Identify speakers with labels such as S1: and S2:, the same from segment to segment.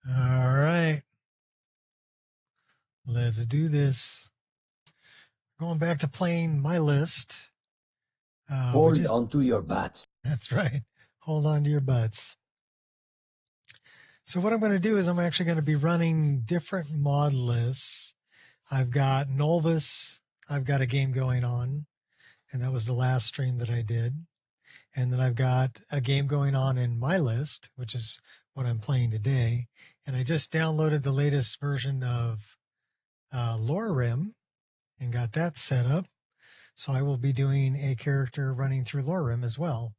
S1: All right. Let's do this. Going back to playing my list.
S2: Hold on to your butts.
S1: That's right. Hold on to your butts. So what I'm going to do is I'm actually going to be running different mod lists. I've got Nolvis. I've got a game going on, and that was the last stream that I did. And then I've got a game going on in my list, which is what I'm playing today. And I just downloaded the latest version of Lorem and got that set up. So I will be doing a character running through Lorem as well.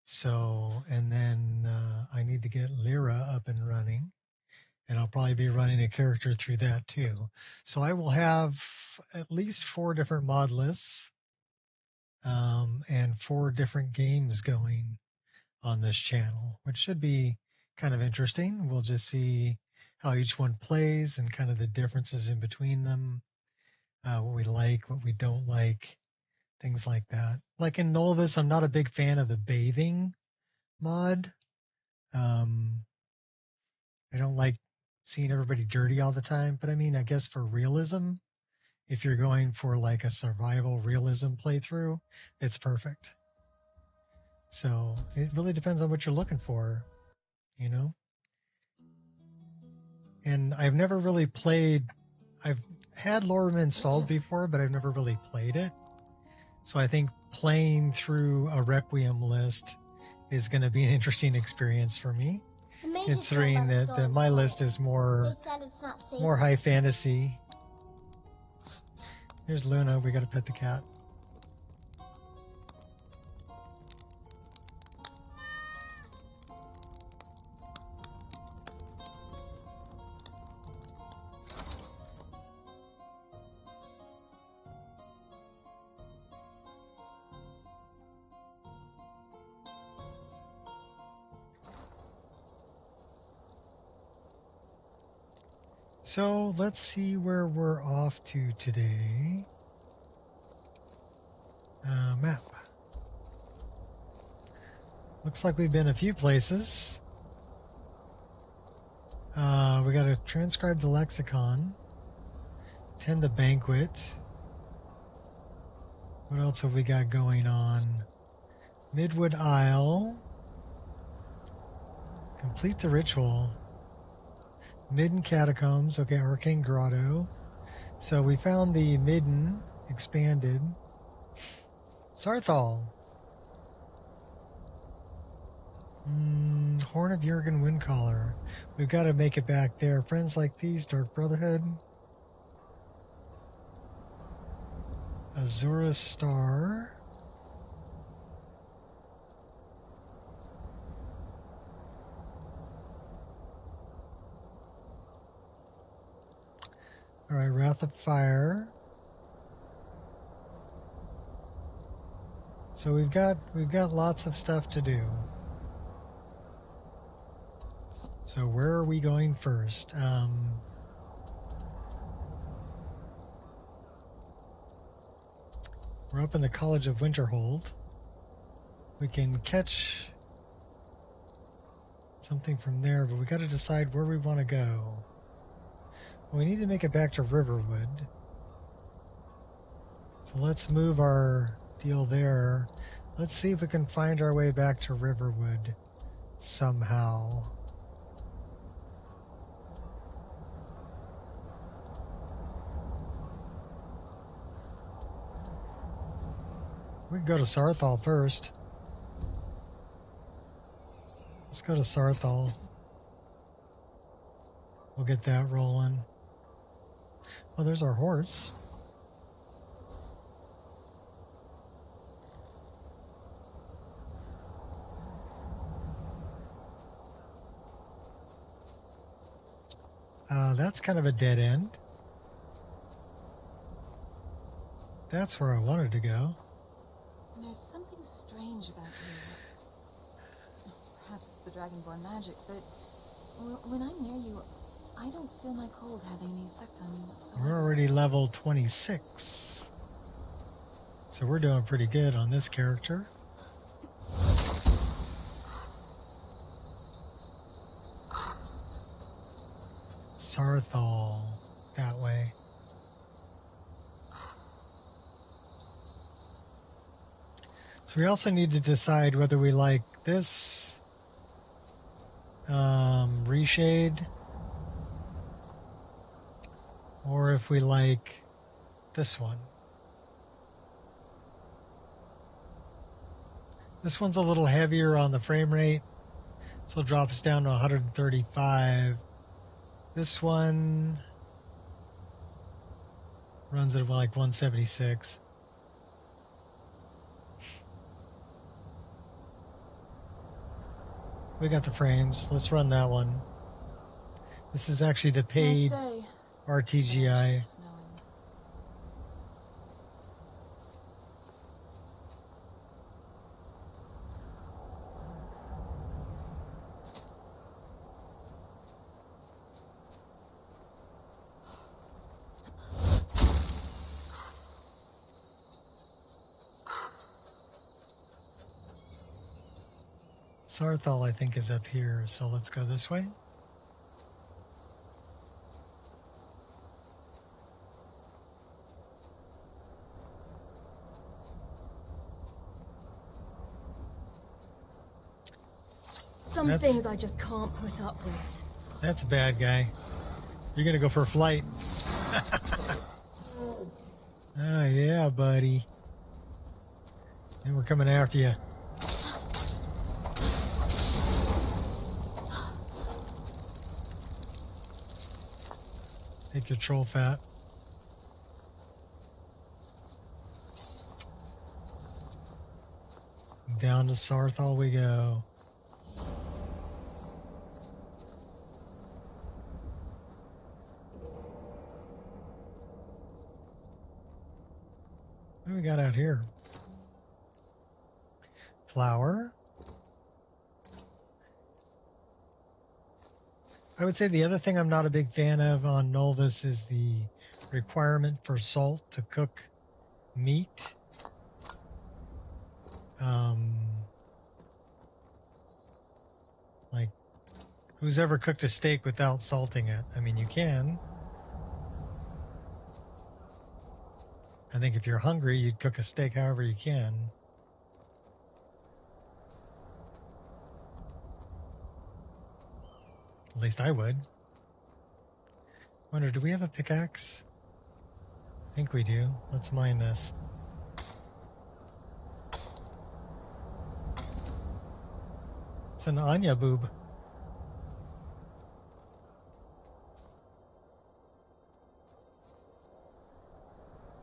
S1: So, and then I need to get Lyra up and running. And I'll probably be running a character through that too. So I will have at least 4 different mod lists and 4 different games going on this channel, which should be kind of interesting. We'll just see how each one plays and kind of the differences in between them, what we like, what we don't like, things like that. Like in Nolvis, I'm not a big fan of the bathing mod. I don't like seeing everybody dirty all the time, but I mean, I guess for realism, if you're going for like a survival realism playthrough, it's perfect. So it really depends on what you're looking for, you know? And I've never really played, I've had Lorem installed before, but I've never really played it. So I think playing through a Requiem list is going to be an interesting experience for me, considering that my list is more high fantasy. Here's Luna. We got to pet the cat. So let's see where we're off to today. Map. Looks like we've been a few places. We got to transcribe the lexicon, attend the banquet. What else have we got going on? Midwood Isle. Complete the ritual. Midden Catacombs. Okay, Arcane Grotto. So we found the Midden expanded. Sarthal. Horn of Jurgen Windcaller. We've got to make it back there. Friends like these, Dark Brotherhood. Azura Star. All right, Wrath of Fire. So we've got lots of stuff to do. So where are we going first? We're up in the College of Winterhold. We can catch something from there, but we got to decide where we want to go. Well, we need to make it back to Riverwood. So let's move our deal there. Let's see if we can find our way back to Riverwood somehow. We can go to Sarthal first. Let's go to Sarthal. We'll get that rolling. Oh, there's our horse. That's kind of a dead end. That's where I wanted to go.
S3: There's something strange about you. Perhaps it's the Dragonborn magic, but when I'm near you, I don't feel my cold having any effect on you whatsoever.
S1: We're already level 26. So we're doing pretty good on this character. Sarthal that way. So we also need to decide whether we like this reshade or if we like this one. This one's a little heavier on the frame rate, so it drops down to 135. This one runs at like 176. We got the frames. Let's run that one. This is actually the paid RTGI. Sarthal, I think, is up here, so let's go this way.
S4: Some things I just can't put up with.
S1: That's a bad guy. You're gonna go for a flight. Oh, yeah, buddy. And we're coming after you. Take your troll fat. Down to Sarthal we go. What do we got out here? Flour. I would say the other thing I'm not a big fan of on Novus is the requirement for salt to cook meat. Like, who's ever cooked a steak without salting it? I mean, you can. I think if you're hungry, you'd cook a steak however you can. At least I would. Wonder, do we have a pickaxe? I think we do. Let's mine this. It's an Anya boob.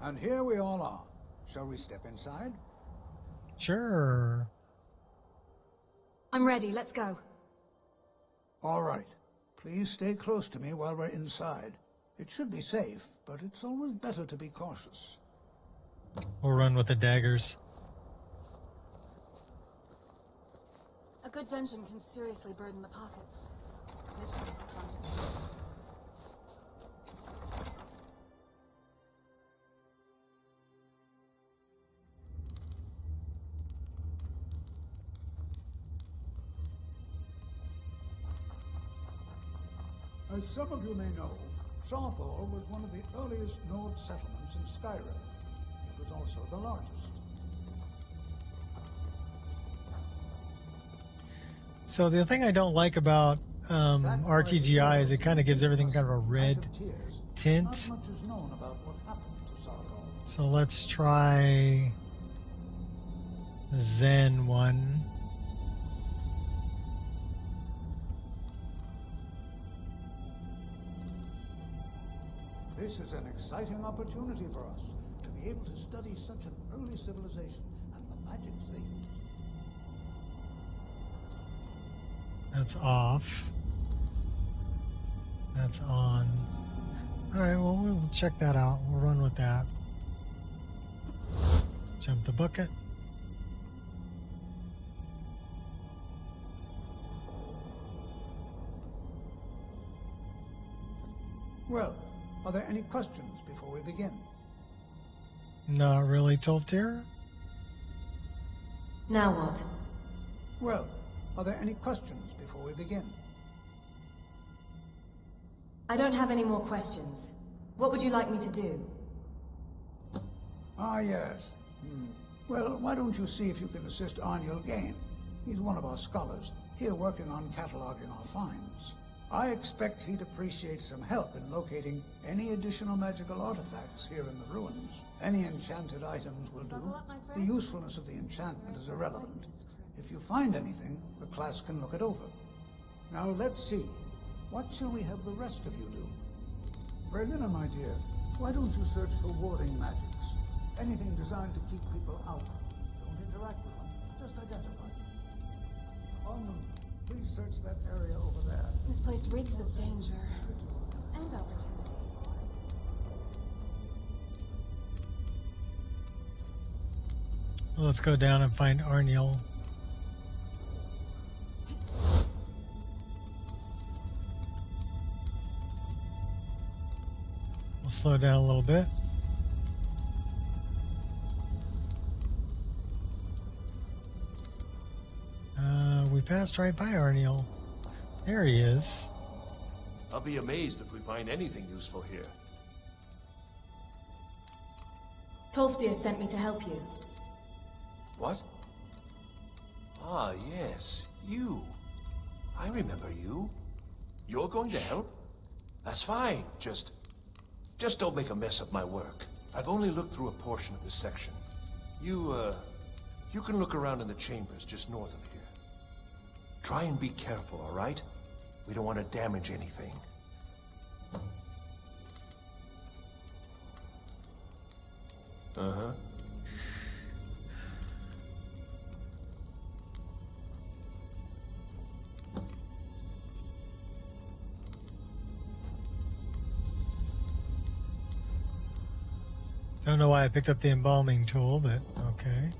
S5: And here we all are. Shall we step inside?
S1: Sure.
S4: I'm ready. Let's go.
S5: All right. Please stay close to me while we're inside. It should be safe, but it's always better to be cautious.
S1: We'll run with the daggers.
S3: A good dungeon can seriously burden the pockets. This should be fun.
S5: As some of you may know, Sarthal was one of the earliest Nord settlements in Skyrim. It was also the largest.
S1: So the thing I don't like about RTGI is it kind of gives everything kind of a red tint.
S5: Not much is known about what happened to Sarthal.
S1: So let's try the Zen one.
S5: This is an exciting opportunity for us to be able to study such an early civilization and the magic they used.
S1: That's off. That's on. Alright, well, we'll check that out. We'll run with that. Jump the bucket.
S5: Well, are there any questions before we begin?
S1: Not really, Tolftir.
S4: Now what?
S5: Well, are there any questions before we begin?
S4: I don't have any more questions. What would you like me to do?
S5: Ah, yes. Well, why don't you see if you can assist Arniel Gain? He's one of our scholars, here working on cataloging our finds. I expect he'd appreciate some help in locating any additional magical artifacts here in the ruins. Any enchanted items will do. The usefulness of the enchantment is irrelevant. If you find anything, the class can look it over. Now, let's see. What shall we have the rest of you do? Berliner, my dear, why don't you search for warding magics? Anything designed to keep people out. Don't interact with them, just identify them. Almond, please search that area over there.
S3: This place reeks of danger and opportunity.
S1: Well, let's go down and find Arniel. We'll slow down a little bit. We passed right by Arniel. There he is.
S6: I'll be amazed if we find anything useful here.
S4: Tolfdir sent me to help you.
S6: What? Ah, yes, you. I remember you. You're going to help? That's fine. Just don't make a mess of my work. I've only looked through a portion of this section. You can look around in the chambers just north of here. Try and be careful, all right? We don't want to damage anything. Uh-huh.
S1: Don't know why I picked up the embalming tool, but okay.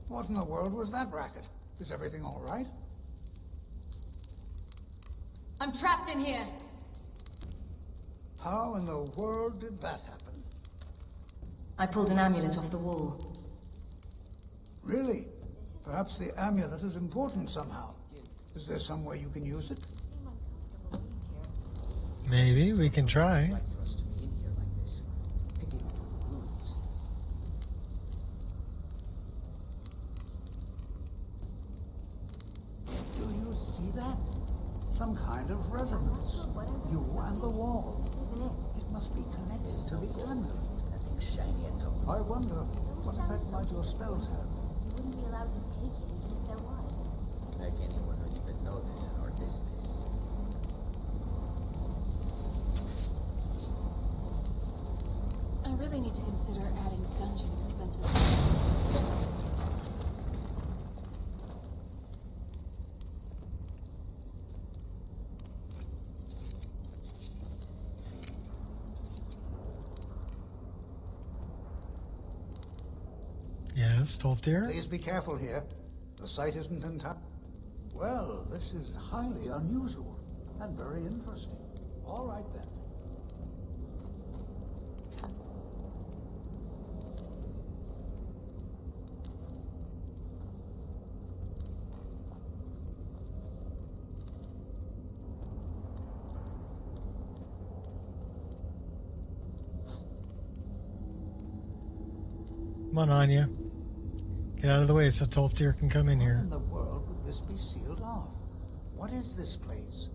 S5: What in the world was that racket? Is everything all right?
S4: I'm trapped in here.
S5: How in the world did that happen?
S4: I pulled an amulet off the wall.
S5: Really? Perhaps the amulet is important somehow. Is there some way you can use it?
S1: Maybe we can try.
S5: Do you see that? Some kind of resonance. You and the wall.
S7: This isn't it.
S5: It must be connected to the amulet.
S7: Nothing shiny and tall.
S5: I wonder what effect might your spells have.
S7: You wouldn't be allowed to take it even if there was. Like anyone would even notice in our business.
S3: I really need to consider adding dungeon expenses.
S1: Yes, Tolfdir?
S5: Please be careful here. The site isn't intact. Well, this is highly unusual and very interesting. All right then.
S1: Come on, Anya. Get out of the way so Tolfdir can come in
S5: How
S1: here.
S5: in the world would this be sealed off? What is this place?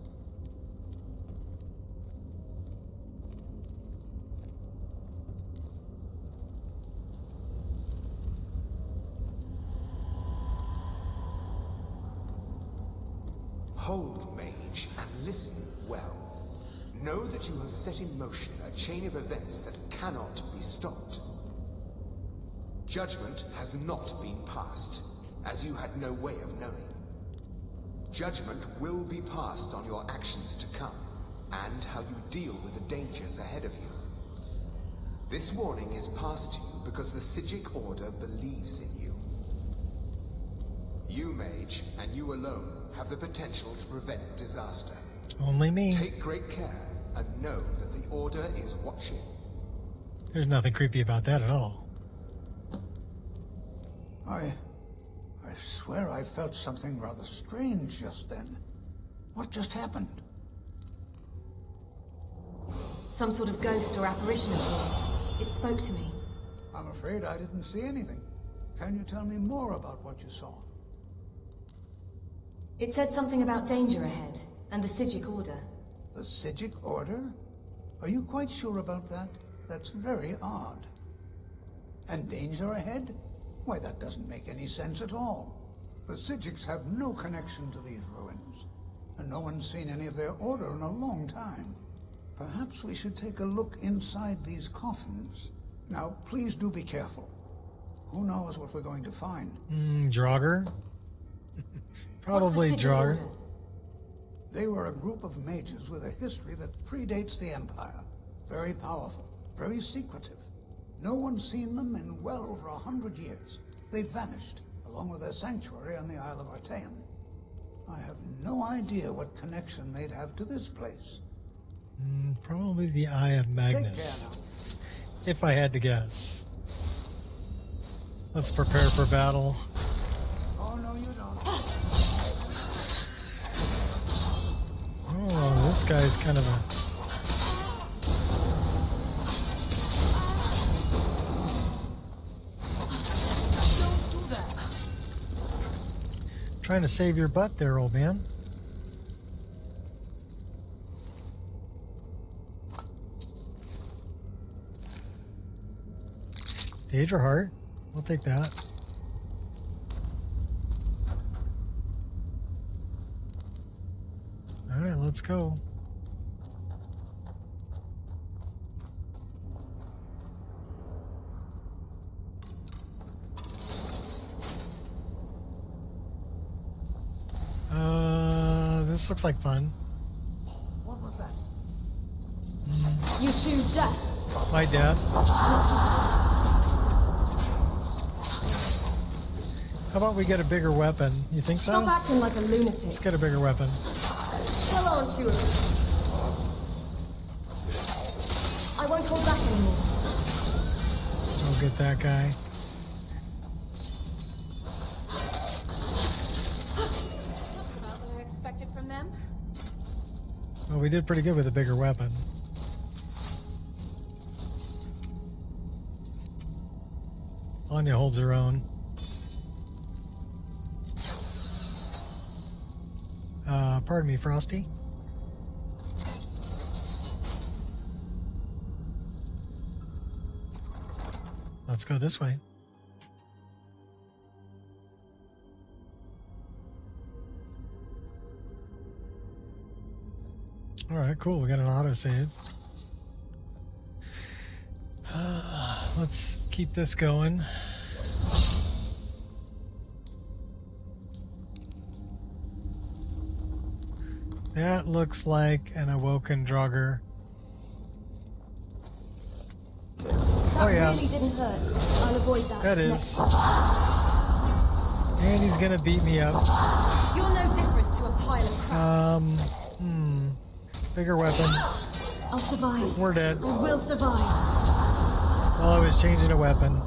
S8: Hold, mage, and listen well. Know that you have set in motion a chain of events that cannot be stopped. Judgment has not been passed, as you had no way of knowing. Judgment will be passed on your actions to come, and how you deal with the dangers ahead of you. This warning is passed to you because the Psijic Order believes in you. You, Mage, and you alone have the potential to prevent disaster.
S1: Only me.
S8: Take great care and know that the Order is watching.
S1: There's nothing creepy about that at all.
S5: I swear I felt something rather strange just then. What just happened?
S4: Some sort of ghost or apparition appeared. It spoke to me.
S5: I'm afraid I didn't see anything. Can you tell me more about what you saw?
S4: It said something about danger ahead, and the Psijic Order.
S5: The Psijic Order? Are you quite sure about that? That's very odd. And danger ahead? Why, that doesn't make any sense at all. The Psijics have no connection to these ruins, and no one's seen any of their order in a long time. Perhaps we should take a look inside these coffins. Now, please do be careful. Who knows what we're going to find?
S1: Draugr? Probably Draugr.
S5: They were a group of mages with a history that predates the Empire. Very powerful, very secretive. No one's seen them in well over 100 years. They've vanished, along with their sanctuary on the Isle of Artaeum. I have no idea what connection they'd have to this place.
S1: Probably the Eye of Magnus.
S5: Take care now.
S1: If I had to guess. Let's prepare for battle.
S5: Oh, no, you don't.
S1: Oh, this guy's kind of a...
S7: Don't do that.
S1: Trying to save your butt there, old man. Daedra Heart. I'll take that. Alright, let's go. This looks like fun.
S5: What was that?
S4: You choose death.
S1: My dad. How about we get a bigger weapon? You think so?
S4: Stop acting like a lunatic.
S1: Let's get a bigger weapon.
S4: Hell aren't you? I won't hold back anymore.
S1: I'll get that guy.
S4: About what I expected from them.
S1: Well, we did pretty good with a bigger weapon. Anya holds her own. Pardon me, Frosty. Let's go this way. All right, cool. We got an autosave. Let's keep this going. That looks like an awoken Draugr.
S4: That
S1: yeah.
S4: really didn't hurt. I'll avoid that.
S1: That is.
S4: Next time.
S1: And he's gonna beat me up.
S4: You're no different to a pile of crap.
S1: Bigger weapon.
S4: I'll survive.
S1: We're dead.
S4: I will survive.
S1: While I was changing a weapon.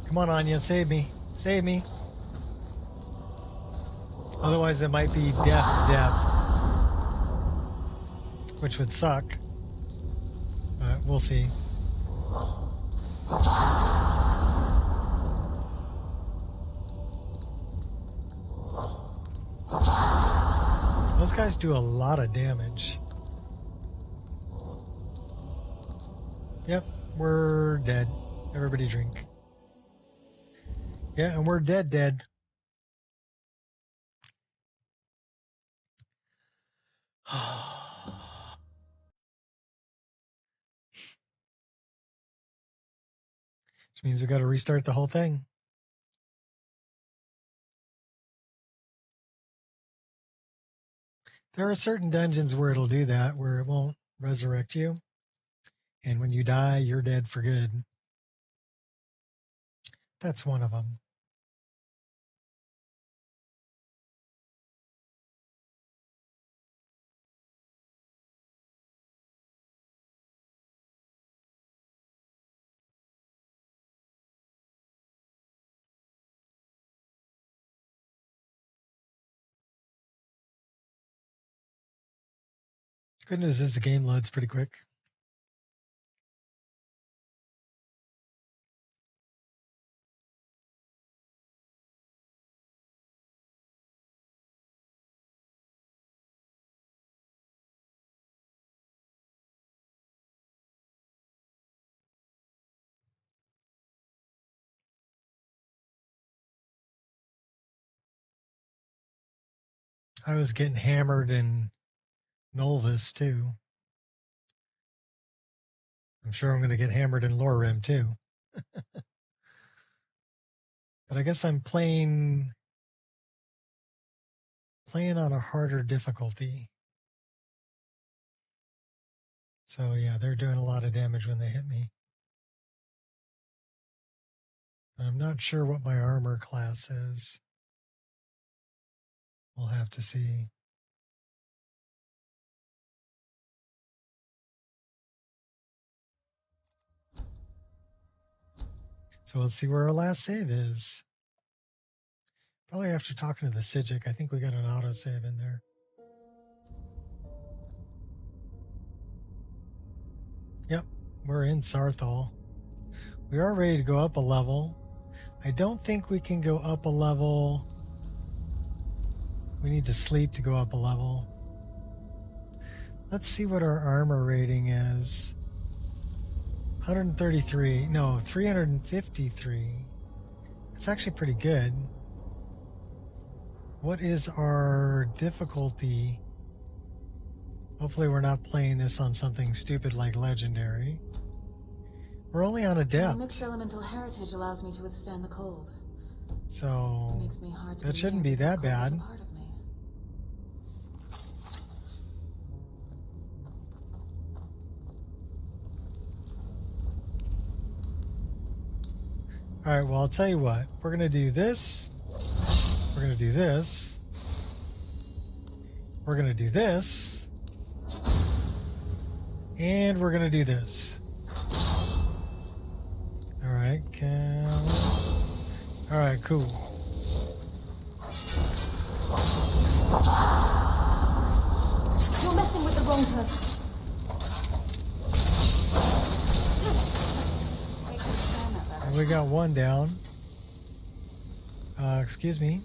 S1: Come on, Anya, save me. Save me. Otherwise, it might be death. Which would suck. But we'll see. Those guys do a lot of damage. Yep, we're dead. Everybody drink. Yeah, and we're dead. Which means we got to restart the whole thing. There are certain dungeons where it'll do that, where it won't resurrect you. And when you die, you're dead for good. That's one of them. Good news is the game loads pretty quick. I was getting hammered in Nolvis too. I'm sure I'm going to get hammered in Lorim too. But I guess I'm playing on a harder difficulty. So yeah, they're doing a lot of damage when they hit me. I'm not sure what my armor class is. We'll have to see. So let's see where our last save is. Probably after talking to the Sijic, I think we got an autosave in there. Yep, we're in Sarthal. We are ready to go up a level. I don't think we can go up a level. We need to sleep to go up a level. Let's see what our armor rating is. 133. No, 353. It's actually pretty good. What is our difficulty? Hopefully we're not playing this on something stupid like Legendary. We're only on a depth.
S3: My mixed elemental heritage allows me to withstand the cold.
S1: So
S3: It makes me hard to
S1: that shouldn't be that bad.
S3: part of me.
S1: All right, well, I'll tell you what. We're going to do this. We're going to do this. We're going to do this. And we're going to do this. All right, all right, cool.
S4: You're messing with the wrong person.
S1: And we got one down. Excuse me.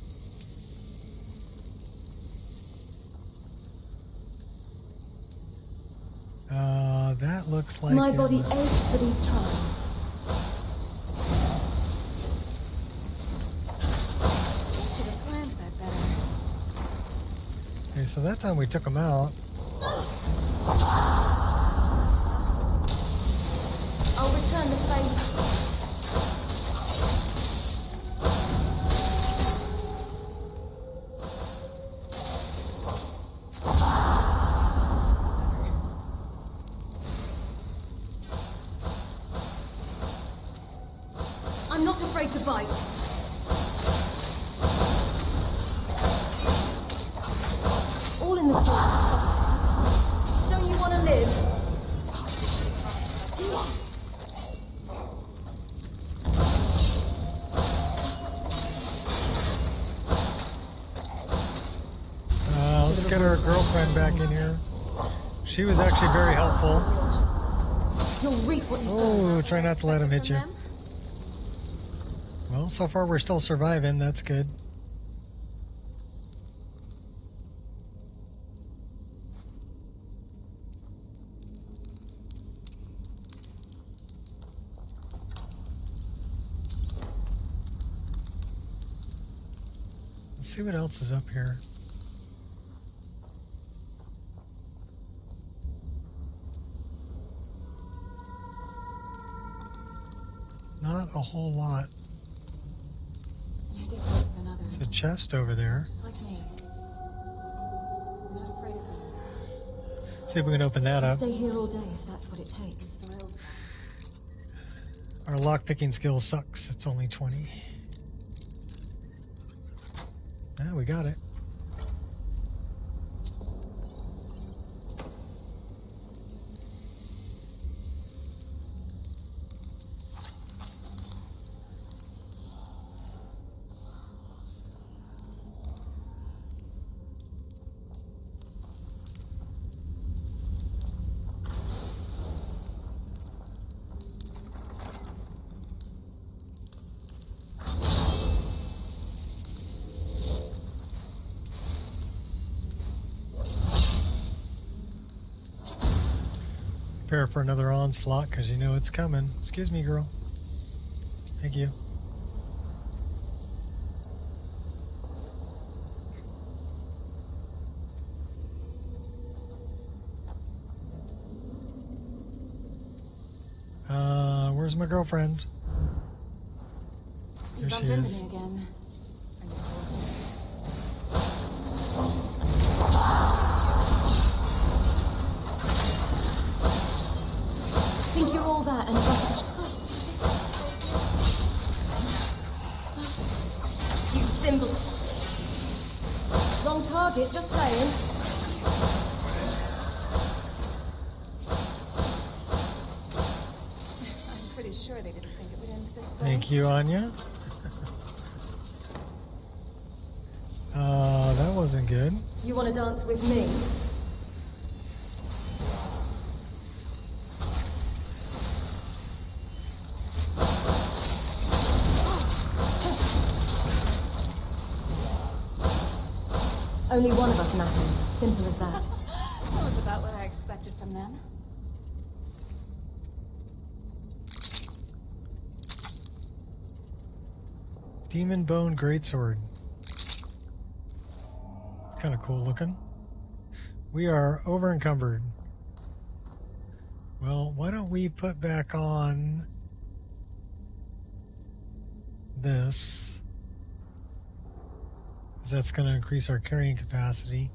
S1: That looks like
S4: my body aches for these trials.
S3: I should have planned that better.
S1: Okay, so that time we took them out.
S4: I'll return the favor. I'm not afraid to bite. All in the story. Don't you want to live?
S1: Let's get our girlfriend back in here. She was actually very helpful.
S4: You'll reap what you sow.
S1: Oh, try not to let him hit you. Well, so far we're still surviving. That's good. Let's see what else is up here. Not a whole lot.
S3: You're different than others.
S1: There's a chest over there.
S3: Just like me. I'm not afraid of them.
S1: See if we can open that up.
S4: Stay here all day if that's what it takes.
S3: Thrilled.
S1: Our lockpicking skill sucks. It's only 20. Ah, we got it. Prepare for another onslaught because you know it's coming. Excuse me, girl. Thank you. Where's my girlfriend?
S3: You bumped into me again. Are you cold? Think you're all that and busted. You thimble. Wrong target, just saying. I'm pretty sure they didn't think it would end this way.
S1: Thank you, Anya. That wasn't good.
S4: You want to dance with me? Only one of us matters. Simple as that.
S3: That was about what I expected from them.
S1: Demon Bone Greatsword. It's kind of cool looking. We are over encumbered. Well, why don't we put back on this? Because that's going to increase our carrying capacity.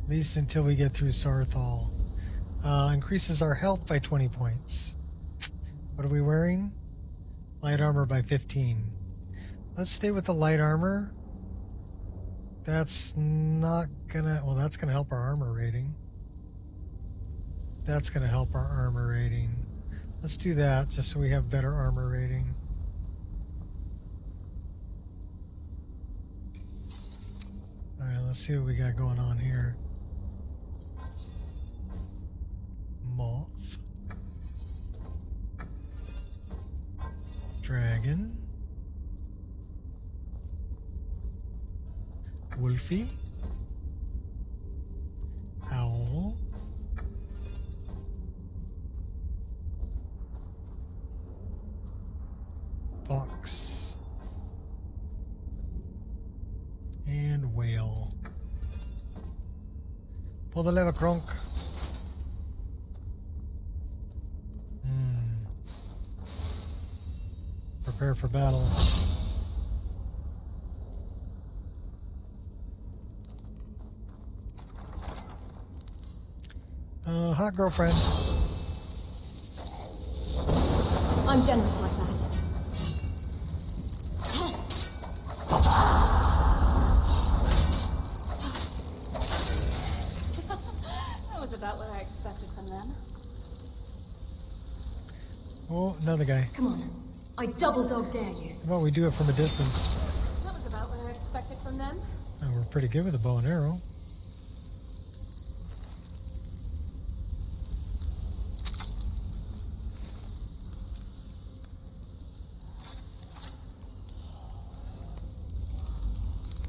S1: At least until we get through Sarthal. Increases our health by 20 points. What are we wearing? Light armor by 15. Let's stay with the light armor. That's not gonna, well, that's gonna help our armor rating. That's gonna help our armor rating. Let's do that just so we have better armor rating. Alright, let's see what we got going on here. Moth. Dragon. Wolfie. Owl. Fox. And whale. Pull the lever, Kronk. Prepare for battle. Hot girlfriend.
S4: I'm generous like that.
S3: That was about what I expected from them.
S1: Oh, another guy.
S4: Come on. I double dog dare you.
S1: How about we do it from a distance?
S3: That was about what I expected from them.
S1: Oh, we're pretty good with a bow and arrow.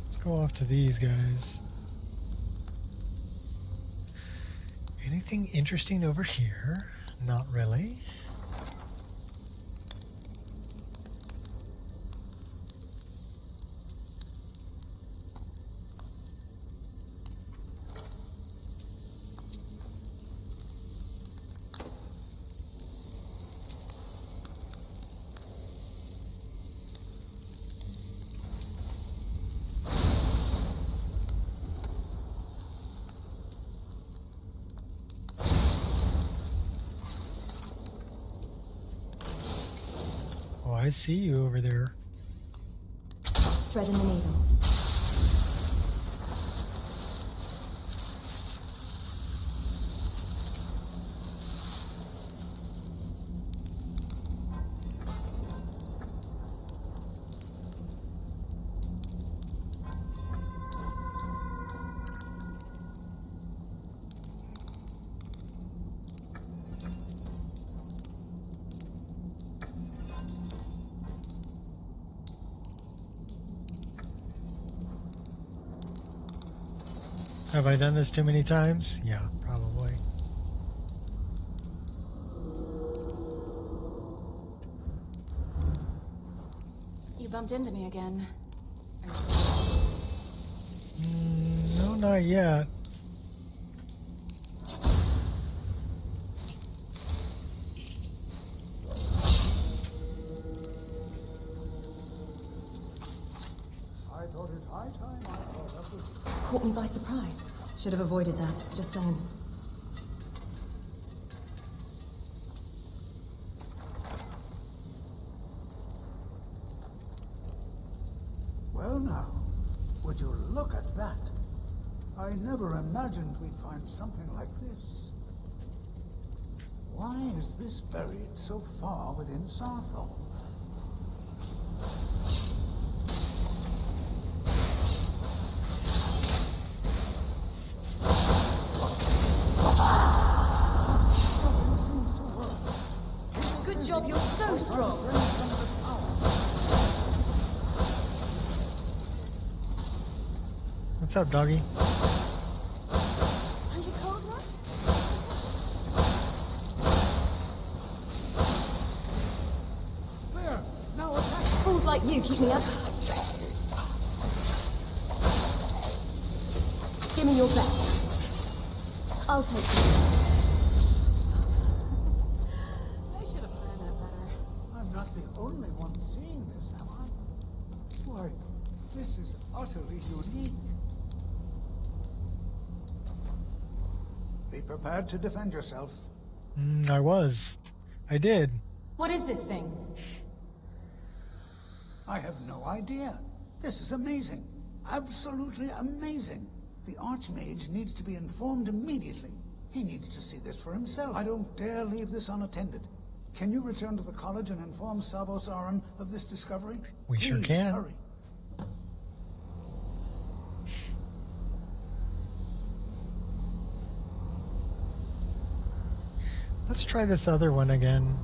S1: Let's go off to these guys. Anything interesting over here? Not really. I see you over there.
S4: Thread in the needle.
S1: Have I done this too many times? Yeah, probably.
S3: You bumped into me again.
S1: No, not yet.
S5: I thought it high time I caught up with you.
S4: Caught me by surprise. Should have avoided that, just saying.
S5: Well now, would you look at that? I never imagined we'd find something like this. Why is this buried so far within Sarthol?
S4: Good job, you're so strong.
S1: What's up, doggy?
S3: Are you cold, Russ?
S5: There! Now attack!
S4: Fools like you keep me up. Give me your best. I'll take it.
S3: I should have planned that better.
S5: I'm not the only one seeing this, am I? Why, this is utterly unique. Be prepared to defend yourself.
S1: I was. I did.
S4: What is this thing?
S5: I have no idea. This is amazing. Absolutely amazing. The Archmage needs to be informed immediately. He needs to see this for himself. I don't dare leave this unattended. Can you return to the college and inform Savos Aran of this discovery?
S1: We sure
S5: Please,
S1: can.
S5: hurry.
S1: Let's try this other one again.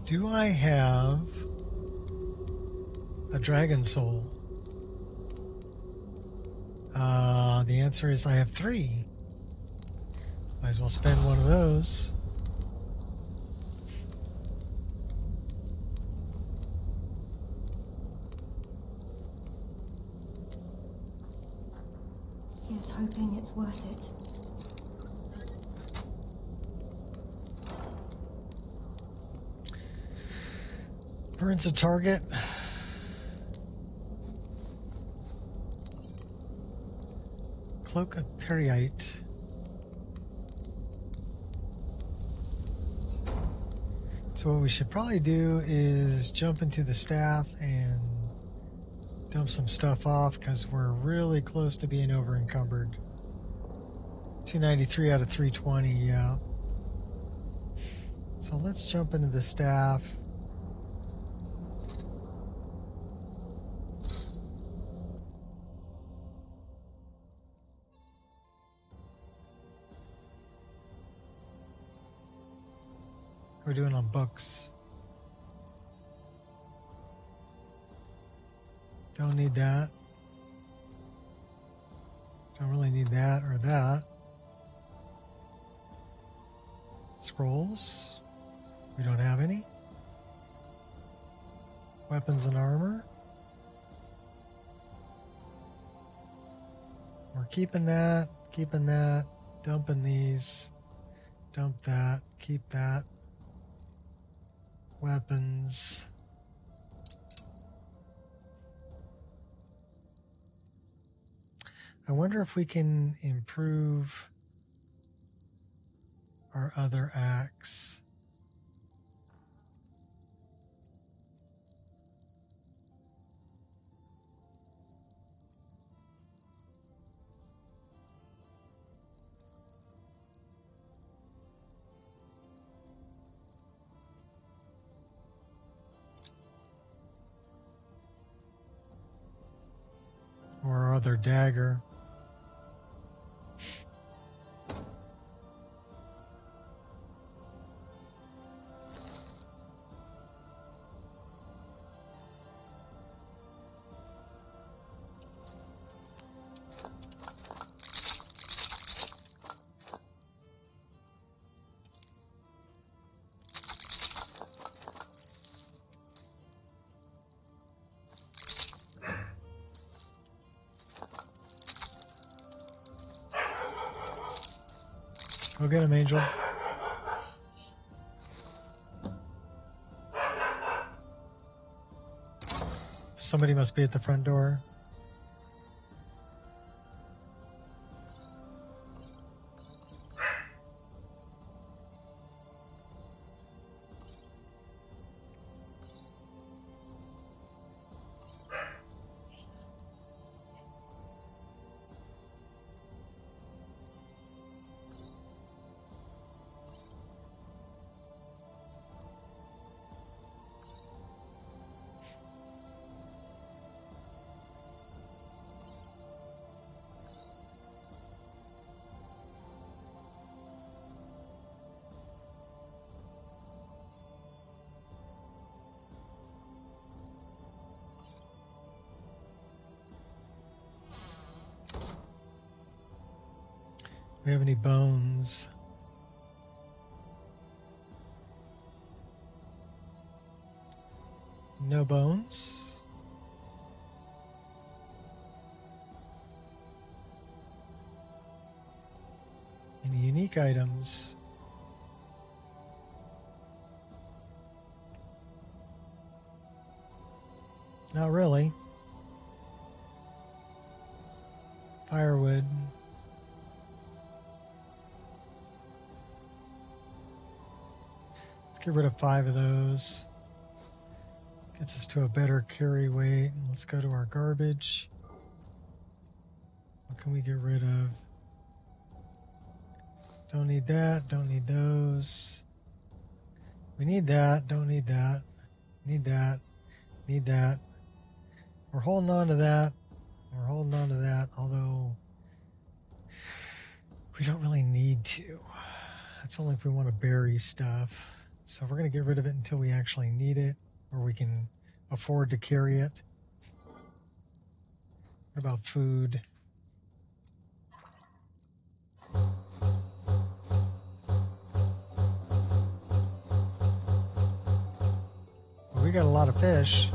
S1: Do I have a dragon soul? The answer is I have 3. Might as well spend one of those.
S4: Here's hoping it's worth it.
S1: Burns a target. Cloak of Periite. So what we should probably do is jump into the staff and dump some stuff off because we're really close to being over encumbered. 293 out of 320, yeah. So let's jump into the staff. We're doing on books. Don't need that. Don't really need that or that. Scrolls. We don't have any. Weapons and armor. We're keeping that, dumping these, dump that, keep that. Weapons. I wonder if we can improve our other axe. Or our other dagger. Go get him, Angel. Somebody must be at the front door. We have any bones? No bones. Any unique items? Not really. Firewood. Let's get rid of 5 of those. Gets us to a better carry weight. Let's go to our garbage. What can we get rid of? Don't need that. Don't need those. We need that. Don't need that. Need that. Need that. We're holding on to that. We're holding on to that, although we don't really need to. That's only if we want to bury stuff. So we're going to get rid of it until we actually need it, or we can afford to carry it. What about food? Well, we got a lot of fish.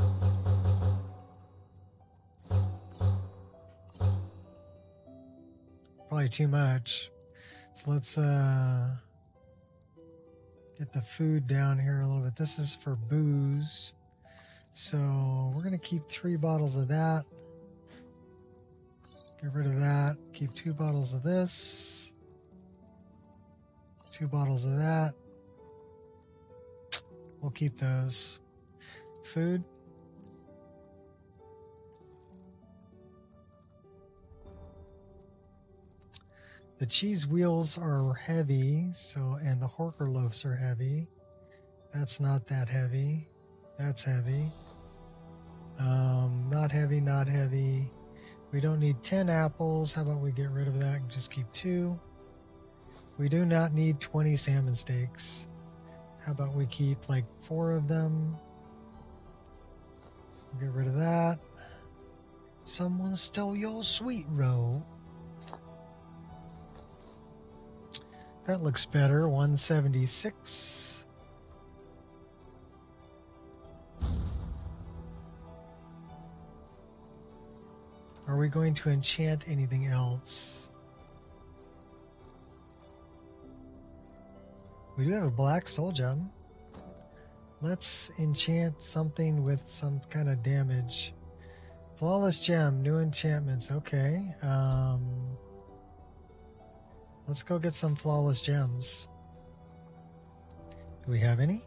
S1: Probably too much. So let's get the food down here a little bit. This is for booze. So we're going to keep 3 bottles of that. Get rid of that. Keep 2 bottles of this. 2 bottles of that. We'll keep those. Food. The cheese wheels are heavy, and the Horker loaves are heavy. That's not that heavy. That's heavy. Not heavy, not heavy. We don't need 10 apples. How about we get rid of that and just keep 2? We do not need 20 salmon steaks. How about we keep like 4 of them? Get rid of that. Someone stole your sweet roll. That looks better. 176. Are we going to enchant anything else? We do have a black soul gem. Let's enchant something with some kind of damage. Flawless gem, new enchantments. Okay. Let's go get some flawless gems. Do we have any?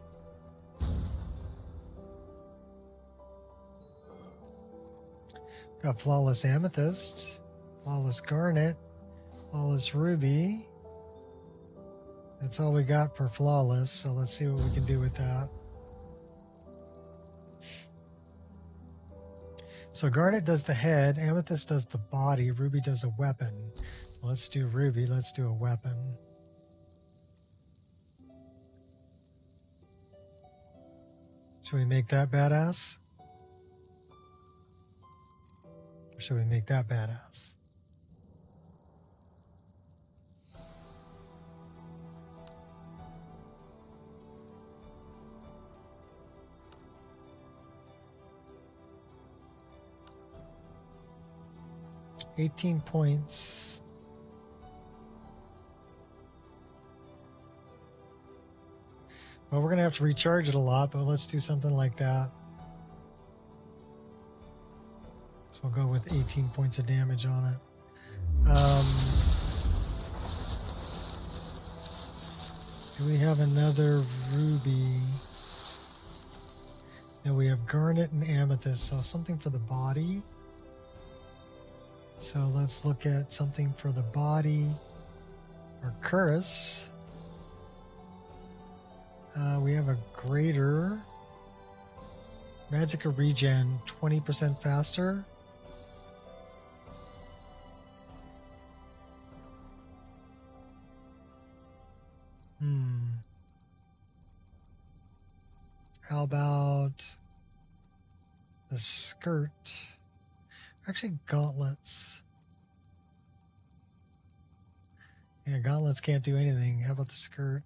S1: Got flawless amethyst, flawless garnet, flawless ruby. That's all we got for flawless, so let's see what we can do with that. So garnet does the head, amethyst does the body, ruby does a weapon. Let's do ruby, let's do a weapon. Should we make that badass? Or should we make that badass? $18 points. Well, we're going to have to recharge it a lot, but let's do something like that. So we'll go with 18 points of damage on it. Do we have another ruby? No, we have garnet and amethyst, so something for the body. So let's look at something for the body. Or Curus. We have a greater. Magicka regen, 20% faster. How about the skirt? Actually, gauntlets. Yeah, gauntlets can't do anything. How about the skirt?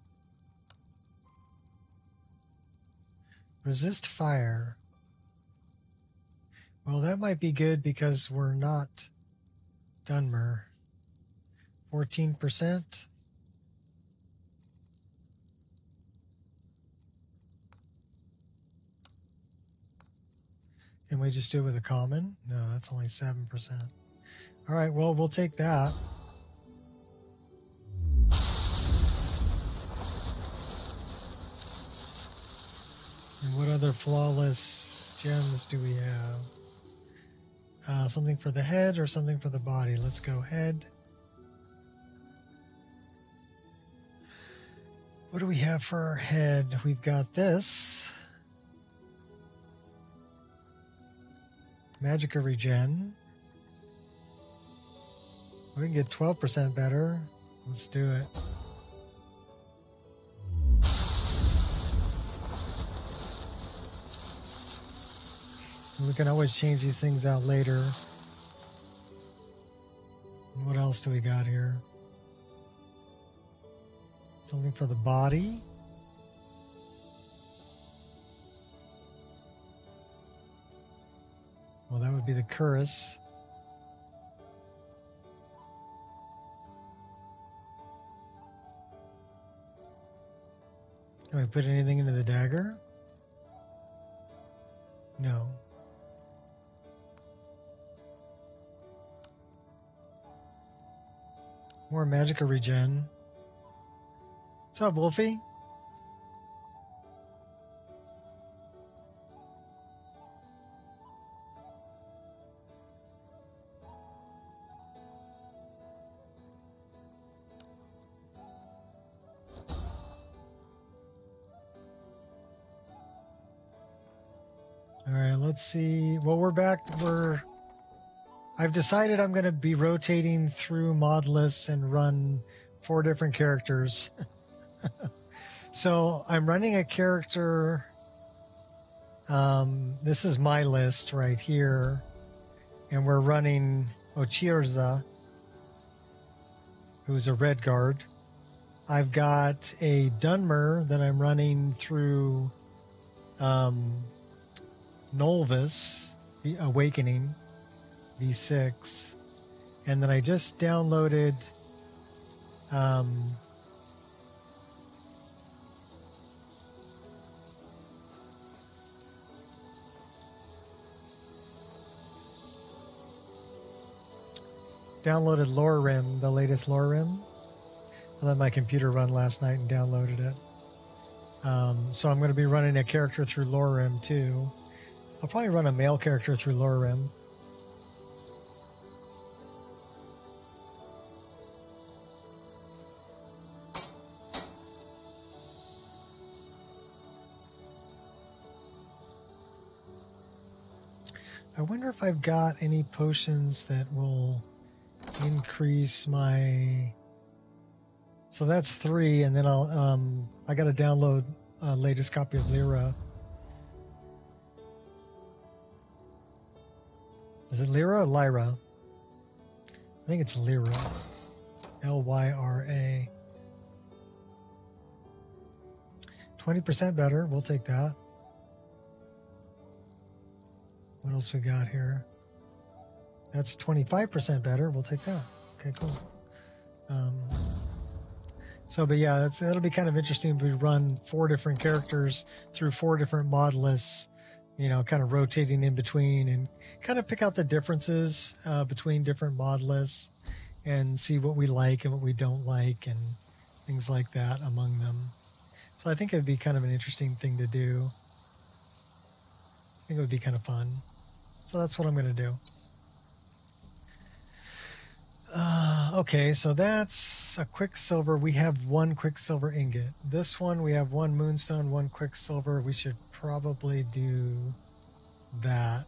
S1: Resist fire. Well, that might be good because we're not Dunmer. 14%. Can we just do it with a common? No, that's only 7%. All right, well, we'll take that. And what other flawless gems do we have? Something for the head or something for the body? Let's go head. What do we have for our head? We've got this. Magicka regen. We can get 12% better. Let's do it. We can always change these things out later. What else do we got here? Something for the body. Well, that would be the Curus. Can we put anything into the dagger? No. More Magicka regen. What's up, Wolfie? All right, let's see. Well, we're back. I've decided I'm going to be rotating through mod lists and run 4 different characters. So I'm running a character. This is my list right here. And we're running Ochirza, who's a red guard. I've got a Dunmer that I'm running through Nolvis, the Awakening, V6. And then I just downloaded Lorerim, the latest Lorerim. I let my computer run last night and downloaded it. So I'm going to be running a character through Lorerim too. I'll probably run a male character through Lorerim. I wonder if I've got any potions that will increase my... So that's 3, and then I got to download latest copy of Lyra. Is it Lyra or Lyra? I think it's Lyra. Lyra. 20% better. We'll take that. What else we got here? That's 25% better. We'll take that. Okay, cool. But yeah, that'll be kind of interesting. We run 4 different characters through 4 different mod lists, kind of rotating in between, and kind of pick out the differences between different mod lists and see what we like and what we don't like and things like that among them. So I think it would be kind of an interesting thing to do. I think it would be kind of fun. So that's what I'm going to do. Okay, so that's a Quicksilver. We have 1 Quicksilver ingot. This one, we have 1 Moonstone, 1 Quicksilver. We should probably do that.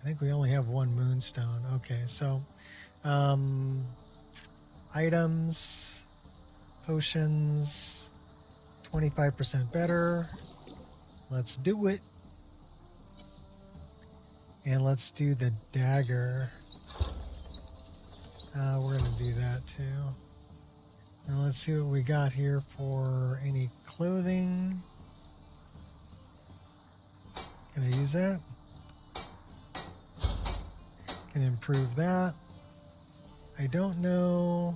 S1: I think we only have 1 Moonstone. Okay, so items, potions, 25% better. Let's do it. And let's do the dagger. We're going to do that too. Now let's see what we got here for any clothing. Can I use that? Can improve that. I don't know.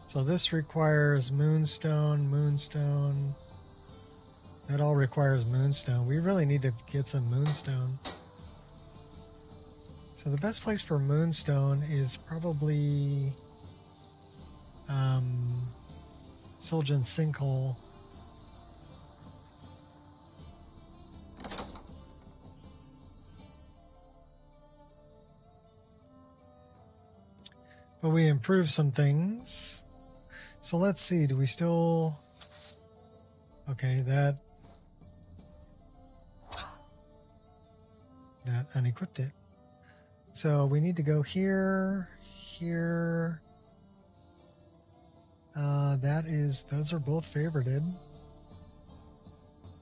S1: So this requires moonstone. That all requires moonstone. We really need to get some moonstone. So the best place for moonstone is probably Siljan Sinkhole. But we improved some things. So let's see, do we still... Okay, that unequipped it. So we need to go here. Those are both favorited.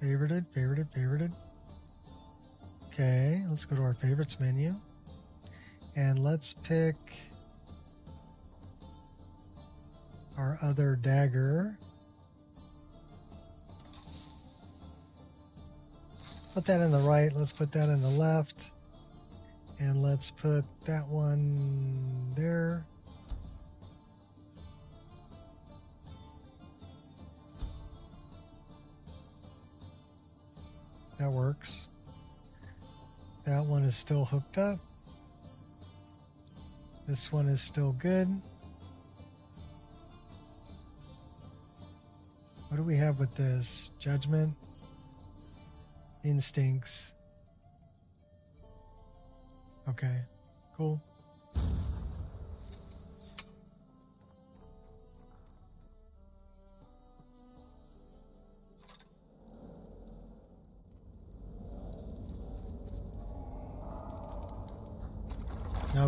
S1: Favorited. Okay, let's go to our favorites menu. And let's pick our other dagger. Put that in the right, let's put that in the left. And let's put that one there. That works. That one is still hooked up. This one is still good. What do we have with this? Judgment. Instincts. Okay, cool.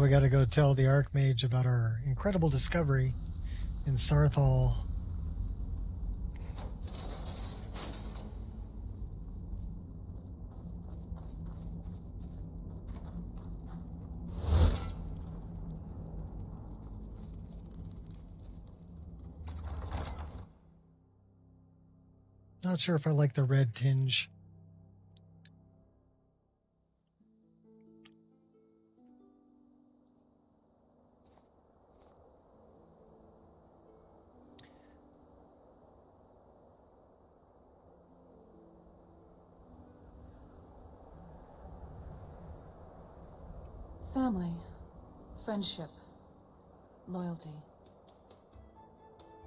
S1: we got to go tell the Archmage about our incredible discovery in Sarthal. Not sure if I like the red tinge.
S3: Family, friendship, loyalty.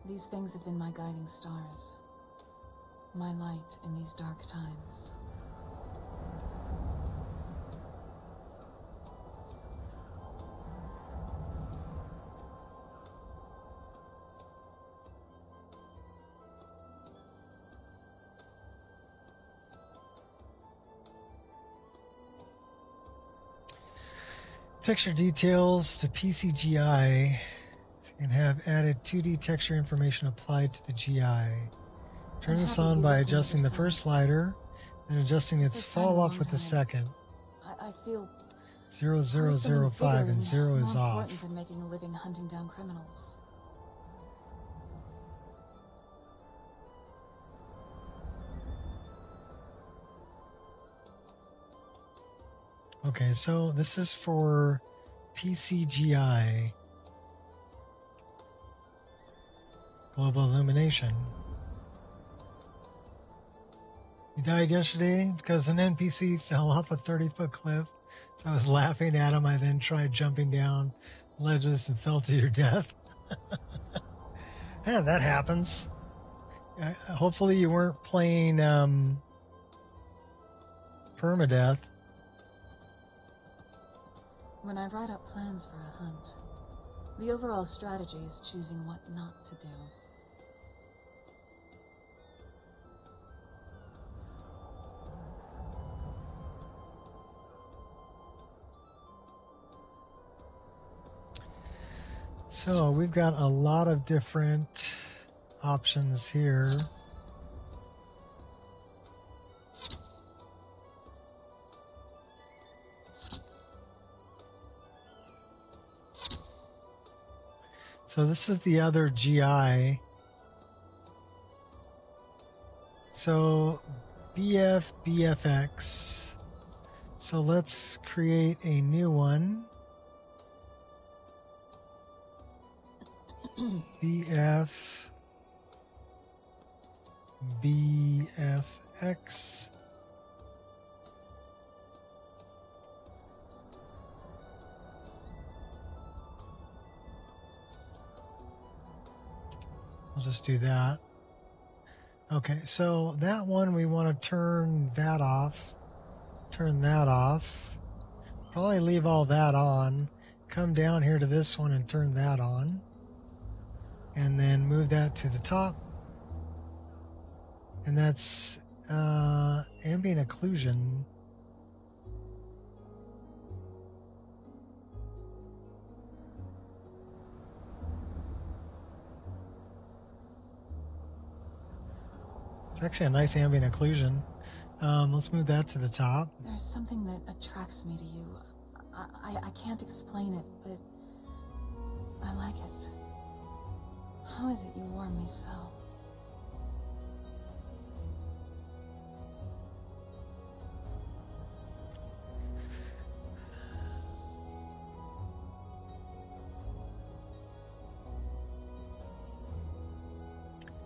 S3: These things have been my guiding stars. My light in these dark times.
S1: Texture details to PCGI. So you can have added 2D texture information applied to the GI. Turn this on by adjusting the first slider, then adjusting its fall off with the second.
S3: I feel
S1: 0005 and 0 is
S3: more
S1: off.
S3: important than making a living hunting down criminals.
S1: Okay, so this is for PCGI. Global illumination. You died yesterday because an NPC fell off a 30-foot cliff. So I was laughing at him. I then tried jumping down ledges and fell to your death. Yeah, that happens. Hopefully you weren't playing permadeath.
S3: When I write up plans for a hunt, the overall strategy is choosing what not to do.
S1: So we've got a lot of different options here. So this is the other GI. So BFX. So let's create a new one. BFX. I'll just do that. Okay, so that one we want to turn that off. Turn that off. Probably leave all that on. Come down here to this one and turn that on. And then move that to the top. And that's ambient occlusion. It's actually a nice ambient occlusion. Let's move that to the top.
S3: There's something that attracts me to you. I can't explain it, but I like it. How is it you warm me so?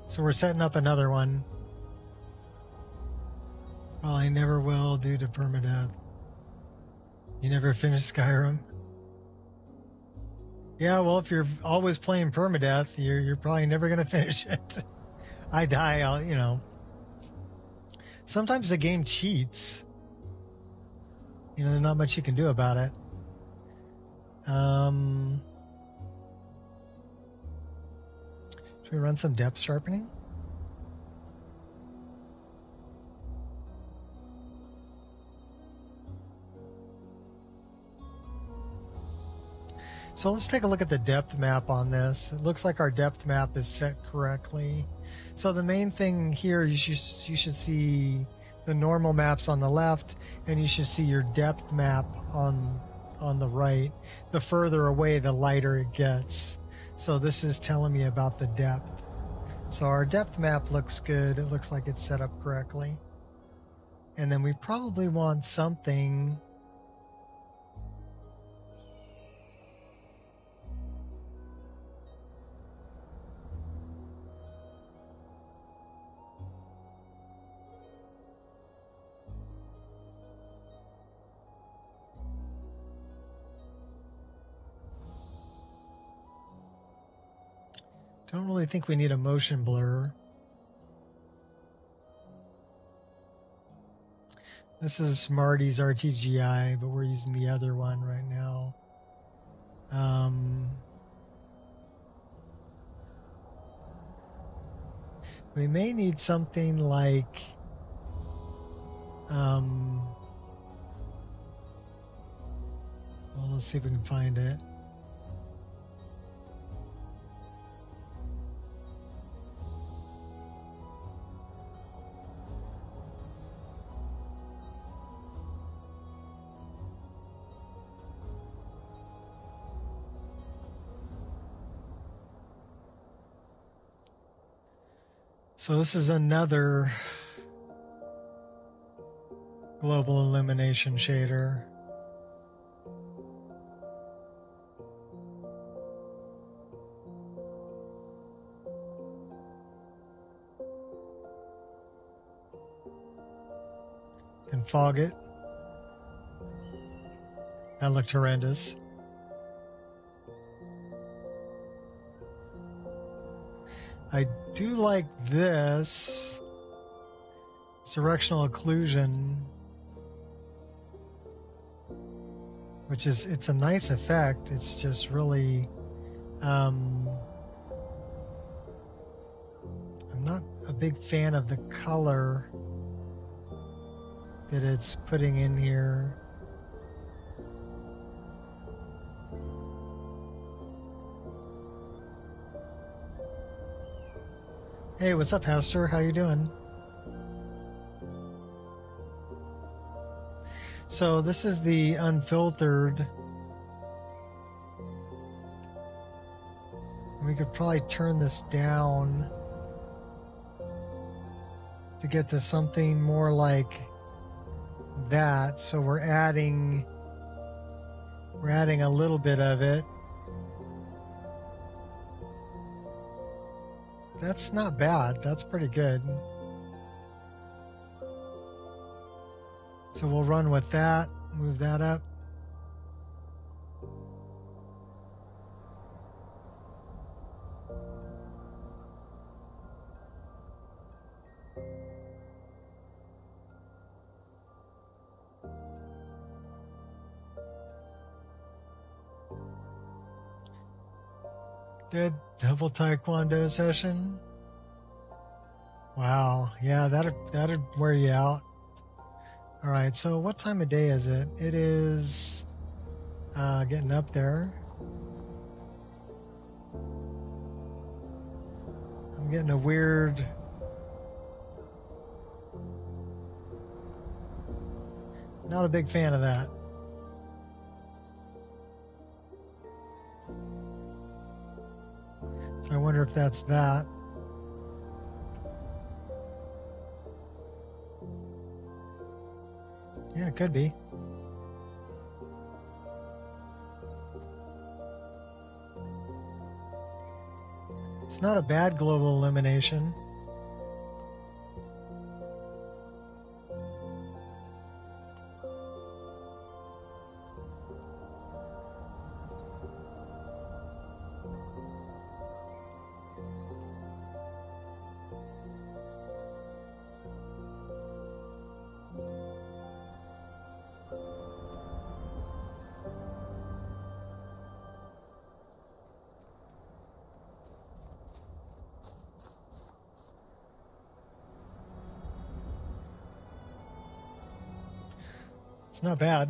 S1: So we're setting up another one. Well, I never will due to permadeath. You never finished Skyrim? Yeah, well, if you're always playing permadeath, you're probably never going to finish it. I die, you know. Sometimes the game cheats. You know, there's not much you can do about it. Should we run some depth sharpening? So let's take a look at the depth map on this. It looks like our depth map is set correctly. So the main thing here, you should see the normal maps on the left, and you should see your depth map on the right. The further away, the lighter it gets. So this is telling me about the depth. So our depth map looks good. It looks like it's set up correctly. And then we probably want something. Don't really think we need a motion blur. This is Smarty's RTGI, but we're using the other one right now. We may need something like well, let's see if we can find it. So this is another global illumination shader. And fog it. That looked horrendous. I do like this. Directional occlusion, which is, it's a nice effect. It's just really, I'm not a big fan of the color that it's putting in here. Hey, what's up, Hester? How you doing? So this is the unfiltered. We could probably turn this down to get to something more like that. So we're adding a little bit of it. That's not bad. That's pretty good. So we'll run with that, move that up. Good double taekwondo session. Wow, yeah, that'd wear you out. All right, so what time of day is it? It is getting up there. I'm getting a weird. Not a big fan of that. So I wonder if that's that. Yeah, it could be. It's not a bad global illumination. It's not bad.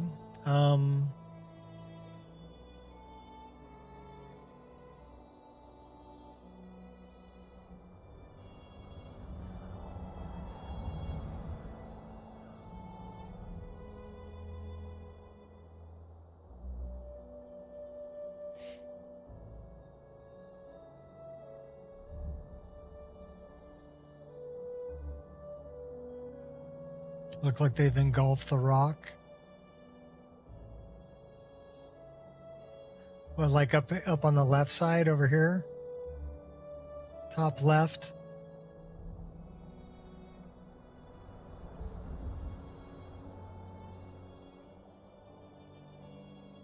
S1: Look like they've engulfed the rock. Well, like up on the left side over here. Top left.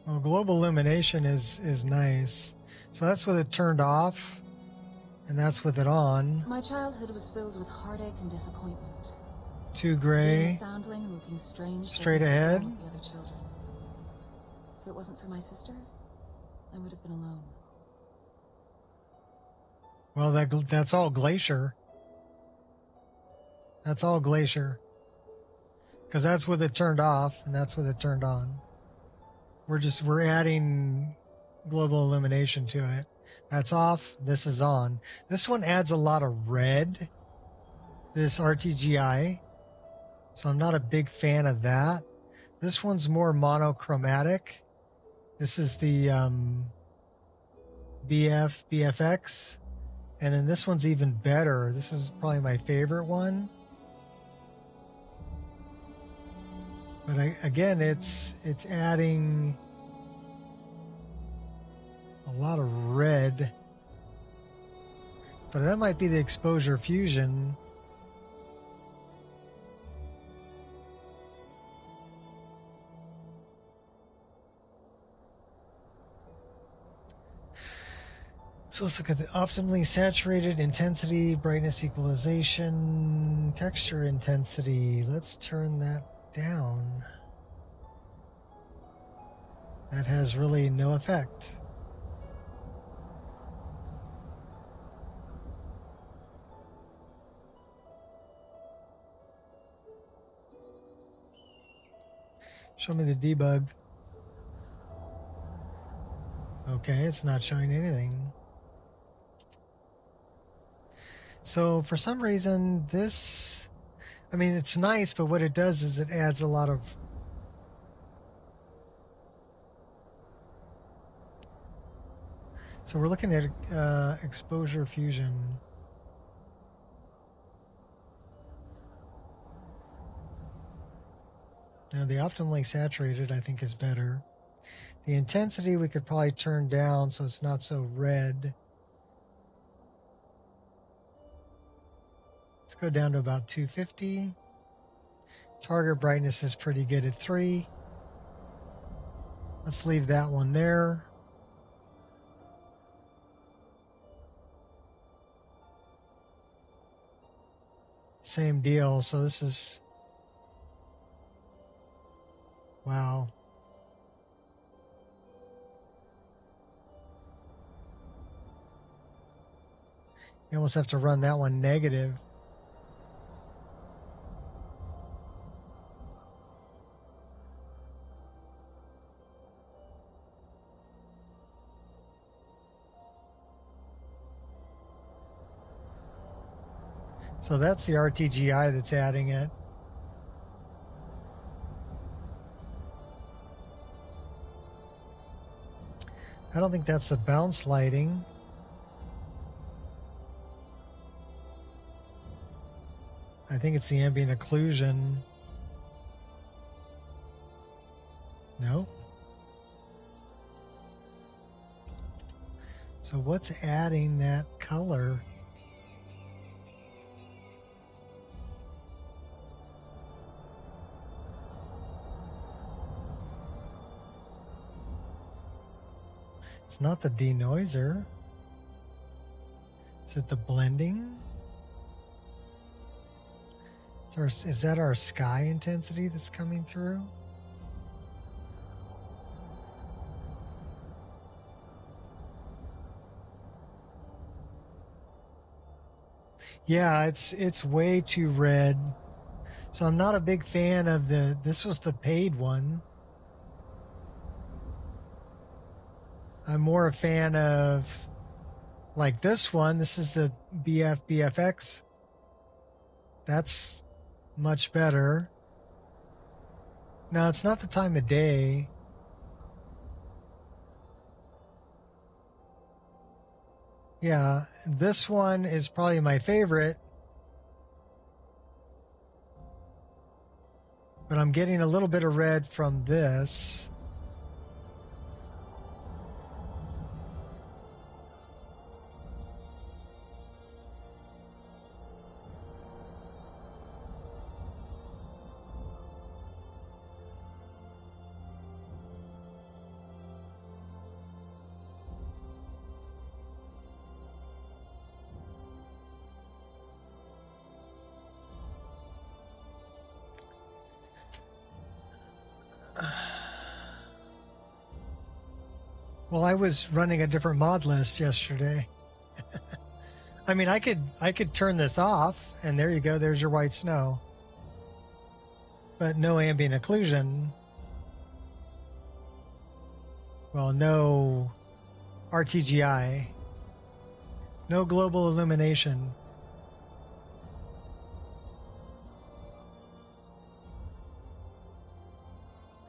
S1: Well, global illumination is nice. So that's with it turned off, and that's with it on.
S3: My childhood was filled with heartache and disappointment.
S1: Two
S3: Being
S1: gray.
S3: a foundling looking strange
S1: Straight
S3: doesn't sit well
S1: ahead.
S3: with the other children. If it wasn't for my sister, I would have been alone.
S1: Well, that's all glacier. That's all glacier. Because that's with it turned off, and that's with it turned on. We're adding global illumination to it. That's off. This is on. This one adds a lot of red. This RTGI. So I'm not a big fan of that. This one's more monochromatic. This is the BFX. And then this one's even better. This is probably my favorite one. But again, it's adding a lot of red. But that might be the exposure fusion. So let's look at the optimally saturated intensity, brightness equalization, texture intensity. Let's turn that down. That has really no effect. Show me the debug. Okay, it's not showing anything. So for some reason, it's nice, but what it does is it adds a lot of So we're looking at exposure fusion. Now the optimally saturated I think is better. The intensity we could probably turn down so it's not so red. Let's go down to about 250. Target brightness is pretty good at 3. Let's leave that one there. Same deal. So this is, wow. You almost have to run that one negative. So that's the RTGI that's adding it. I don't think that's the bounce lighting. I think it's the ambient occlusion. No. So what's adding that color? It's not the denoiser. Is it the blending? Is that our sky intensity that's coming through? Yeah, it's way too red. So I'm not a big fan of this was the paid one. I'm more a fan of like this one. This is the BFX. That's much better. No, it's not the time of day. Yeah, this one is probably my favorite. But I'm getting a little bit of red from this. Well, I was running a different mod list yesterday. I mean, I could turn this off, and there you go. There's your white snow. But no ambient occlusion. Well, no RTGI. No global illumination.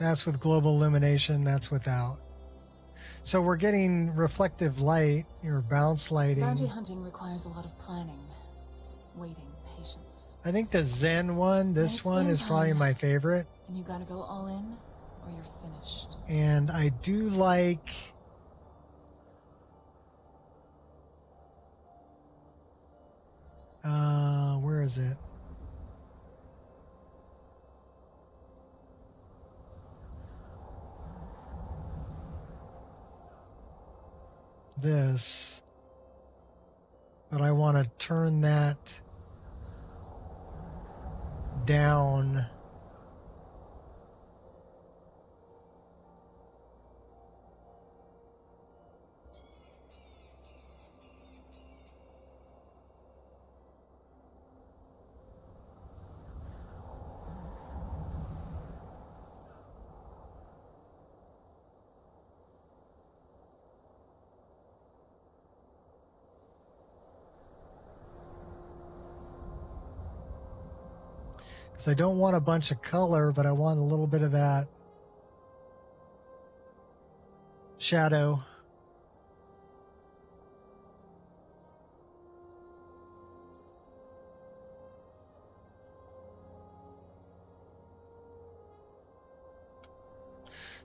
S1: That's with global illumination. That's without. So we're getting reflective light, or bounce lighting.
S3: Bounty hunting requires a lot of planning, waiting, patience.
S1: I think the Zen one, this one, is probably my favorite.
S3: And you gotta go all in, or you're finished.
S1: And I do like... where is it? This, but I want to turn that down. Because I don't want a bunch of color, but I want a little bit of that shadow.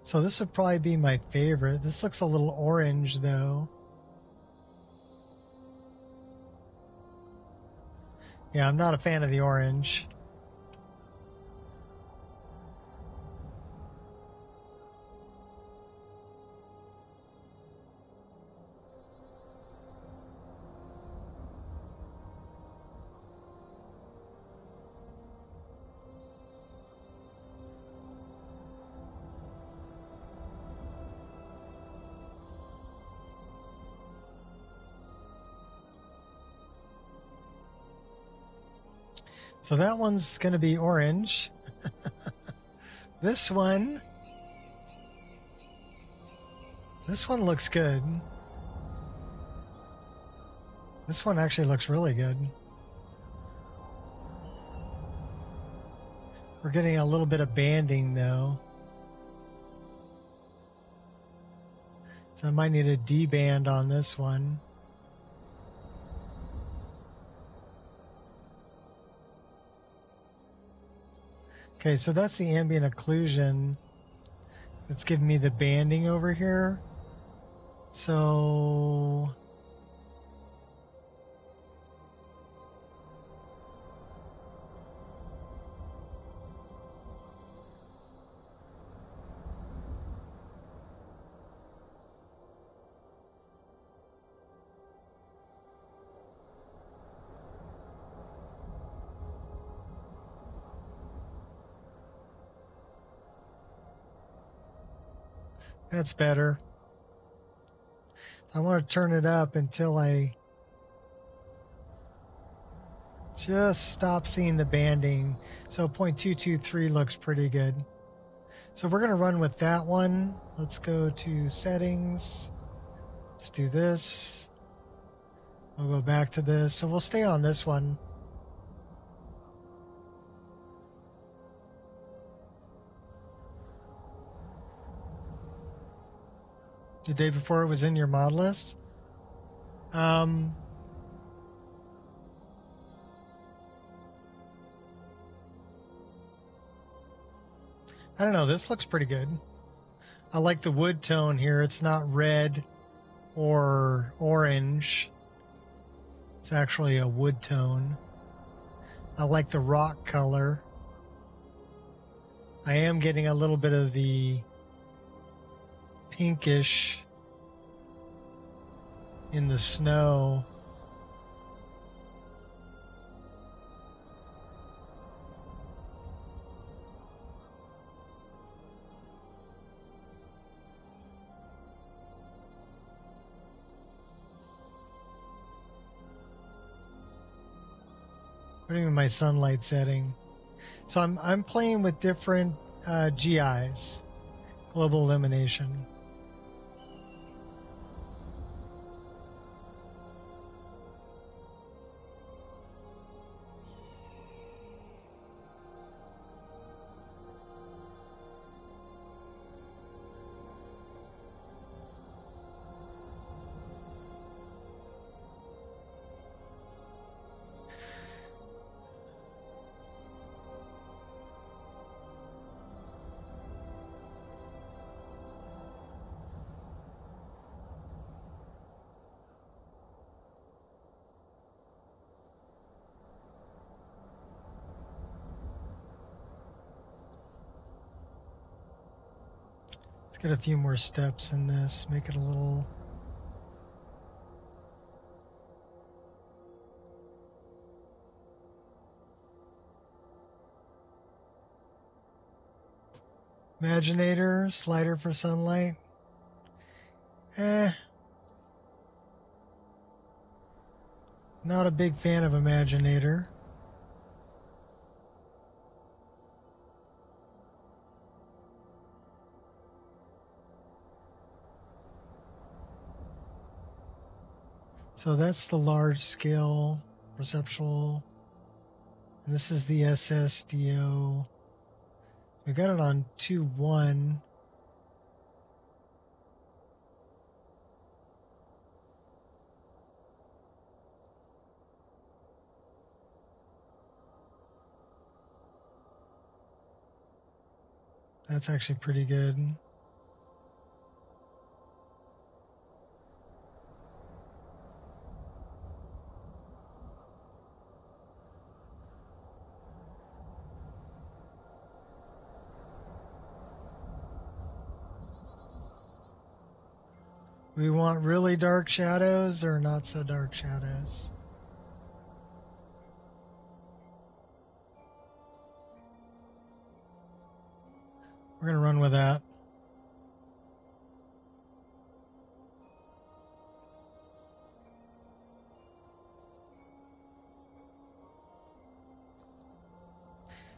S1: So this would probably be my favorite. This looks a little orange, though. Yeah, I'm not a fan of the orange. So that one's going to be orange. This one looks good. This one actually looks really good. We're getting a little bit of banding though. So I might need a D-band on this one. Okay, so that's the ambient occlusion. It's giving me the banding over here. So that's better. I want to turn it up until I just stop seeing the banding. So 0.223 looks pretty good. So we're going to run with that one. Let's go to settings. Let's do this. We'll go back to this. So we'll stay on this one. The day before it was in your mod list? I don't know. This looks pretty good. I like the wood tone here. It's not red or orange. It's actually a wood tone. I like the rock color. I am getting a little bit of the pinkish in the snow. Putting in my sunlight setting. So I'm playing with different GIs, global illumination. Get a few more steps in this, make it a little... Imaginator, slider for sunlight. Not a big fan of Imaginator. So that's the large scale perceptual. And this is the SSDO. We got it on 2.1. That's actually pretty good. We want really dark shadows or not so dark shadows? We're going to run with that.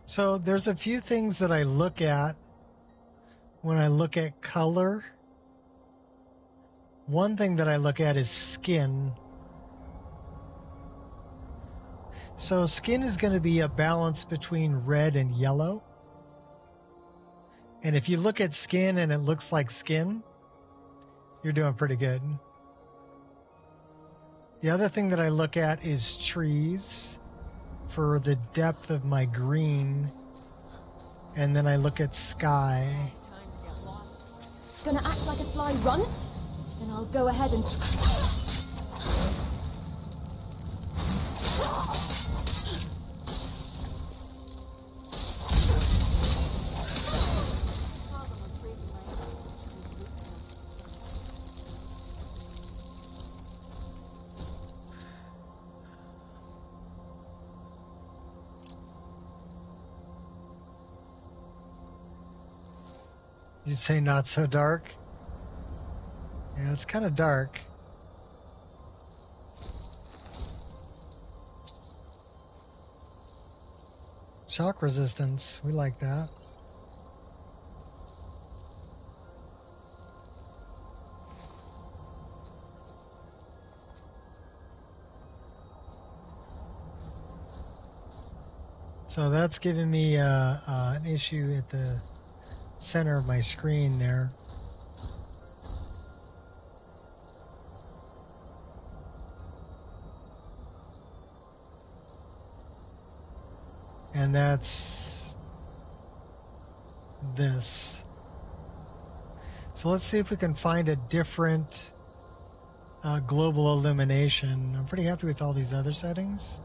S1: So there's a few things that I look at when I look at color. One thing that I look at is skin. So skin is going to be a balance between red and yellow. And if you look at skin and it looks like skin, you're doing pretty good. The other thing that I look at is trees for the depth of my green. And then I look at sky.
S4: Gonna act like a sly runt? Then I'll go ahead and...
S1: You say not so dark? Yeah, it's kind of dark. Shock resistance, we like that. So that's giving me an issue at the center of my screen there. And that's this. So let's see if we can find a different global illumination. I'm pretty happy with all these other settings.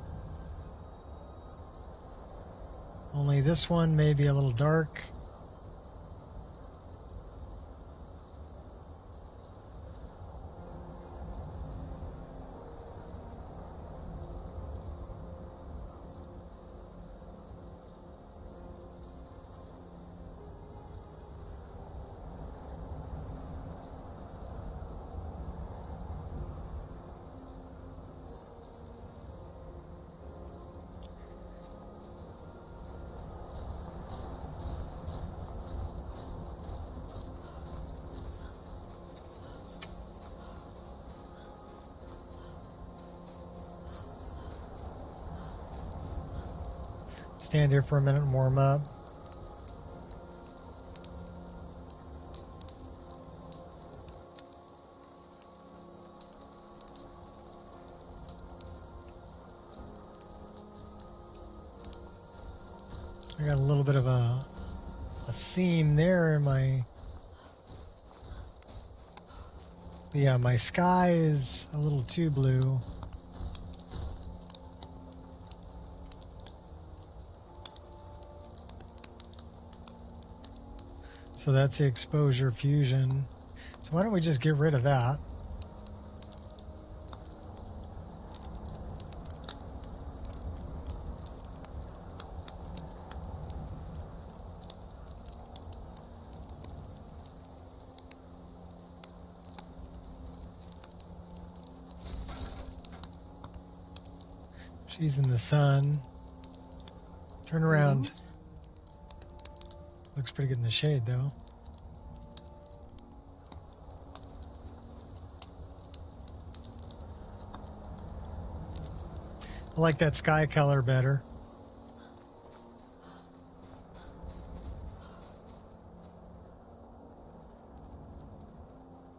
S1: Only this one may be a little dark. Stand here for a minute and warm up. I got a little bit of a seam there in my... Yeah, my sky is a little too blue. So that's the exposure fusion. So why don't we just get rid of that? She's in the sun. Turn around.
S3: Greetings.
S1: Looks pretty good in the shade, though. I like that sky color better.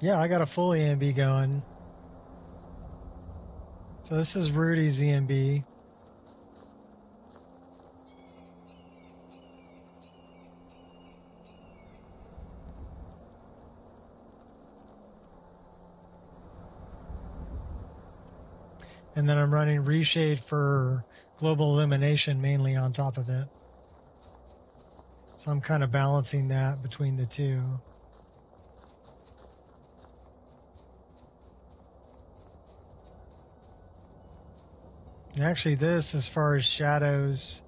S1: Yeah, I got a full EMB going. So this is Rudy's EMB. And then I'm running reshade for global illumination mainly on top of it. So I'm kind of balancing that between the two. And actually this, as far as shadows,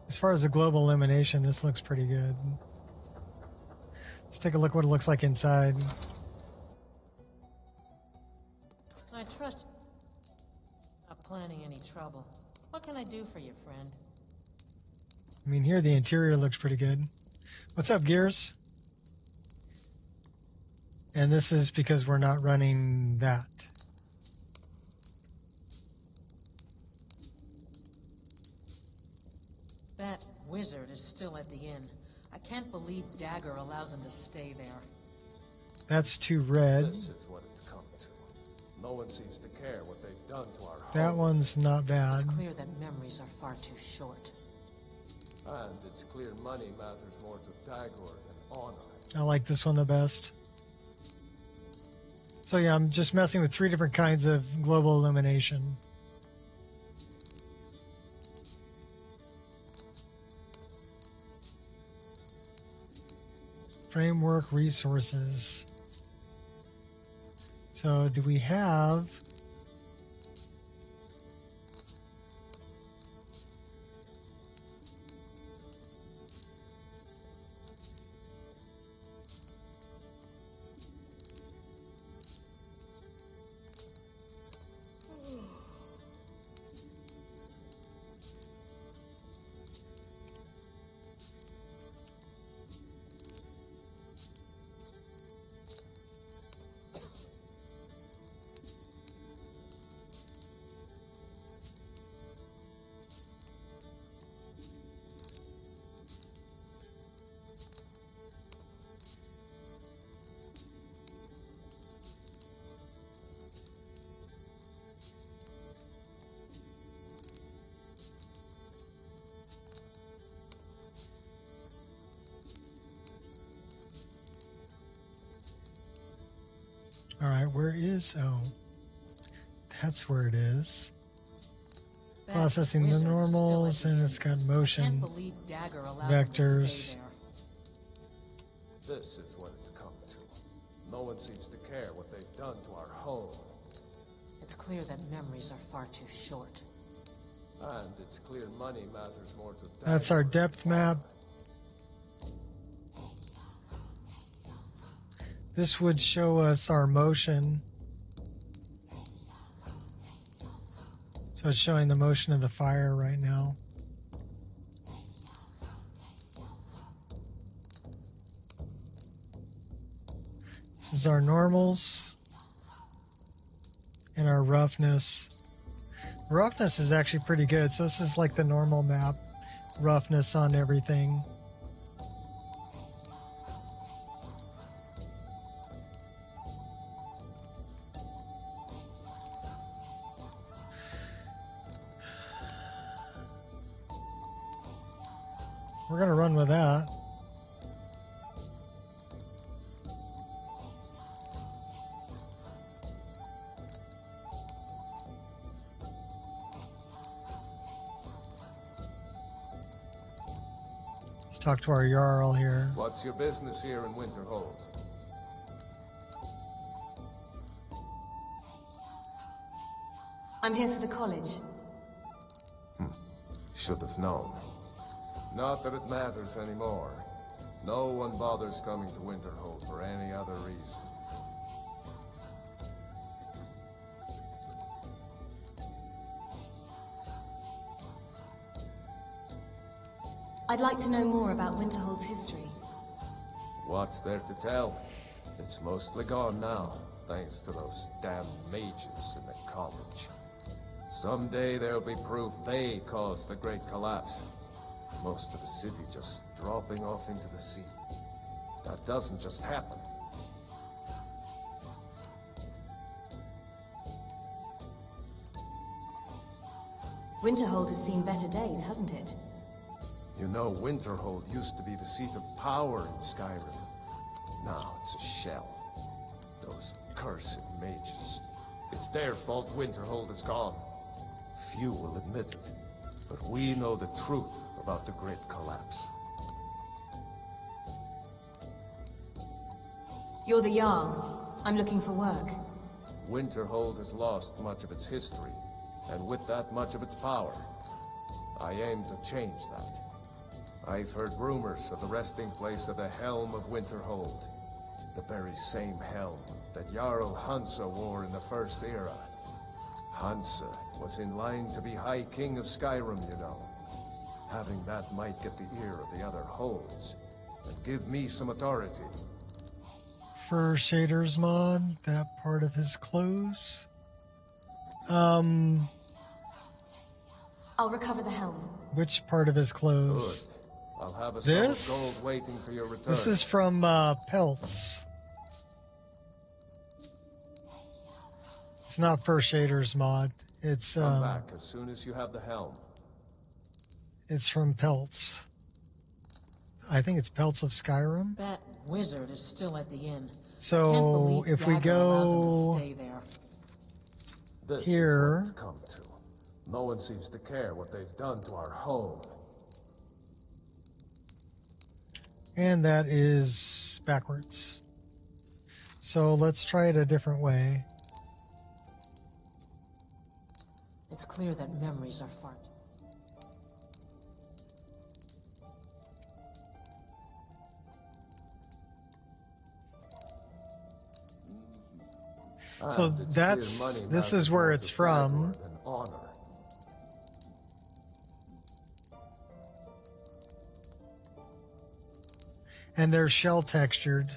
S1: as far as the global illumination, this looks pretty good. Let's take a look what it looks like inside.
S9: I trust you. Not planning any trouble. What can I do for you, friend?
S1: I mean, here the interior looks pretty good. What's up, Gears? And this is because we're not running that.
S9: That wizard is still at the inn. I can't believe Dagger allows him to stay there.
S1: That's too red.
S6: This is what it's come to. No one seems to care what they've done to our
S1: That
S6: home.
S1: one's not bad.
S9: It's clear that memories are far too short.
S6: And it's clear money matters more to Dagor than honor.
S1: I like this one the best. So yeah, I'm just messing with 3 different kinds of global illumination. Framework resources. So do we have... All right, where is? Oh, that's where it is. Processing the normals, and it's got motion vectors.
S6: This is what it's come to. No one seems to care what they've done to our home.
S9: It's clear that memories are far too short.
S6: And it's clear money matters more to
S1: That's our depth map. This would show us our motion. So it's showing the motion of the fire right now. This is our normals and our roughness. Roughness is actually pretty good. So this is like the normal map. Roughness on everything. We're going to run with that. Let's talk to our Jarl here.
S6: What's your business here in Winterhold?
S4: I'm here for the college.
S6: Should have known. Not that it matters anymore. No one bothers coming to Winterhold for any other reason.
S4: I'd like to know more about Winterhold's history.
S6: What's there to tell? It's mostly gone now, thanks to those damn mages in the college. Someday there'll be proof they caused the Great Collapse. Most of the city just dropping off into the sea. That doesn't just happen.
S4: Winterhold has seen better days, hasn't it?
S6: You know, Winterhold used to be the seat of power in Skyrim. Now it's a shell. Those cursed mages. It's their fault Winterhold is gone. Few will admit it, but we know the truth about the Great Collapse.
S4: You're the Jarl. I'm looking for work.
S6: Winterhold has lost much of its history, and with that much of its power. I aim to change that. I've heard rumors of the resting place of the Helm of Winterhold. The very same helm that Jarl Hansa wore in the First Era. Hansa was in line to be High King of Skyrim, you know. Having that might get the ear of the other holds, and give me some authority.
S1: Fur shaders mod, that part of his clothes.
S4: I'll recover the helm.
S1: Which part of his clothes?
S6: Good. I'll have a
S1: this?
S6: sum of gold waiting for your return.
S1: This is from Pelts. It's not Fur shaders mod. It's
S6: Come back as soon as you have the helm.
S1: It's from Pelts. I think it's Pelts of Skyrim.
S9: That wizard is still at the inn.
S1: So if we go
S6: this
S1: here,
S6: is what it's come to. No one seems to care what they've done to our home.
S1: And that is backwards. So let's try it a different way.
S9: It's clear that memories are far.
S1: So this is where it's from. And they're shell textured.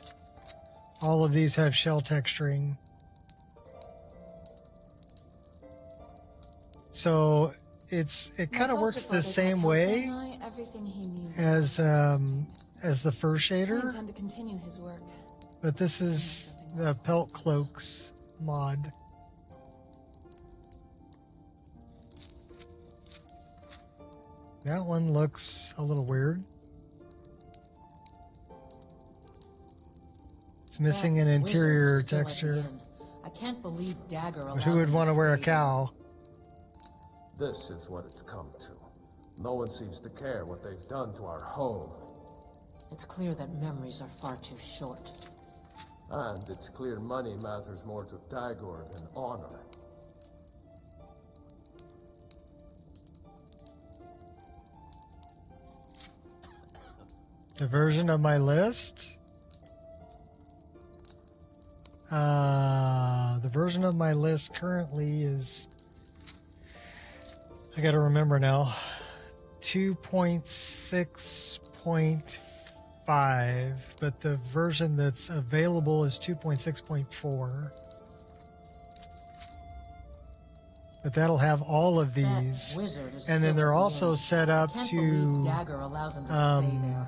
S1: All of these have shell texturing. So it kind of works the same way as the fur shader.
S3: I intend to continue his work.
S1: But this is the Pelt Cloaks mod. That one looks a little weird. It's missing an interior texture.
S9: I can't believe Dagger
S1: But
S9: allows
S1: who would
S9: him
S1: want to wear a
S9: stay
S1: cow?
S10: This is what it's come to. No one seems to care what they've done to our home.
S9: It's clear that memories are far too short.
S10: And it's clear money matters more to Dagor than honor.
S1: The version of my list? The version of my list currently is, I gotta remember now, 2.6.5, but the version that's available is 2.6.4. But that'll have all of these, and then they're also set up to,
S9: Dagger allows him to stay there.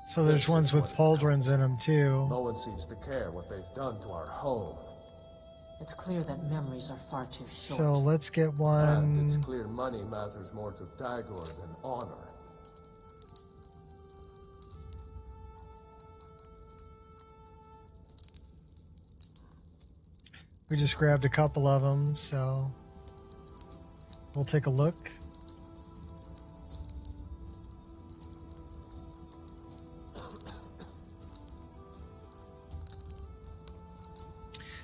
S1: so there's ones with pauldrons in them too.
S10: No one seems to care what they've done to our home.
S9: It's clear that memories are far too short.
S1: So let's get
S10: And
S1: one.
S10: it's clear money matters more to Dagor than honor.
S1: We just grabbed a couple of them, so we'll take a look.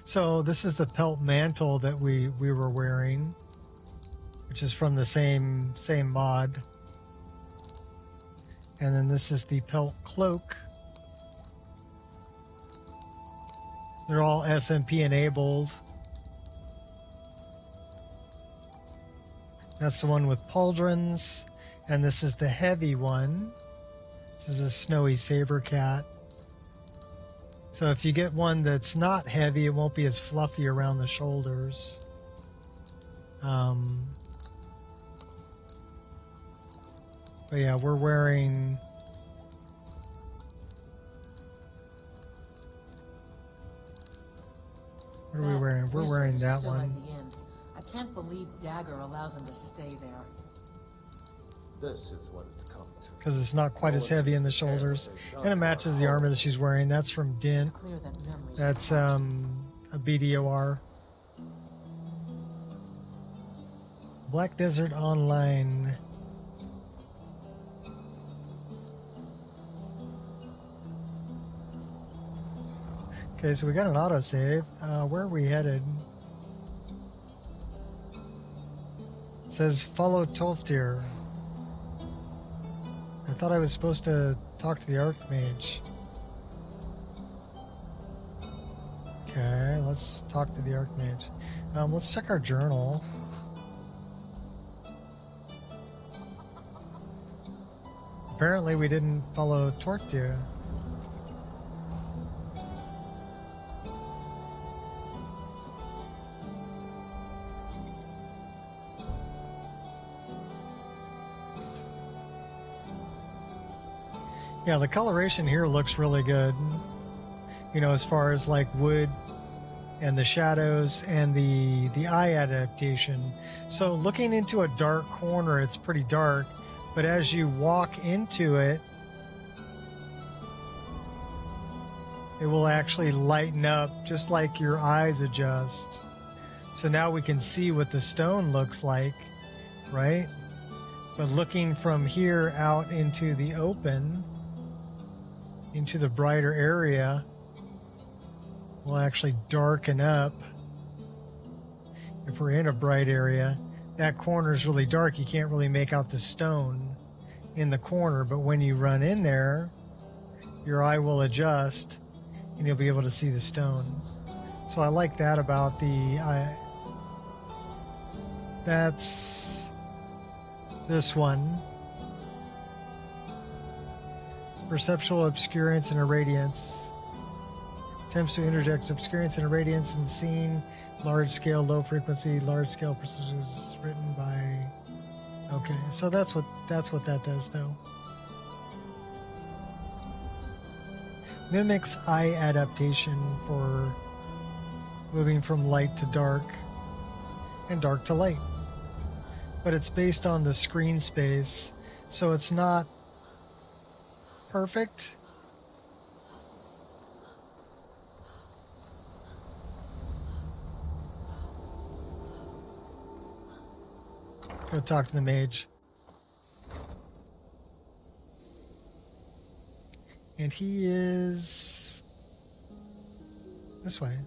S1: So this is the pelt mantle that we were wearing, which is from the same mod. And then this is the pelt cloak. They're all SMP enabled. That's the one with pauldrons, and this is the heavy one. This is a snowy saber cat. So if you get one that's not heavy, it won't be as fluffy around the shoulders. But yeah, we're wearing. What are we wearing? We're wearing that one.
S9: I can't believe Dagger allows him to stay there.
S10: This is what it's come to.
S1: Because it's not quite as heavy in the shoulders, and it matches the armor that she's wearing. That's from Dint. That's a BDOR. Black Desert Online. Okay, so we got an autosave. Where are we headed? It says follow Tolfdir. I thought I was supposed to talk to the Archmage. Okay, let's talk to the Archmage. Let's check our journal. Apparently we didn't follow Tortdir. Yeah, the coloration here looks really good. You know, as far as like wood and the shadows and the eye adaptation. So looking into a dark corner, it's pretty dark, but as you walk into it, it will actually lighten up just like your eyes adjust. So now we can see what the stone looks like, right? But looking from here out into the open, into the brighter area, will actually darken up. If we're in a bright area, that corner is really dark. You can't really make out the stone in the corner, but when you run in there, your eye will adjust and you'll be able to see the stone. So I like that about the eye. That's this one. Perceptual obscurance and irradiance. Attempts to interject obscurance and irradiance in scene. Large scale, low frequency, large scale precision is written by. Okay, so that's what that does though. Mimics eye adaptation for moving from light to dark and dark to light. But it's based on the screen space, so it's not perfect. Go talk to the mage. And he is this way.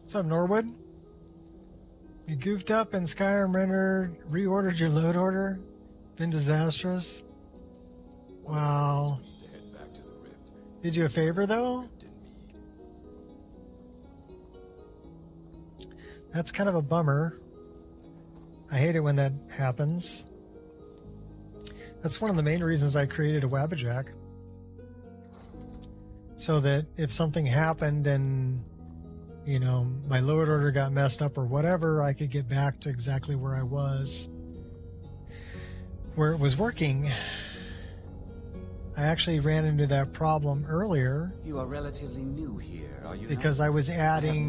S1: What's up, Norwood? You goofed up and Skyrim reordered your load order? Been disastrous? Wow. Did you a favor, though? That's kind of a bummer. I hate it when that happens. That's one of the main reasons I created a Wabbajack. So that if something happened and, you know, my load order got messed up or whatever, I could get back to exactly where I was, where it was working. I actually ran into that problem earlier.
S11: You are relatively new here, are you?
S1: Because I was adding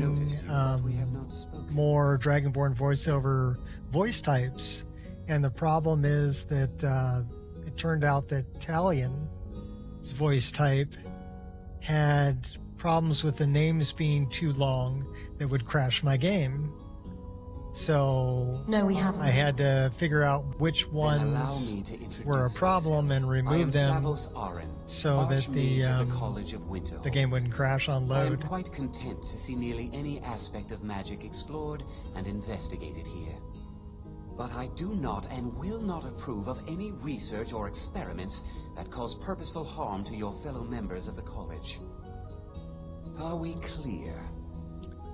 S1: more Dragonborn voiceover voice types, and the problem is that it turned out that Talion's voice type had problems with the names being too long that would crash my game. So
S4: no, we haven't.
S1: I had to figure out which ones were a problem and remove them so that the game wouldn't crash on load.
S11: I am quite content to see nearly any aspect of magic explored and investigated here. But I do not and will not approve of any research or experiments that cause purposeful harm to your fellow members of the college. Are we clear?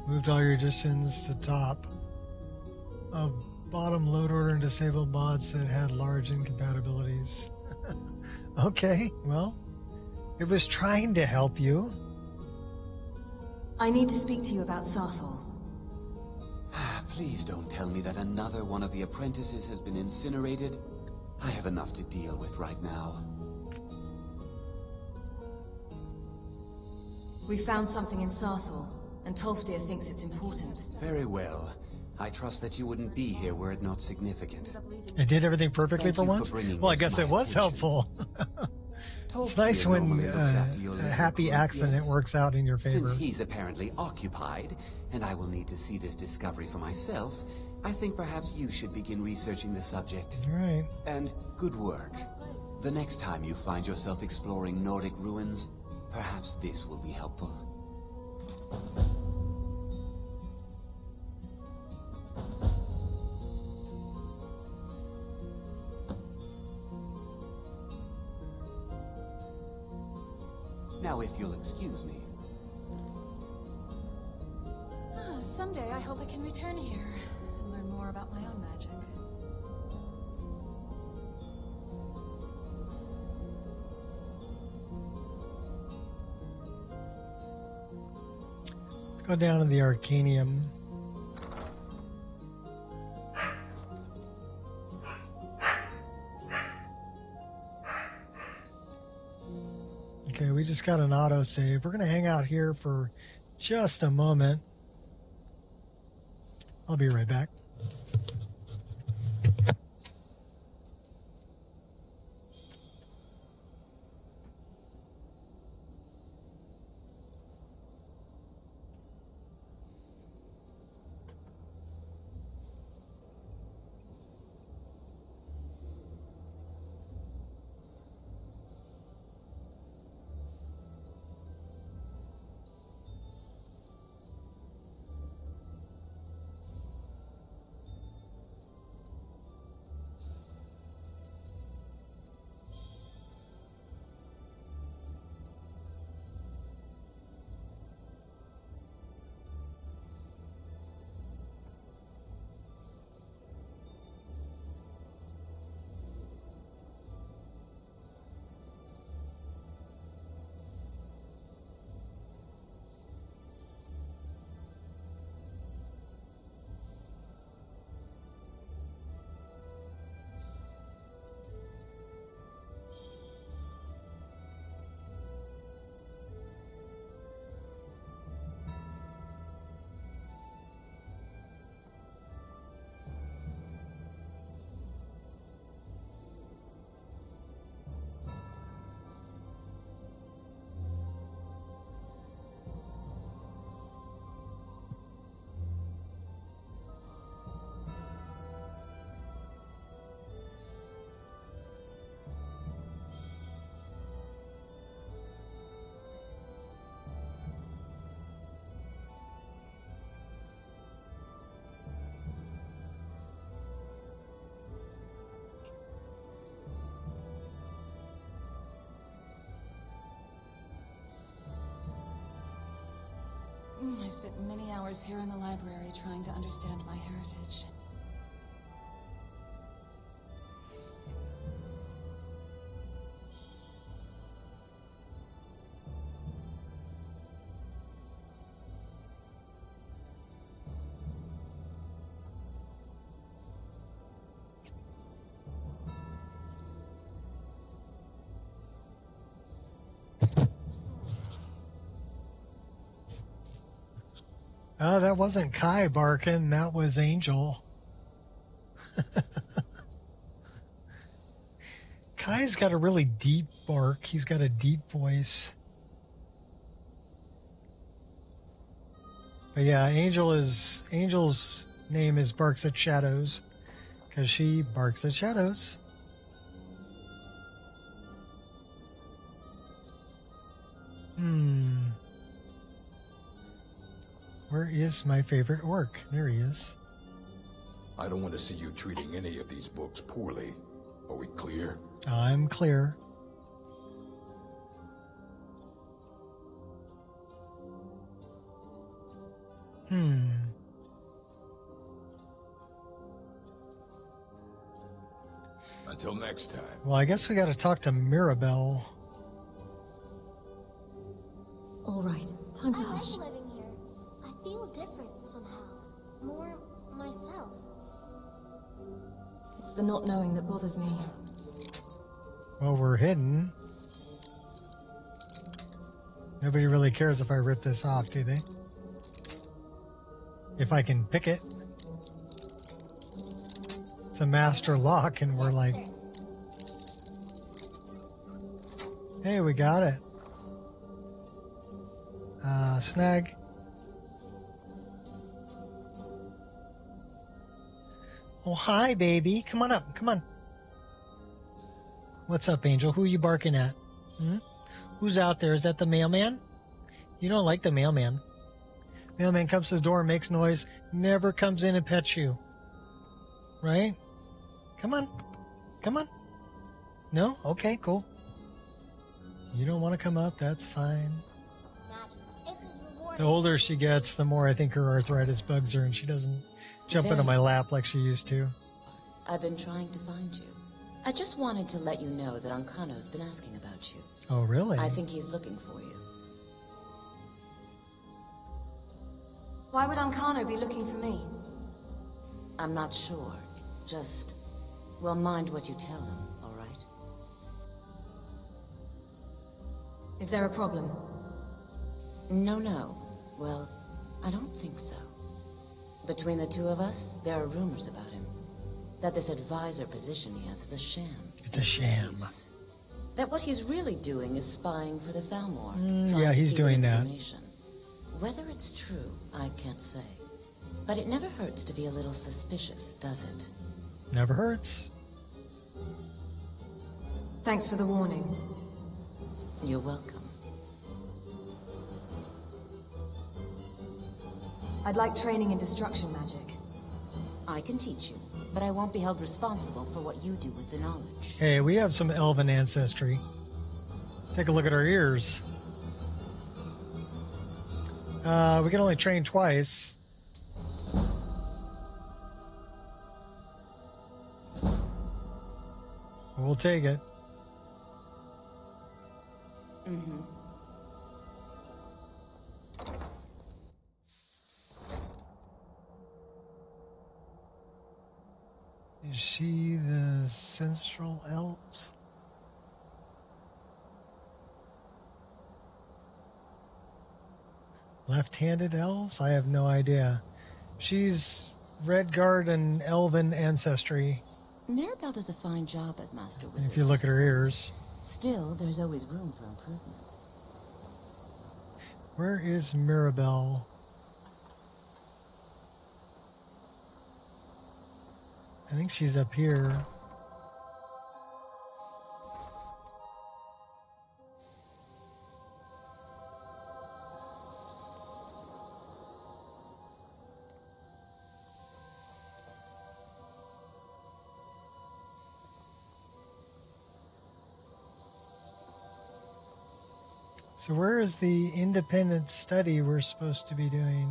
S1: Moved all your additions to top of bottom load order and disabled mods that had large incompatibilities. Okay, well, it was trying to help you.
S4: I need to speak to you about Sarthal.
S11: Please don't tell me that another one of the apprentices has been incinerated. I have enough to deal with right now.
S4: We found something in Sarthal, and Tolfdir thinks it's important.
S11: Very well. I trust that you wouldn't be here were it not significant.
S1: I did everything perfectly for once? Well, I guess it was helpful. It's nice when a happy accident works out in your favor.
S11: Since he's apparently occupied, and I will need to see this discovery for myself, I think perhaps you should begin researching the subject.
S1: Right.
S11: And good work. The next time you find yourself exploring Nordic ruins, perhaps this will be helpful. Now, if you'll excuse me.
S3: Someday I hope I can return here and learn more about my own magic.
S1: Let's go down to the Arcanium. Okay, we just got an autosave. We're going to hang out here for just a moment. I'll be right back.
S3: hours here in the library trying to understand my heritage.
S1: Oh, that wasn't Kai barking. That was Angel. Kai's got a really deep bark. He's got a deep voice. But yeah, Angel's name is Barks at Shadows because she barks at shadows. Where is my favorite orc? There he is.
S12: I don't want to see you treating any of these books poorly. Are we clear?
S1: I'm clear.
S12: Until next time.
S1: Well, I guess we got to talk to Mirabelle.
S4: All right, time to
S13: I
S4: hush.
S13: like living here. I feel different somehow. More myself.
S4: It's the not knowing that bothers me.
S1: Well, we're hidden. Nobody really cares if I rip this off, do they? If I can pick it. It's a master lock, and we're like, hey, we got it. Snag. Oh, hi, baby. Come on up. Come on. What's up, Angel? Who are you barking at? Who's out there? Is that the mailman? You don't like the mailman. Mailman comes to the door and makes noise, never comes in and pets you. Right? Come on. Come on. No? Okay, cool. You don't want to come up, that's fine. The older she gets, the more I think her arthritis bugs her, and she doesn't jump into my lap like she used to.
S14: I've been trying to find you. I just wanted to let you know that Ancano's been asking about you.
S1: Oh, really?
S14: I think he's looking for you.
S4: Why would Ancano be looking for me?
S14: I'm not sure. Just, well, mind what you tell him, all right?
S4: Is there a problem?
S14: No. Well, I don't think so. Between the two of us, there are rumors about him. That this advisor position he has is a sham.
S1: It's a sham.
S14: That what he's really doing is spying for the Thalmor.
S1: Yeah, he's doing that.
S14: Whether it's true, I can't say. But it never hurts to be a little suspicious, does it?
S1: Never hurts.
S4: Thanks for the warning.
S14: You're welcome.
S4: I'd like training in destruction magic.
S14: I can teach you, but I won't be held responsible for what you do with the knowledge.
S1: Hey, we have some elven ancestry. Take a look at our ears. We can only train twice. We'll take it.
S14: Mm-hmm.
S1: Is she the Sensual Elves? Left-handed elves? I have no idea. She's Redguard and Elven ancestry.
S14: Mirabelle does a fine job as Master Wizard.
S1: If you look at her ears.
S14: Still, there's always room for improvement.
S1: Where is Mirabelle? I think she's up here. So where is the independent study we're supposed to be doing?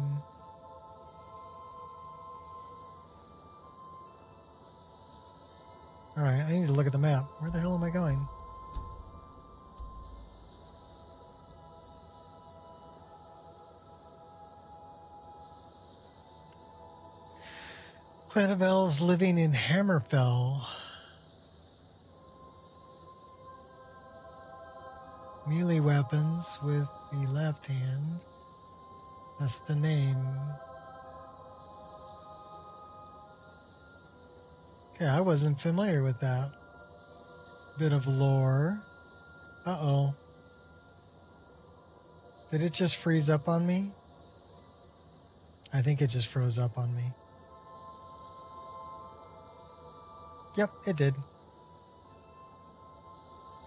S1: Alright, I need to look at the map. Where the hell am I going? Quenneville's living in Hammerfell. Melee weapons with the left hand. That's the name. Okay, I wasn't familiar with that. Bit of lore. Uh-oh. Did it just freeze up on me? I think it just froze up on me. Yep, it did.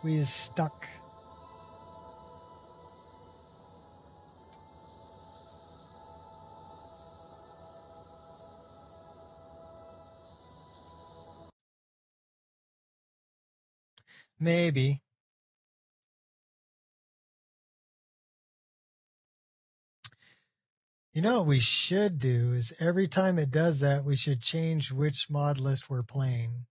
S1: We is stuck. Maybe. You know what we should do is every time it does that, we should change which mod list we're playing.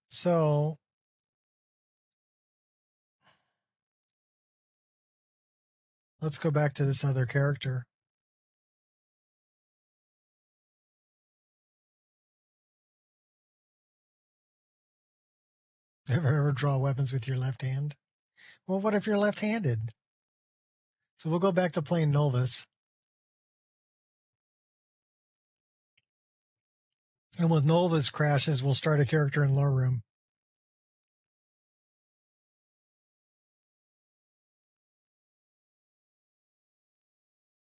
S1: So let's go back to this other character. Ever draw weapons with your left hand? Well, what if you're left-handed? So we'll go back to playing Novus. And with Novus crashes, we'll start a character in lore room.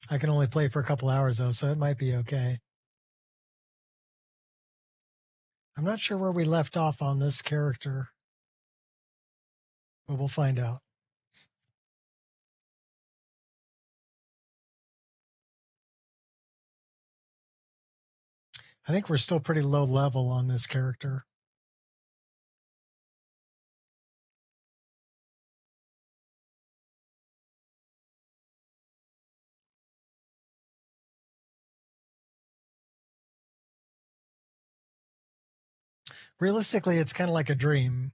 S1: I can only play for a couple hours though, so it might be okay. I'm not sure where we left off on this character, but we'll find out. I think we're still pretty low level on this character. Realistically, it's kind of like a dream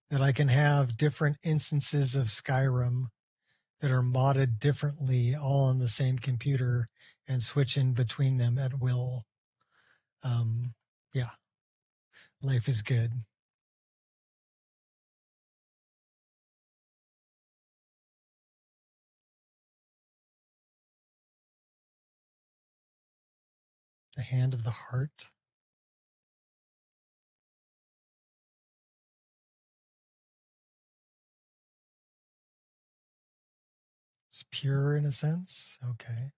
S1: that I can have different instances of Skyrim that are modded differently all on the same computer and switch in between them at will. Yeah, life is good. The hand of the heart. It's pure in a sense. Okay.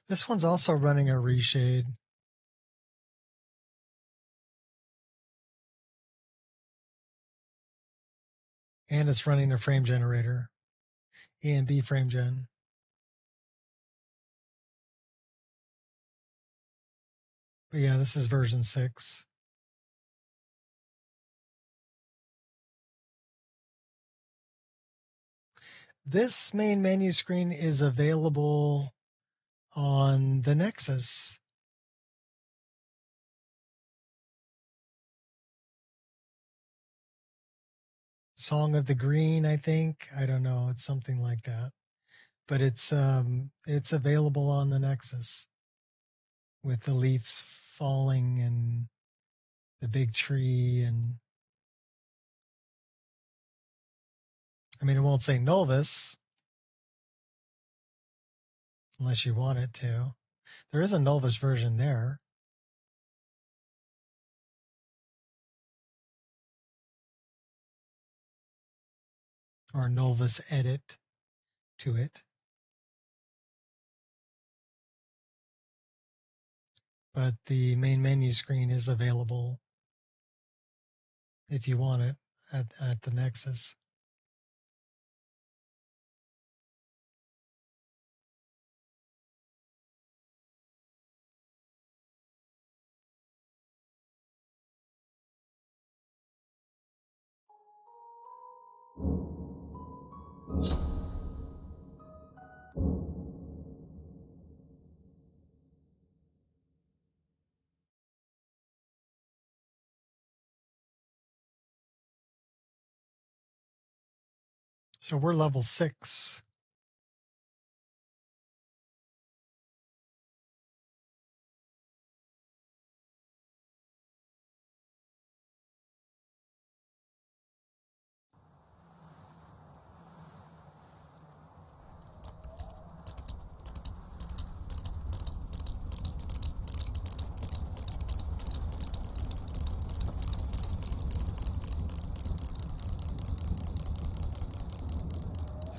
S1: This one's also running a reshade. And it's running a frame generator. A and B frame gen. But yeah, this is version 6. This main menu screen is available on the Nexus. Song of the Green, I think. I don't know. It's something like that. But it's available on the Nexus with the leaves falling and the big tree, and I mean, it won't say Novus unless you want it to. There is a Novus version there. Or a Novus edit to it. But the main menu screen is available if you want it at the Nexus. So we're level 6.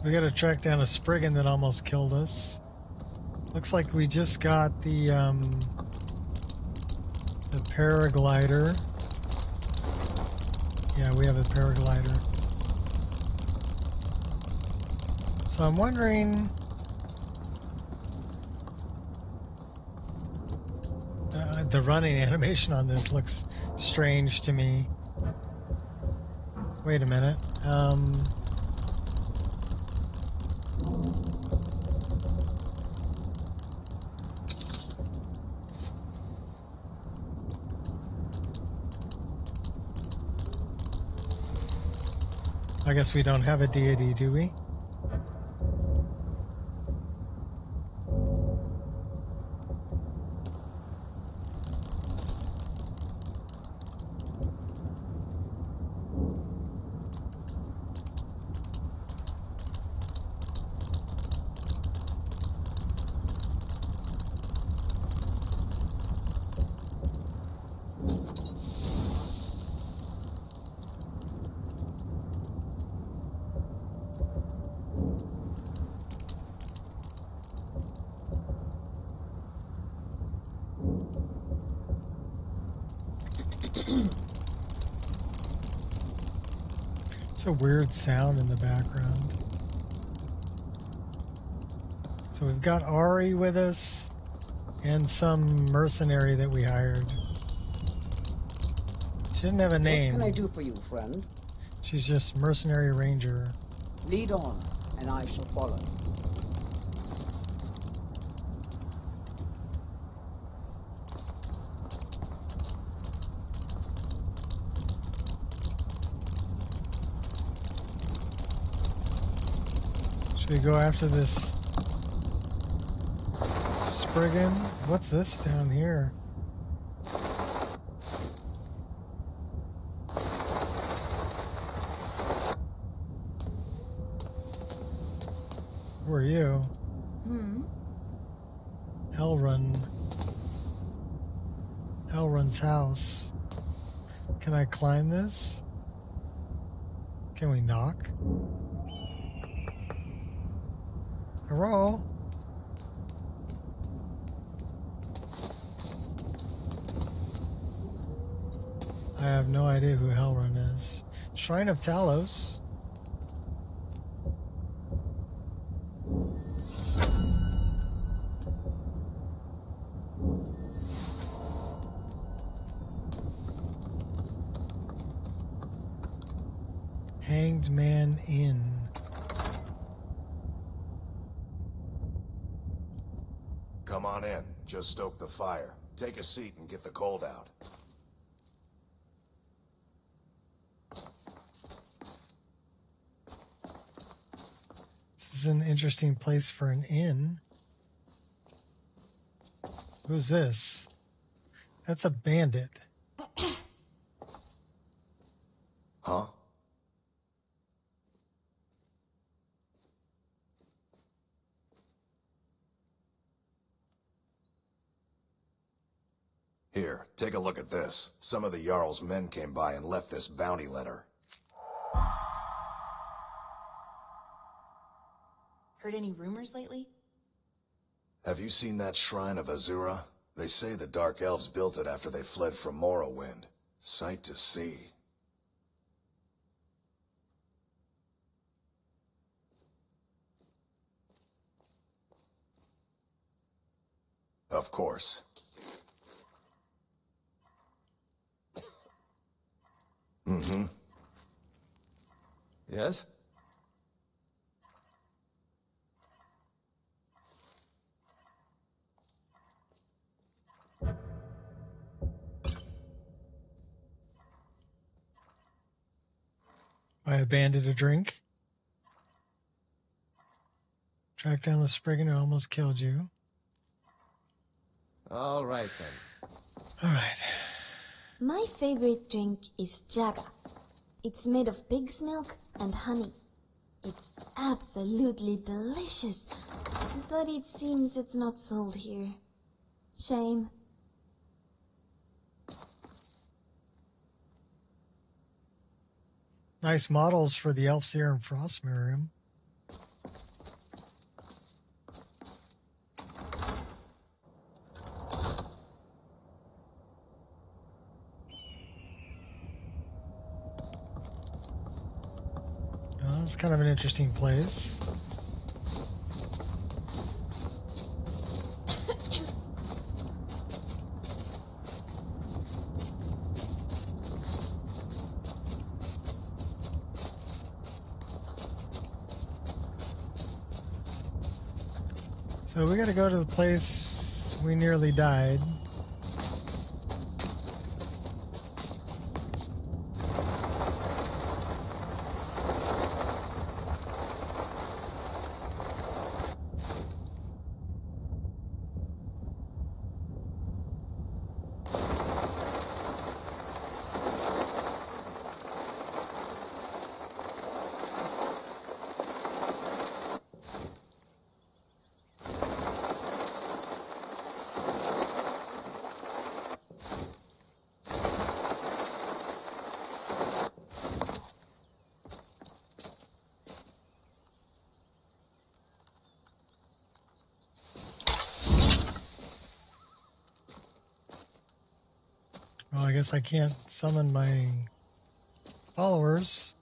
S1: We got to track down a Spriggan that almost killed us. Looks like we just got the paraglider. Yeah, we have a paraglider. So I'm wondering, the running animation on this looks strange to me. Wait a minute. I guess we don't have a deity, do we? It's a weird sound in the background. So we've got Ari with us and some mercenary that we hired. She didn't have a name.
S15: What can I do for you, friend?
S1: She's just mercenary ranger.
S15: Lead on, and I shall follow.
S1: Should we go after this Spriggan? What's this down here? Who are you? Hellrun's house. Can I climb this? Can we knock? Hello? I have no idea who Hellrun is. Shrine of Talos. Hanged Man Inn.
S6: Come on in. Just stoke the fire. Take a seat and get the cold out.
S1: This is an interesting place for an inn. Who's this? That's a bandit.
S6: Huh? Here, take a look at this. Some of the Jarl's men came by and left this bounty letter.
S3: Heard any rumors lately?
S6: Have you seen that shrine of Azura? They say the Dark Elves built it after they fled from Morrowind. Sight to see. Of course. Mm-hmm.
S10: Yes?
S1: Buy a bandit a drink. Track down the Spriggan who almost killed you.
S10: All right, then.
S1: All right.
S13: My favorite drink is Jaga. It's made of pig's milk and honey. It's absolutely delicious, but it seems it's not sold here. Shame.
S1: Nice models for the Elfseer and Frostmiriam. Oh, it's kind of an interesting place. So we got to go to the place we nearly died. Well, I guess I can't summon my followers.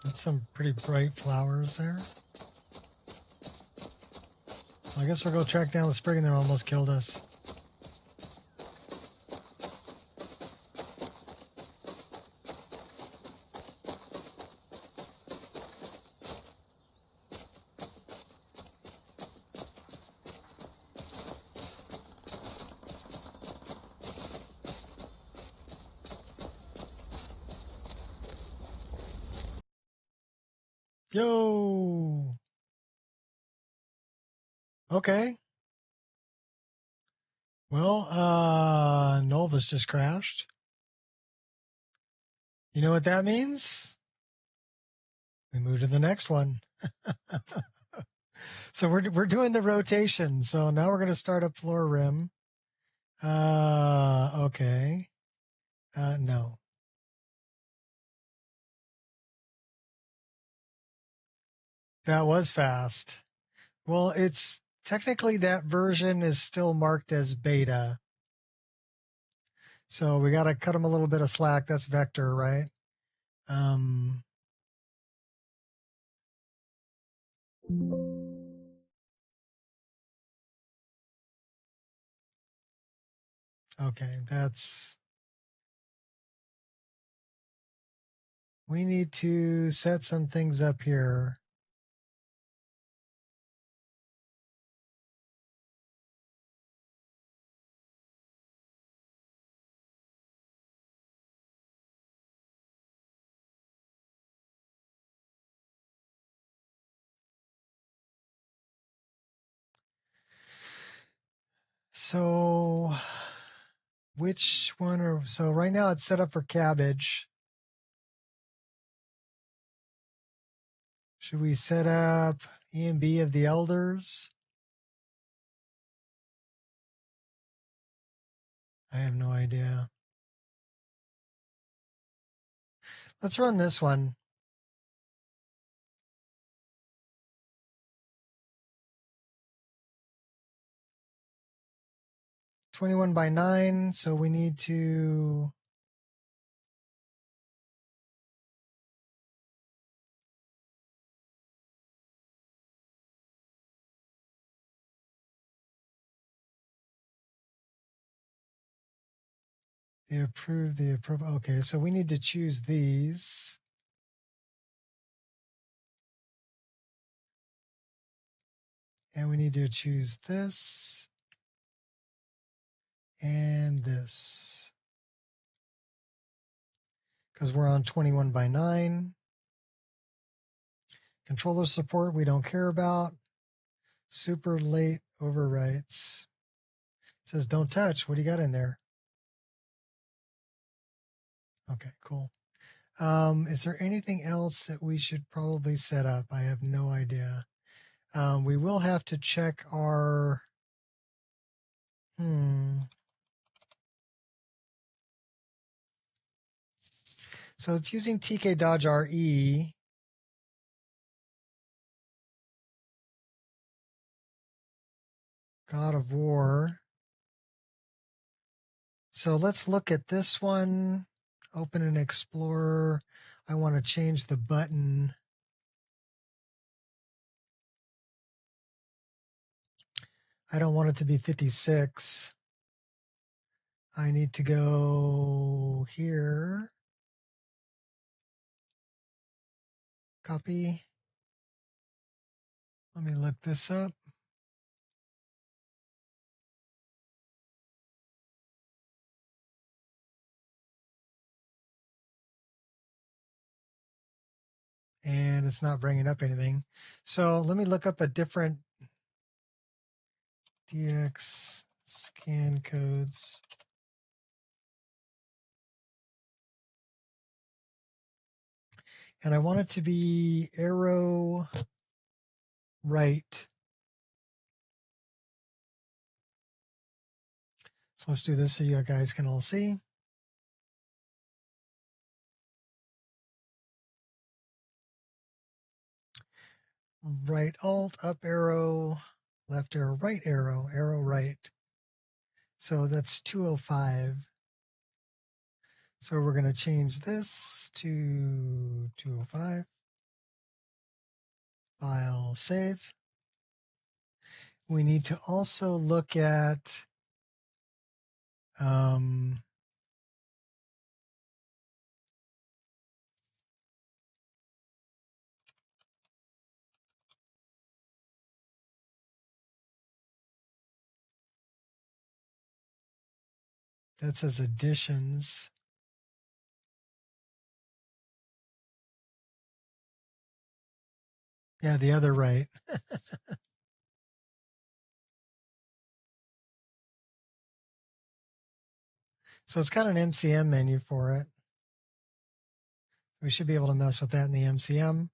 S1: That's some pretty bright flowers there. Well, I guess we'll go track down the Spriggan that almost killed us. Yo! Okay. Well, Novus just crashed. You know what that means? We move to the next one. So we're doing the rotation. So now we're going to start up floor rim. Okay. No. That was fast. Well, it's technically that version is still marked as beta. So we got to cut them a little bit of slack. That's vector, right? Okay, we need to set some things up here. So which one so right now it's set up for cabbage. Should we set up E and B of the elders? I have no idea. Let's run this one. $21 by 9, so we need to approve. Okay, so we need to choose these. And we need to choose this. And this? Because we're on 21 by 9. Controller support we don't care about. Super late overwrites. It says don't touch. What do you got in there? Okay, cool. Is there anything else that we should probably set up? I have no idea. We will have to check our... So it's using TK Dodge RE. God of War. So let's look at this one. Open an Explorer. I want to change the button. I don't want it to be 56. I need to go here. Copy. Let me look this up. And it's not bringing up anything. So let me look up a different DX scan codes. And I want it to be arrow right. So let's do this so you guys can all see. Right alt, up arrow, left arrow, right arrow, arrow right. So that's 205. So we're going to change this to 205. File, save. We need to also look at that says additions. Yeah, the other right. So it's got an MCM menu for it. We should be able to mess with that in the MCM.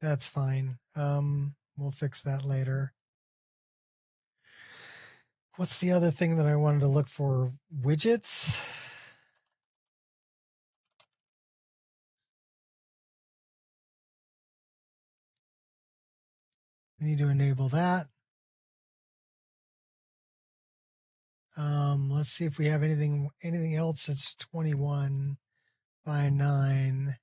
S1: That's fine. We'll fix that later. What's the other thing that I wanted to look for? Widgets? We need to enable that. Let's see if we have anything else that's 21 by 9.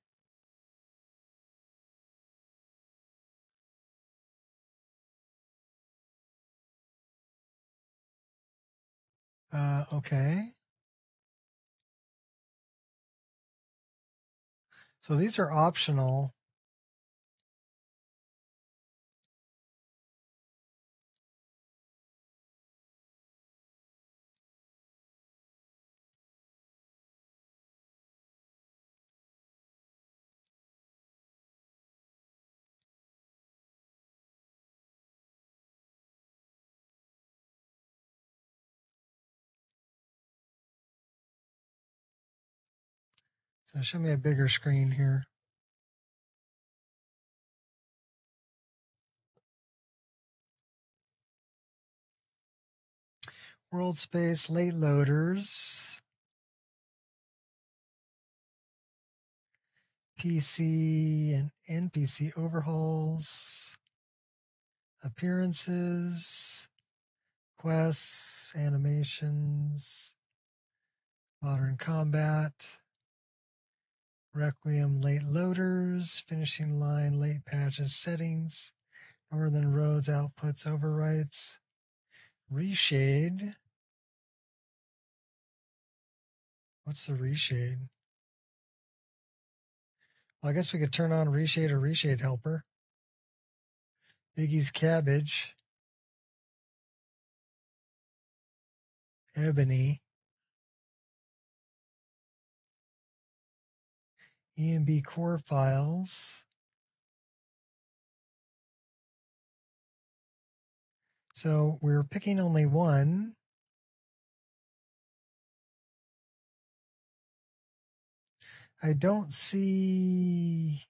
S1: Okay. So these are optional. So show me a bigger screen here. World space, late loaders, PC and NPC overhauls, appearances, quests, animations, modern combat, Requiem late loaders, finishing line late patches settings, northern roads outputs overwrites, Reshade. What's the reshade? Well, I guess we could turn on reshade or reshade helper. Biggie's cabbage. Ebony. EMB core files. So we're picking only one. I don't see.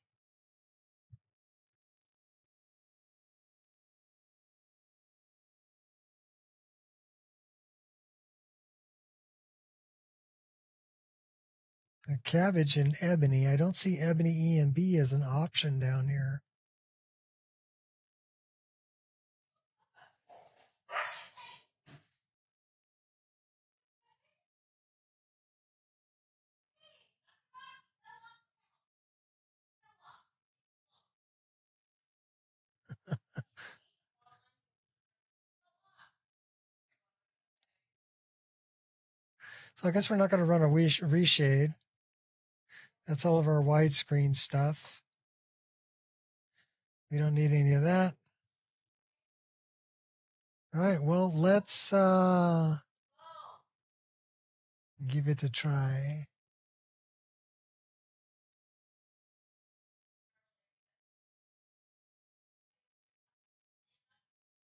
S1: A cabbage and ebony. I don't see ebony EMB as an option down here. So I guess we're not going to run a reshade. That's all of our widescreen stuff. We don't need any of that. All right, well, let's give it a try.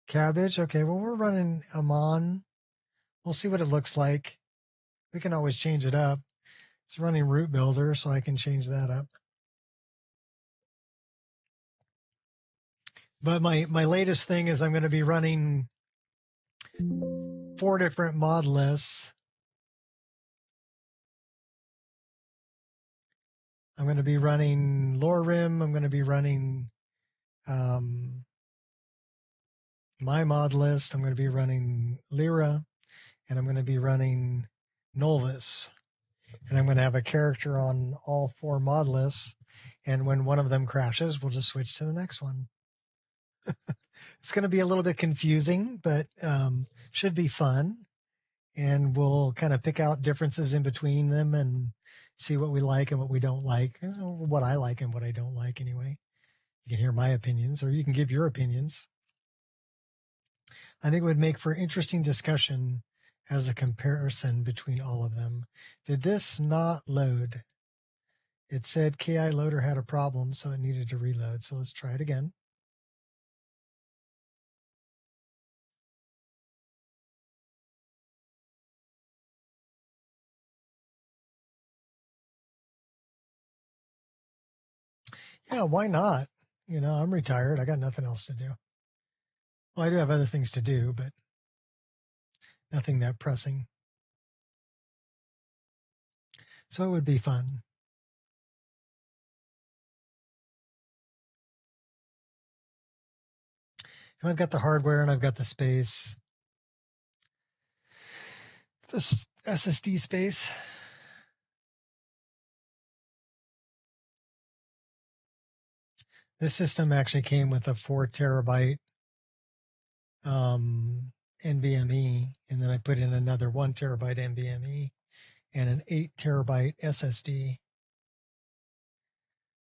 S1: Cabbage, okay, well, we're running Amon. We'll see what it looks like. We can always change it up. It's running root builder, so I can change that up. But my latest thing is I'm going to be running 4 different mod lists. I'm going to be running Lorerim. I'm going to be running my mod list. I'm going to be running Lyra, and I'm going to be running Nolvis. And I'm going to have a character on all 4 mod lists. And when one of them crashes, we'll just switch to the next one. It's going to be a little bit confusing, but should be fun. And we'll kind of pick out differences in between them and see what we like and what we don't like. What I like and what I don't like anyway. You can hear my opinions, or you can give your opinions. I think it would make for interesting discussion as a comparison between all of them. Did this not load? It said KI loader had a problem, so it needed to reload. So let's try it again. Yeah, why not? You know, I'm retired. I got nothing else to do. Well, I do have other things to do, but nothing that pressing. So it would be fun. And I've got the hardware and I've got the space. This SSD space. This system actually came with a 4 terabyte NVMe, and then I put in another 1 terabyte NVMe and an 8 terabyte SSD.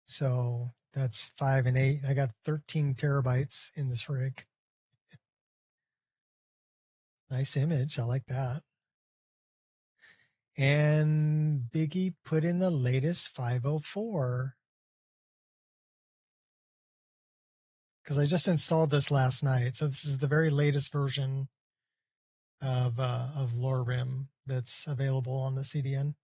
S1: So that's 5 and 8. I got 13 terabytes in this rig. Nice image. I like that. And Biggie put in the latest 504. Because I just installed this last night. So this is the very latest version of Lorerim that's available on the CDN.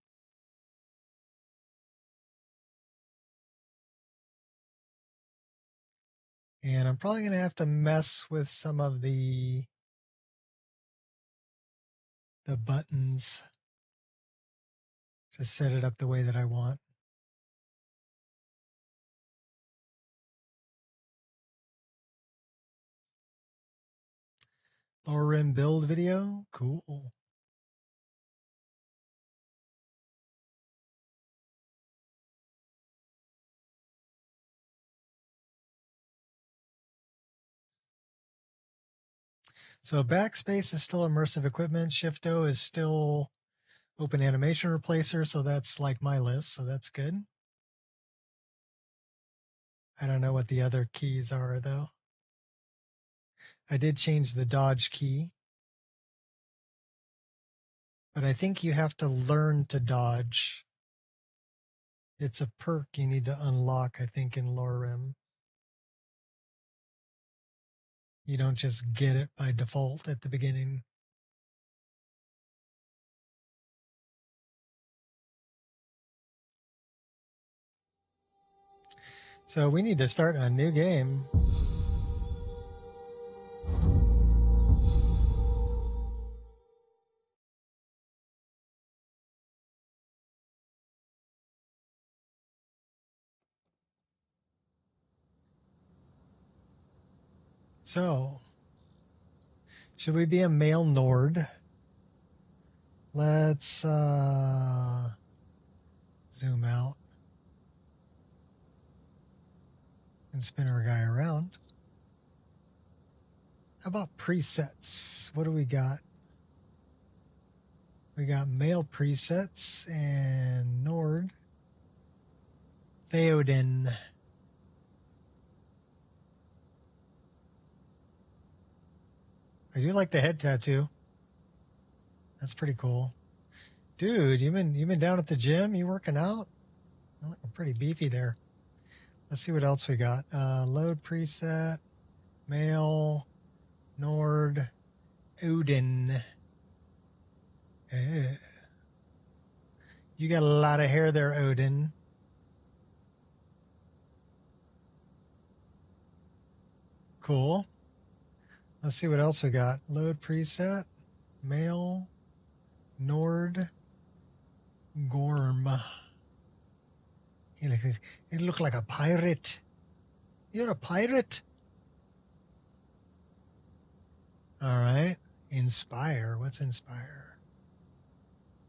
S1: And I'm probably going to have to mess with some of the buttons to set it up the way that I want. Lorerim build video, cool. So backspace is still immersive equipment. Shift-O is still open animation replacer, so that's like my list, so that's good. I don't know what the other keys are, though. I did change the dodge key, but I think you have to learn to dodge. It's a perk you need to unlock, I think, in Lorem. You don't just get it by default at the beginning. So we need to start a new game. So, should we be a male Nord? Let's zoom out and spin our guy around. How about presets? What do we got? We got male presets and Nord. Theoden. I do like the head tattoo. That's pretty cool. Dude, you been down at the gym? You working out? You're looking pretty beefy there. Let's see what else we got. Load preset, male, Nord, Odin. You got a lot of hair there, Odin. Cool. Let's see what else we got. Load preset, male, Nord, Gorm. You look like a pirate. You're a pirate. All right. Inspire. What's inspire?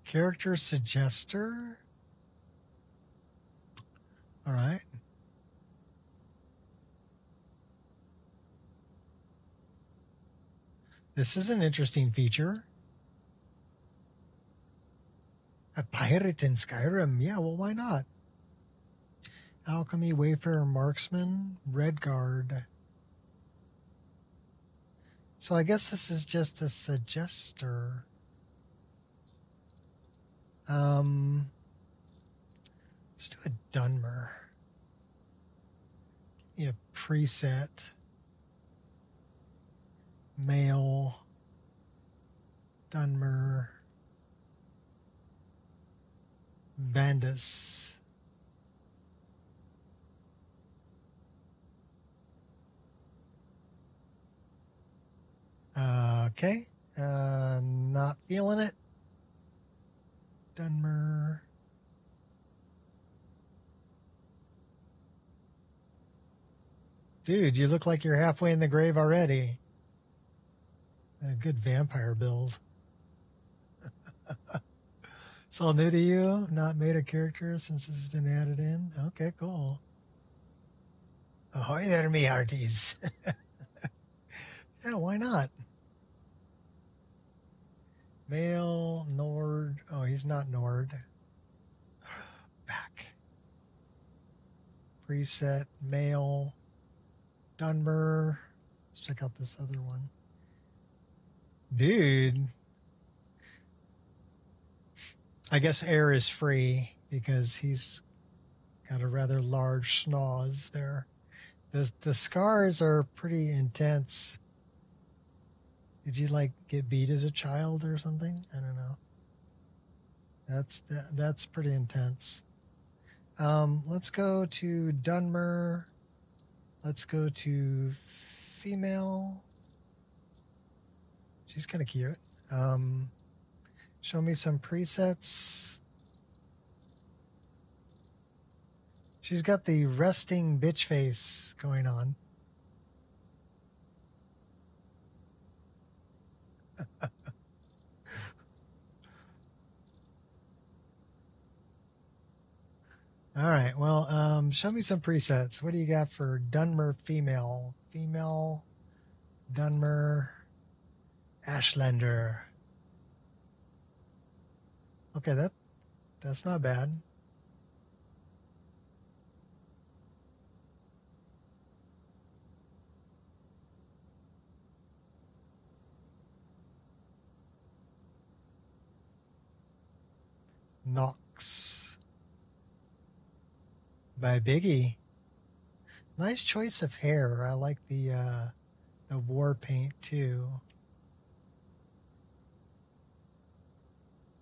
S1: Character suggester. All right. This is an interesting feature. A pirate in Skyrim. Yeah, well, why not? Alchemy, Wayfarer, Marksman, Redguard. So I guess this is just a suggester. Let's do a Dunmer. Give me a preset. Male. Dunmer. Vandus. Okay. Not feeling it. Dunmer. Dude, you look like you're halfway in the grave already. A good vampire build. It's all new to you? Not made a character since this has been added in? Okay, cool. Ahoy there, me hearties. Yeah, why not? Male, Nord. Oh, he's not Nord. Back. Preset, male, Dunmer. Let's check out this other one. Dude. I guess air is free because he's got a rather large schnoz there. The scars are pretty intense. Did you get beat as a child or something? I don't know. That's pretty intense. Let's go to Dunmer. Let's go to female. She's kind of cute. Show me some presets. She's got the resting bitch face going on. All right. Well, show me some presets. What do you got for Dunmer female? Female Dunmer. Ashlander. Okay, that's not bad. Nox by Biggie. Nice choice of hair. I like the war paint too.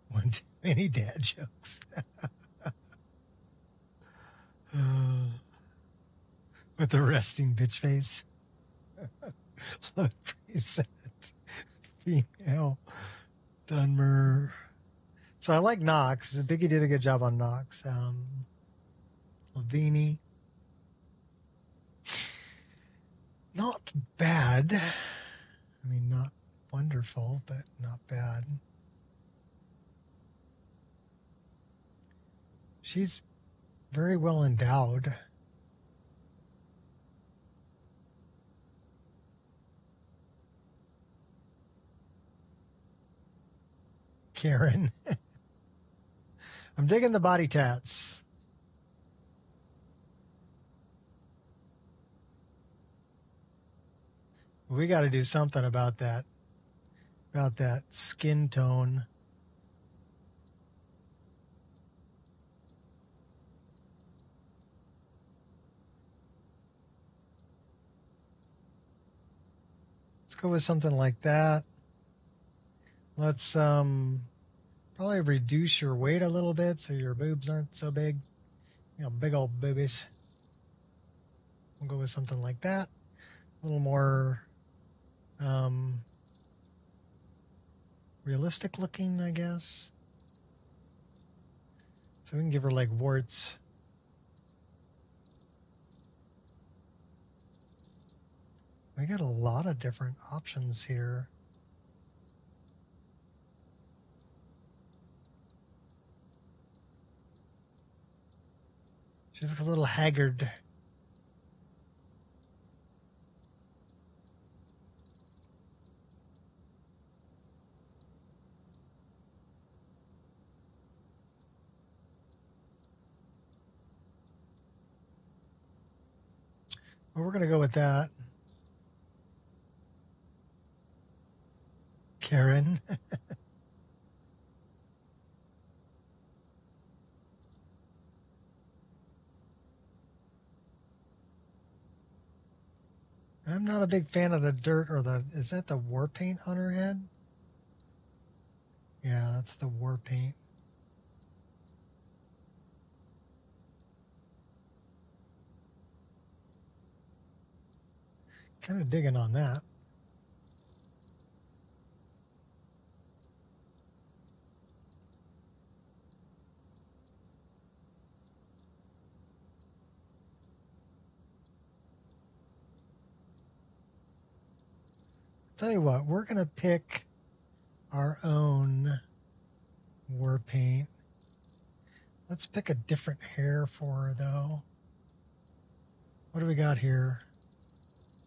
S1: One too many dad jokes. With the resting bitch face. Love preset. Female. Dunmer. So I like Nox. Biggie did a good job on Nox. Lavini. Not bad. I mean, not wonderful, but not bad. She's very well endowed. Karen. I'm digging the body tats. We got to do something about that skin tone. Let's go with something like that. Let's probably reduce your weight a little bit so your boobs aren't so big. You know, big old boobies. We'll go with something like that. A little more realistic looking, I guess. So we can give her like warts. We got a lot of different options here. She looks a little haggard. Well, we're going to go with that. Karen. I'm not a big fan of the dirt or is that the war paint on her head? Yeah, that's the war paint. Kind of digging on that. Tell you what, we're going to pick our own war paint. Let's pick a different hair for her, though. What do we got here?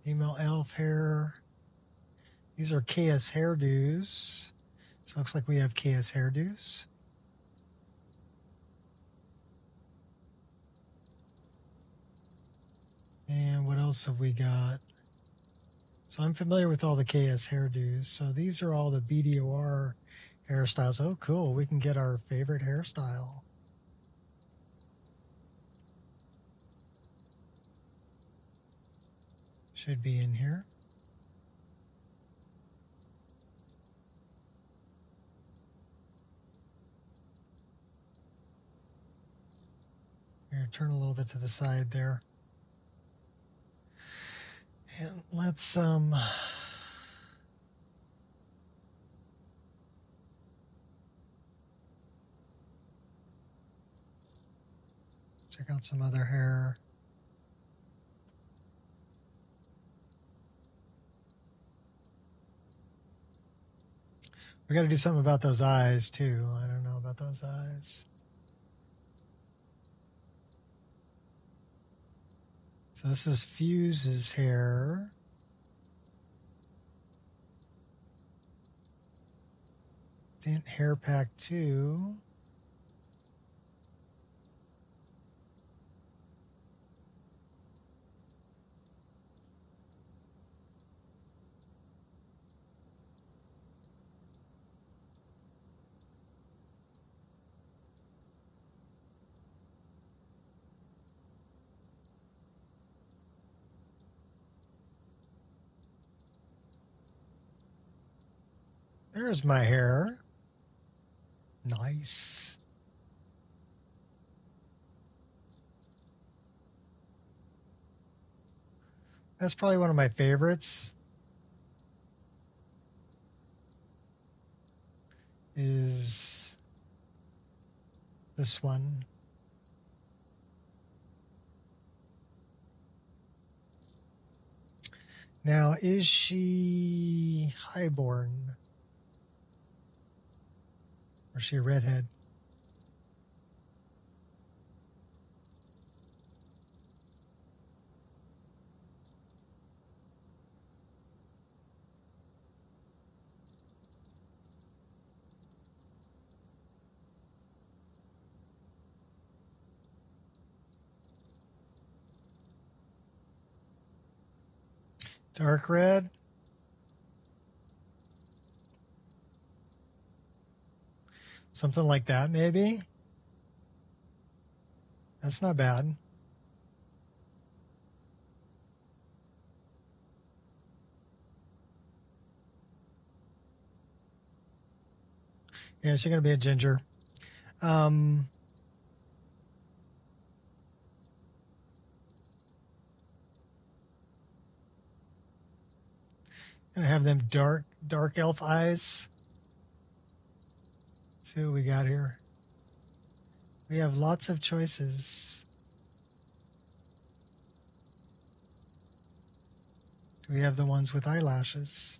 S1: Female elf hair. These are KS hairdos. So it looks like we have KS hairdos. And what else have we got? So I'm familiar with all the KS hairdos. So these are all the BDOR hairstyles. Oh, cool. We can get our favorite hairstyle. Should be in here. Here, turn a little bit to the side there. And let's check out some other hair. We got to do something about those eyes too. I don't know about those eyes. So this is Fuse's hair. Tint Hair Pack 2. There's my hair. Nice. That's probably one of my favorites. Is this one. Now, is she highborn? Or is she a redhead? Dark red? Something like that, maybe? That's not bad. Yeah, she's going to be a ginger. Gonna have them dark elf eyes. See what we got here. We have lots of choices. Do we have the ones with eyelashes?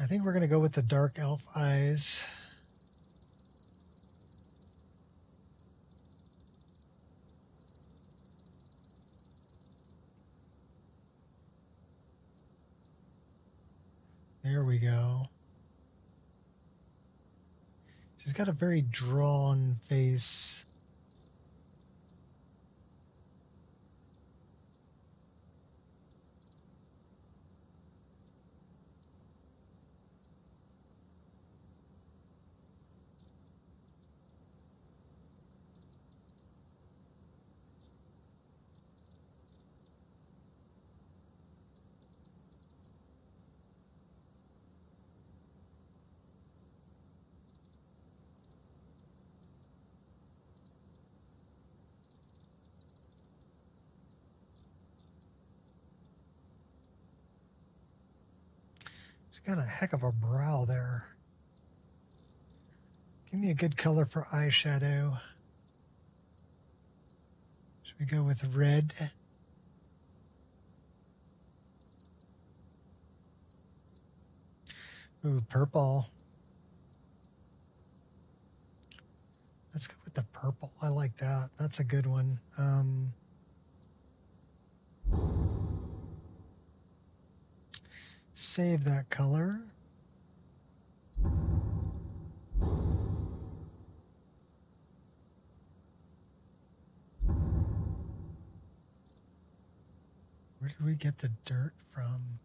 S1: I think we're going to go with the dark elf eyes. There we go. She's got a very drawn face. She's got a heck of a brow there. Give me a good color for eyeshadow. Should we go with red? Ooh, purple. Let's go with the purple. I like that. That's a good one. Save that color. Where did we get the dirt from?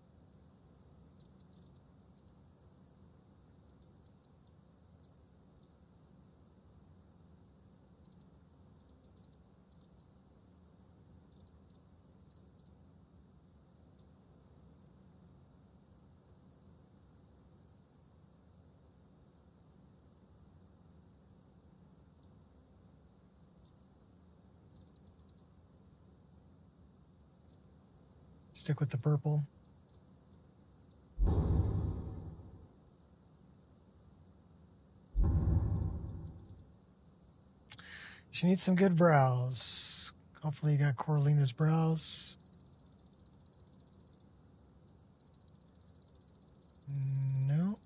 S1: Stick with the purple. She needs some good brows. Hopefully you got Coralina's brows. Nope.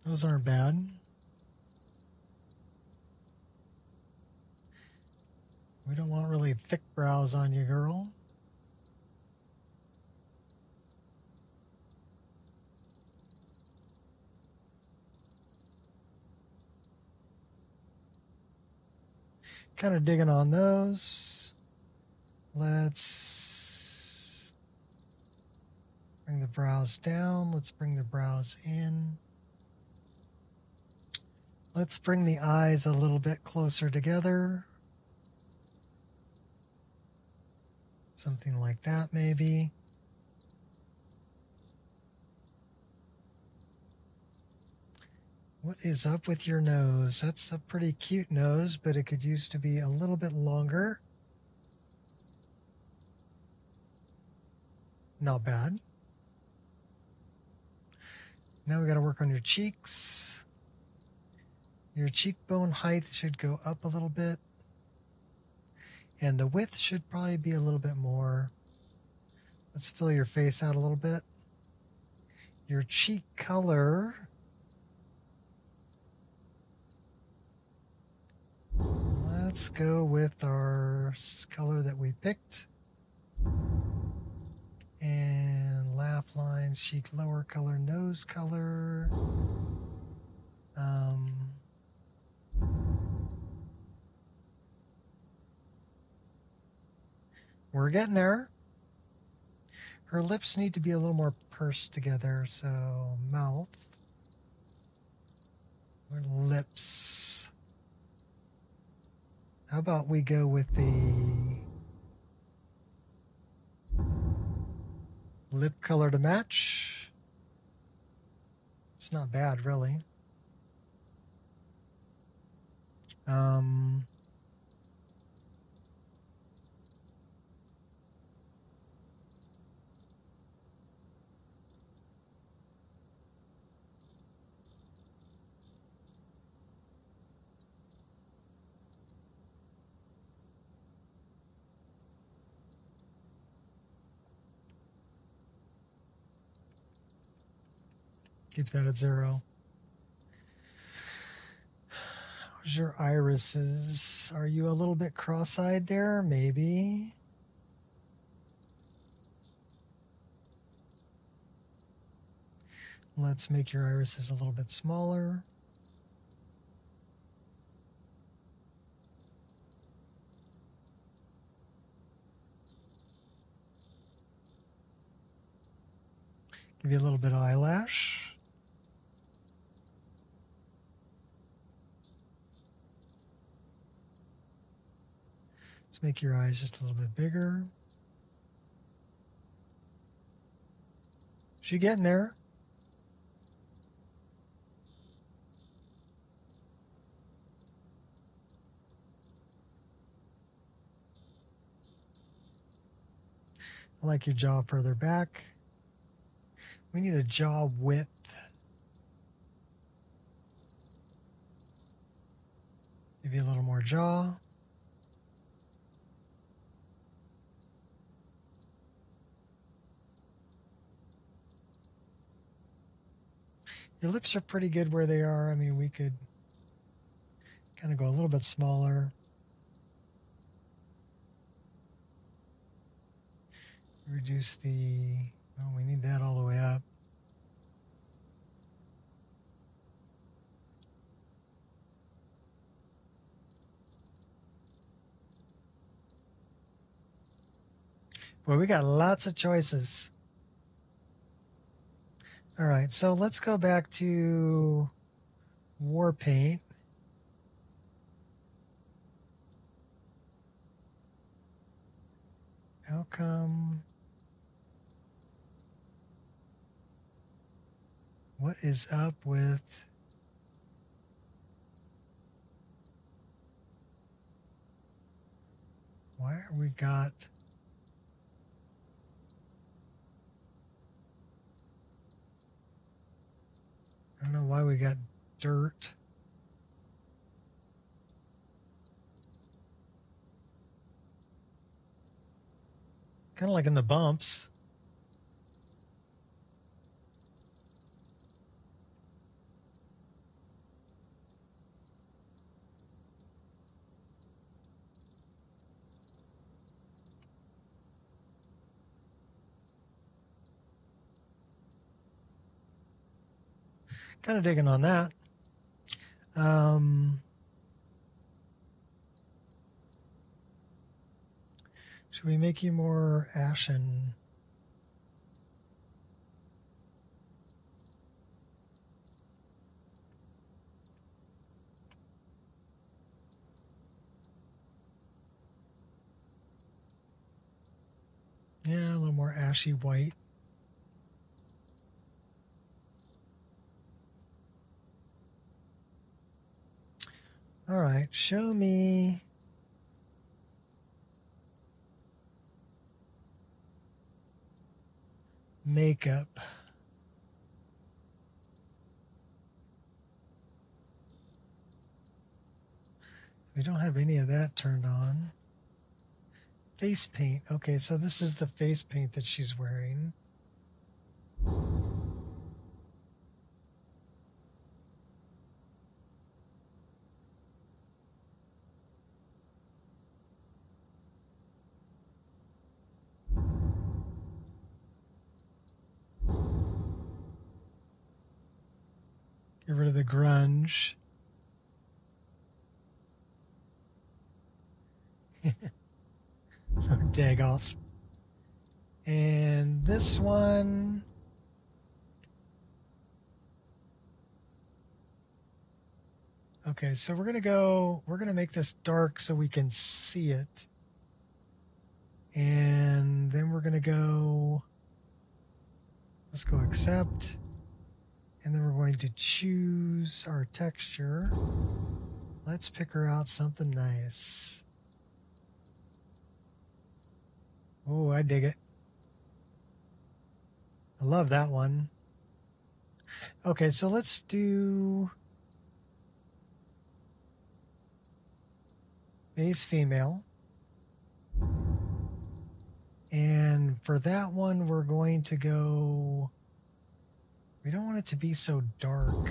S1: Those aren't bad. We don't want really thick brows on you, girl. Kind of digging on those. Let's bring the brows down. Let's bring the brows in. Let's bring the eyes a little bit closer together. Something like that, maybe. What is up with your nose? That's a pretty cute nose, but it could use to be a little bit longer. Not bad. Now we got to work on your cheeks. Your cheekbone height should go up a little bit. And the width should probably be a little bit more. Let's fill your face out a little bit. Your cheek color. Let's go with our color that we picked. And laugh lines, cheek lower color, nose color. We're getting there. Her lips need to be a little more pursed together, so mouth. Or lips. How about we go with the lip color to match? It's not bad, really. Keep that at 0. How's your irises? Are you a little bit cross-eyed there? Maybe. Let's make your irises a little bit smaller. Give you a little bit of eyelash. Let's make your eyes just a little bit bigger. She getting there. I like your jaw further back. We need a jaw width. Give you a little more jaw. Your lips are pretty good where they are. I mean, we could kind of go a little bit smaller. Reduce the, oh, we need that all the way up. Well, we got lots of choices. All right, so let's go back to war paint. How come? What is up with? Why are we got... I don't know why we got dirt. Kind of like in the bumps. Kind of digging on that. Should we make you more ashen? Yeah, a little more ashy white. All right, show me makeup. We don't have any of that turned on. Face paint. Okay, so this is the face paint that she's wearing. Get rid of the grunge. Dag off. And this one. Okay, so we're gonna make this dark so we can see it. And then we're gonna go, let's go accept. And then we're going to choose our texture. Let's pick her out something nice. Oh, I dig it. I love that one. Okay, so let's do base female. And for that one, we're going to go, we don't want it to be so dark.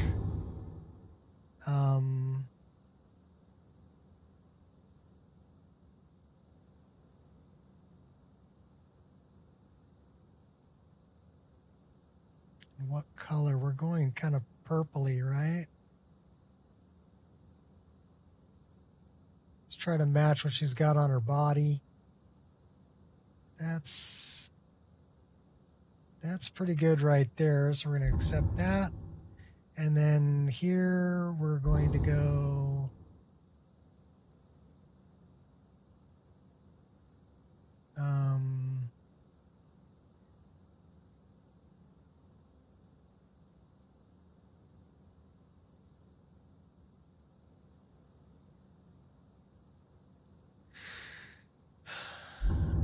S1: What color? We're going kind of purpley, right? Let's try to match what she's got on her body. That's pretty good right there. So we're going to accept that. And then here we're going to go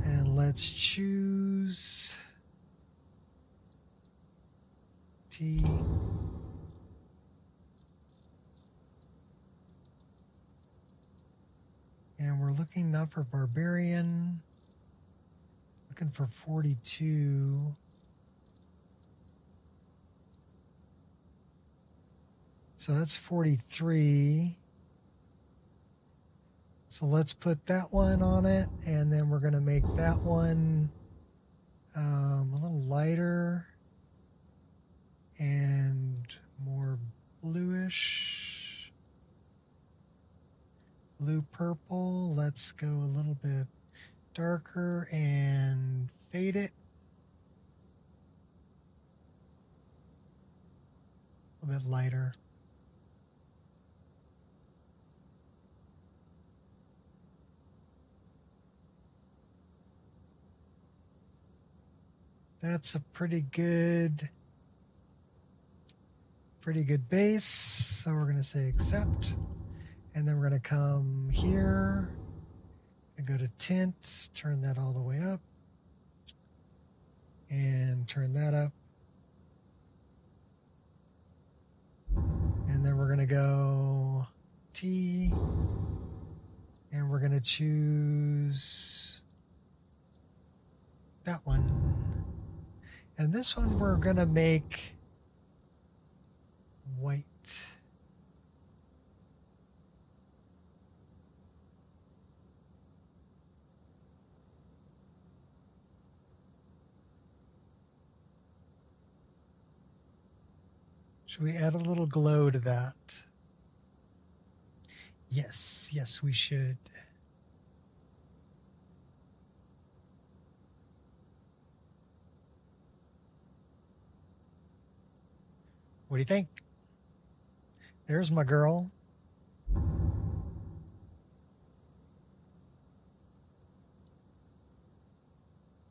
S1: and let's choose T. And we're looking now for Barbarian. Looking for 42. So that's 43. So let's put that one on it, and then we're going to make that one a little lighter and more bluish. Blue purple. Let's go a little bit darker and fade it. A little bit lighter. That's a pretty good base. So we're going to say accept. And then we're going to come here I go to tint, turn that all the way up, and turn that up. And then we're going to go T, and we're going to choose that one. And this one we're going to make white. Should we add a little glow to that? Yes, yes, we should. What do you think? There's my girl.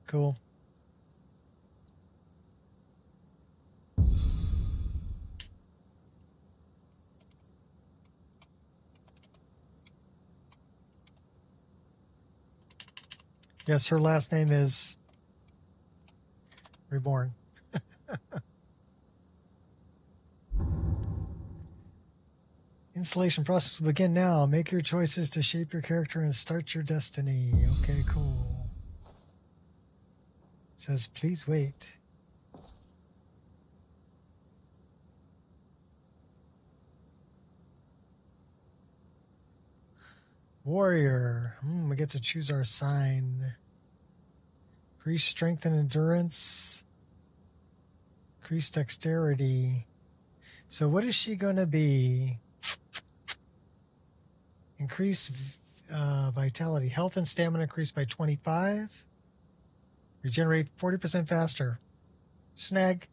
S1: Cool. Yes, her last name is Reborn. Installation process will begin now. Make your choices to shape your character and start your destiny. Okay, cool. It says, please wait. Warrior. We get to choose our sign. Increase strength and endurance. Increase dexterity. So what is she going to be? Increase vitality. Health and stamina increase by 25. Regenerate 40% faster. Snag.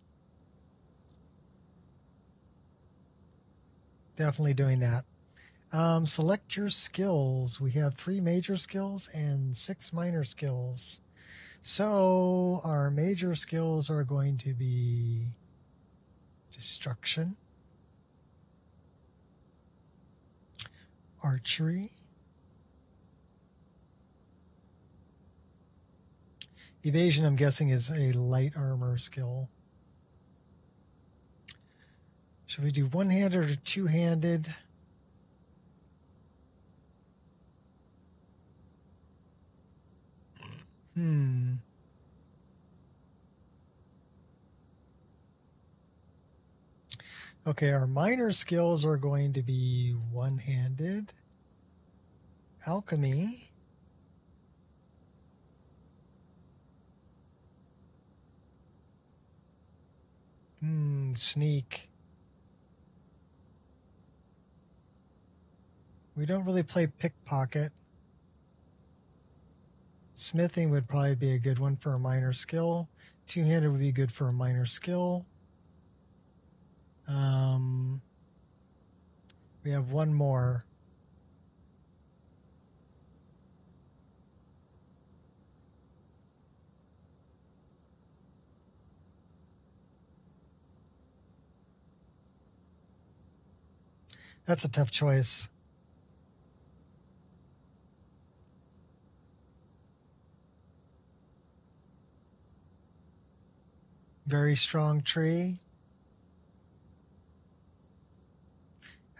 S1: Definitely doing that. Select your skills. We have 3 major skills and 6 minor skills. So our major skills are going to be destruction, archery, evasion, I'm guessing, is a light armor skill. Should we do one-handed or two-handed? Okay, our minor skills are going to be one-handed, alchemy, sneak. We don't really play pickpocket. Smithing would probably be a good one for a minor skill. Two-handed would be good for a minor skill. We have one more. That's a tough choice. Very strong tree.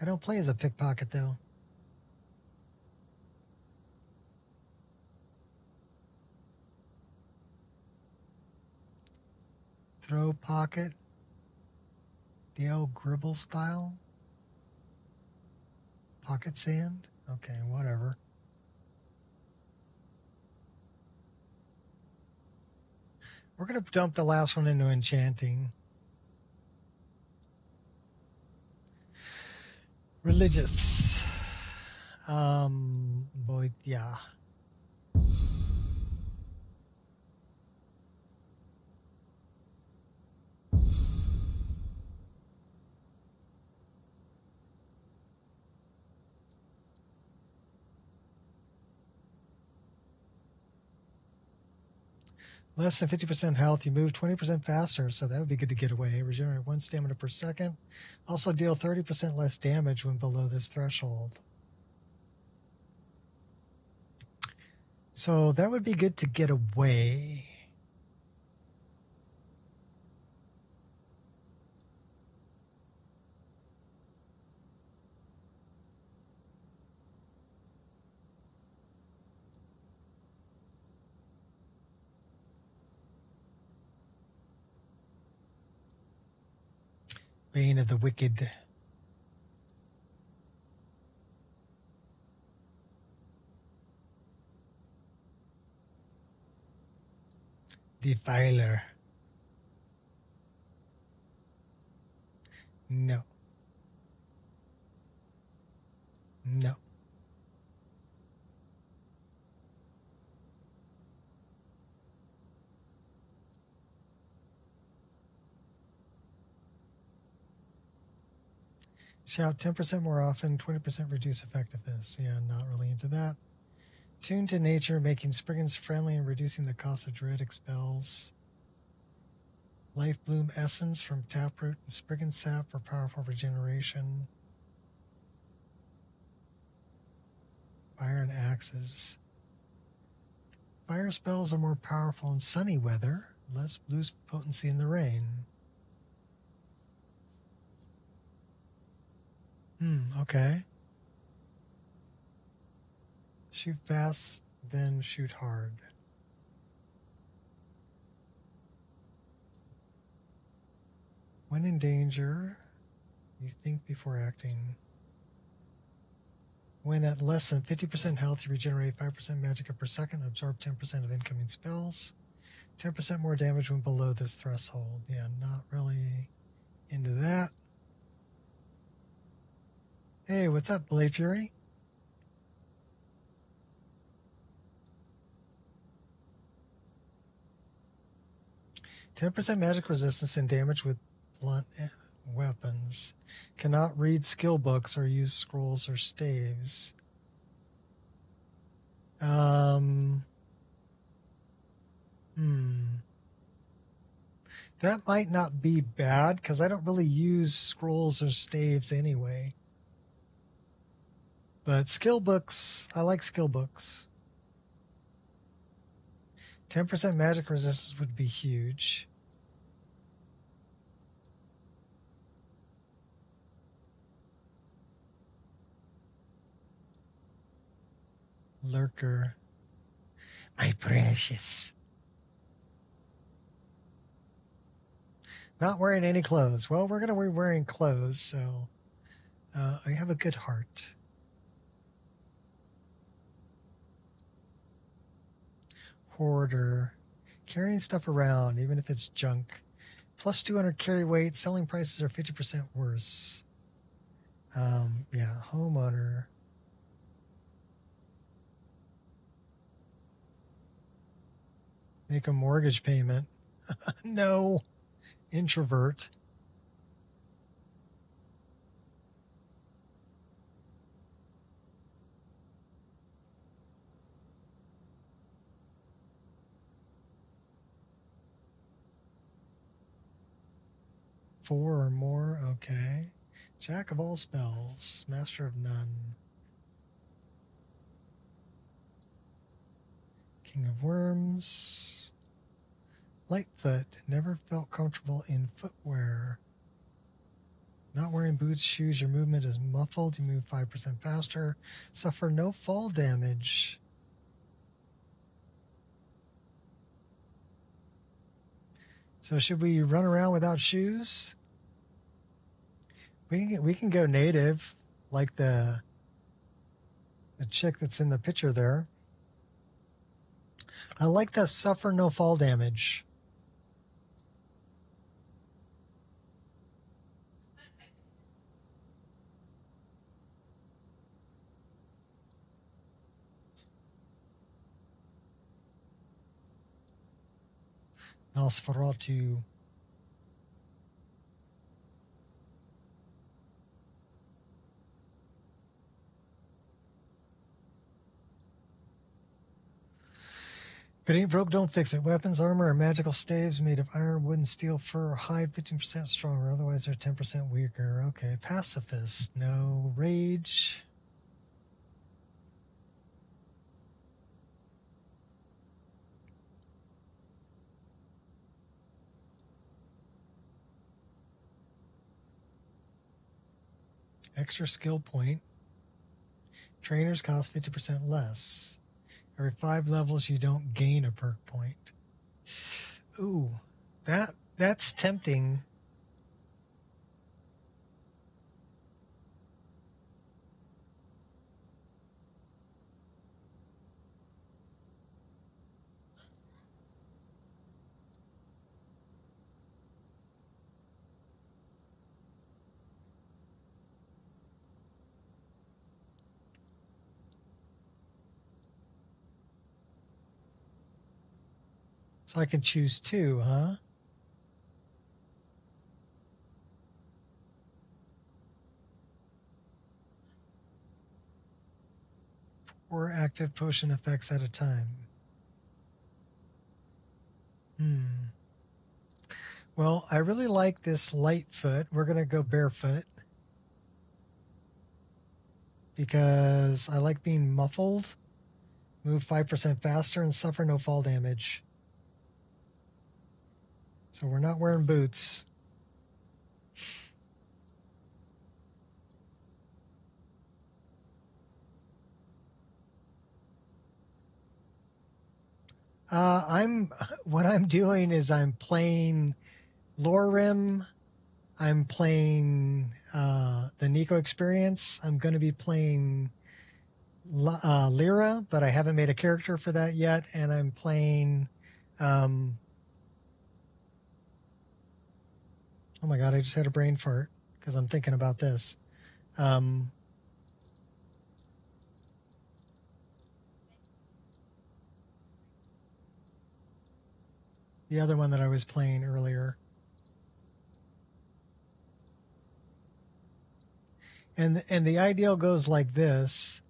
S1: I don't play as a pickpocket, though. Throw pocket. The old Gribble style. Pocket sand. Okay, whatever. We're going to dump the last one into enchanting. Religious. Boy, yeah. Less than 50% health, you move 20% faster, so that would be good to get away. Regenerate 1 stamina per second. Also deal 30% less damage when below this threshold. So that would be good to get away. Bane of the wicked. Defiler. No. No. Shout 10% more often, 20% reduce effectiveness. Yeah, not really into that. Tune to nature, making Spriggans friendly and reducing the cost of druidic spells. Life Bloom Essence from Taproot and Spriggan Sap for powerful regeneration. Fire and Axes. Fire spells are more powerful in sunny weather, lose potency in the rain. Okay. Shoot fast, then shoot hard. When in danger, you think before acting. When at less than 50% health, you regenerate 5% magicka per second, absorb 10% of incoming spells. 10% more damage when below this threshold. Yeah, not really into that. Hey, what's up, Blade Fury? %10 magic resistance and damage with blunt weapons. Cannot read skill books or use scrolls or staves. That might not be bad, because I don't really use scrolls or staves anyway. But skill books, I like skill books. 10% magic resistance would be huge. Lurker. My precious. Not wearing any clothes. Well, we're going to be wearing clothes, so I have a good heart. Hoarder. Carrying stuff around, even if it's junk. Plus 200 carry weight. Selling prices are 50% worse. Yeah, homeowner. Make a mortgage payment. No. Introvert. Four or more, okay. Jack of all spells, master of none. King of worms. Lightfoot, never felt comfortable in footwear. Not wearing boots, shoes, your movement is muffled. You move 5% faster. Suffer no fall damage. So should we run around without shoes? We can go native, like the chick that's in the picture there. I like that suffer no fall damage. Nosferatu. If it ain't broke, don't fix it. Weapons, armor, or magical staves made of iron, wood, and steel, fur, or hide 15% stronger. Otherwise, they're 10% weaker. Okay, pacifist. No rage. Extra skill point. Trainers cost 50% less. Every 5 levels, you don't gain a perk point. Ooh, that's tempting. So I can choose 2, huh? Or active potion effects at a time. Well, I really like this Lightfoot. We're going to go barefoot because I like being muffled, move 5% faster, and suffer no fall damage. So we're not wearing boots. What I'm doing is I'm playing Lorim. I'm playing the Nico Experience. I'm going to be playing Lyra, but I haven't made a character for that yet. And I'm playing. Oh my god! I just had a brain fart because I'm thinking about this. The other one that I was playing earlier. And the ideal goes like this.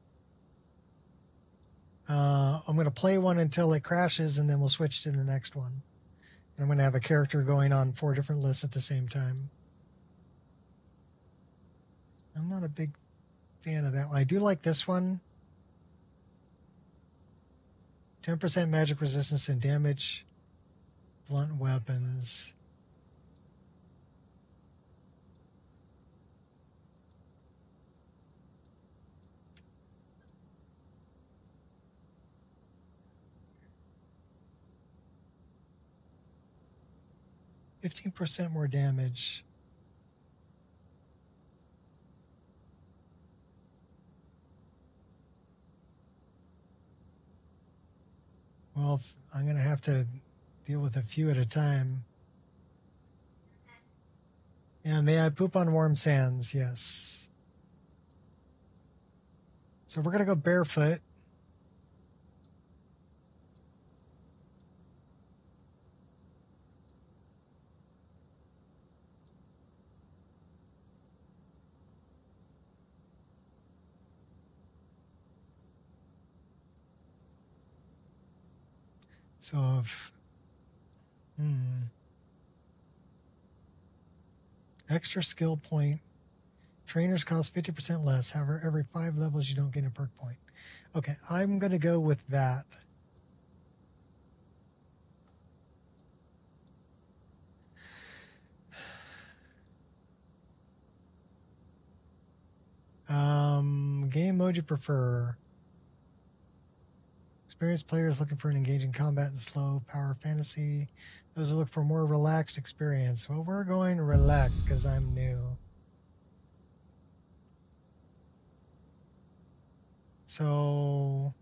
S1: I'm going to play one until it crashes, and then we'll switch to the next one. And I'm going to have a character going on 4 different lists at the same time. I'm not a big fan of that one. I do like this one. 10% magic resistance and damage. Blunt weapons. %, more damage. Well, I'm going to have to deal with a few at a time. Yeah, may I poop on warm sands? Yes. So we're going to go barefoot. So extra skill point. Trainers cost 50% less. However, every 5 levels, you don't get a perk point. Okay, I'm going to go with that. Game mode you prefer. Experienced players looking for an engaging combat and slow power fantasy. Those who look for more relaxed experience. Well, we're going relaxed because I'm new. So,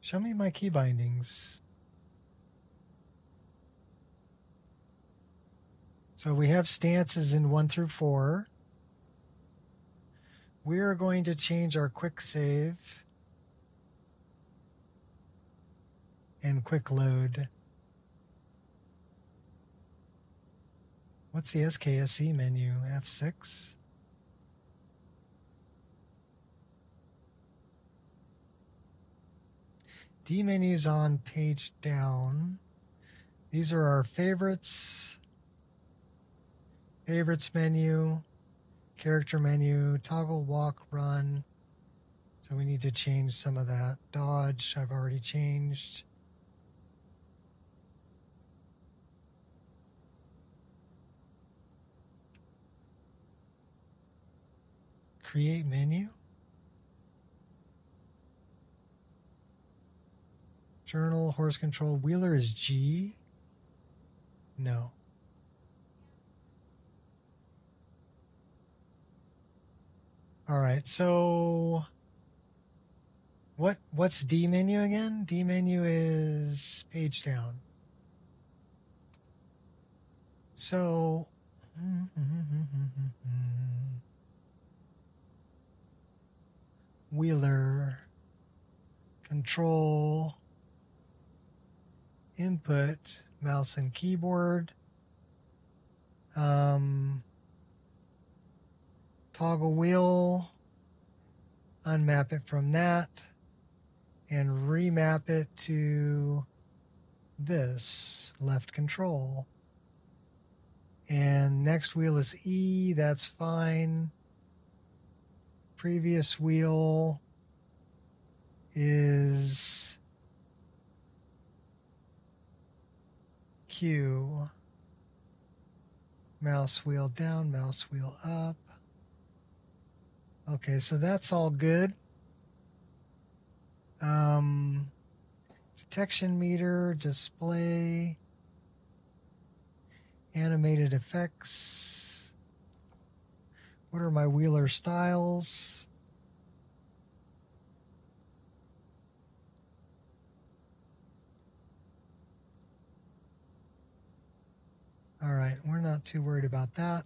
S1: show me my key bindings. So we have stances in 1 through 4. We are going to change our quick save and quick load. What's the SKSE menu? F6? D menu's on page down. These are our favorites. Favorites menu, character menu, toggle, walk, run. So we need to change some of that. Dodge, I've already changed. create menu. Journal, horse control, wheeler is G. No. All right, so what's D menu again? D menu is page down. So wheeler, control, input, mouse and keyboard, toggle wheel, unmap it from that, and remap it to this, left control. And next wheel is E, that's fine. Previous wheel is Q. Mouse wheel down, mouse wheel up. Okay, so that's all good. Detection meter, display, animated effects. What are my wheeler styles? All right, we're not too worried about that.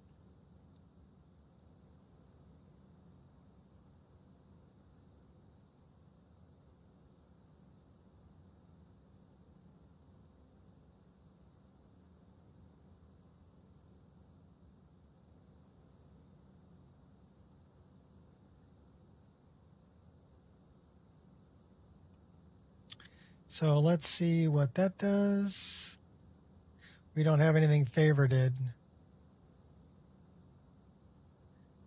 S1: So let's see what that does. We don't have anything favorited.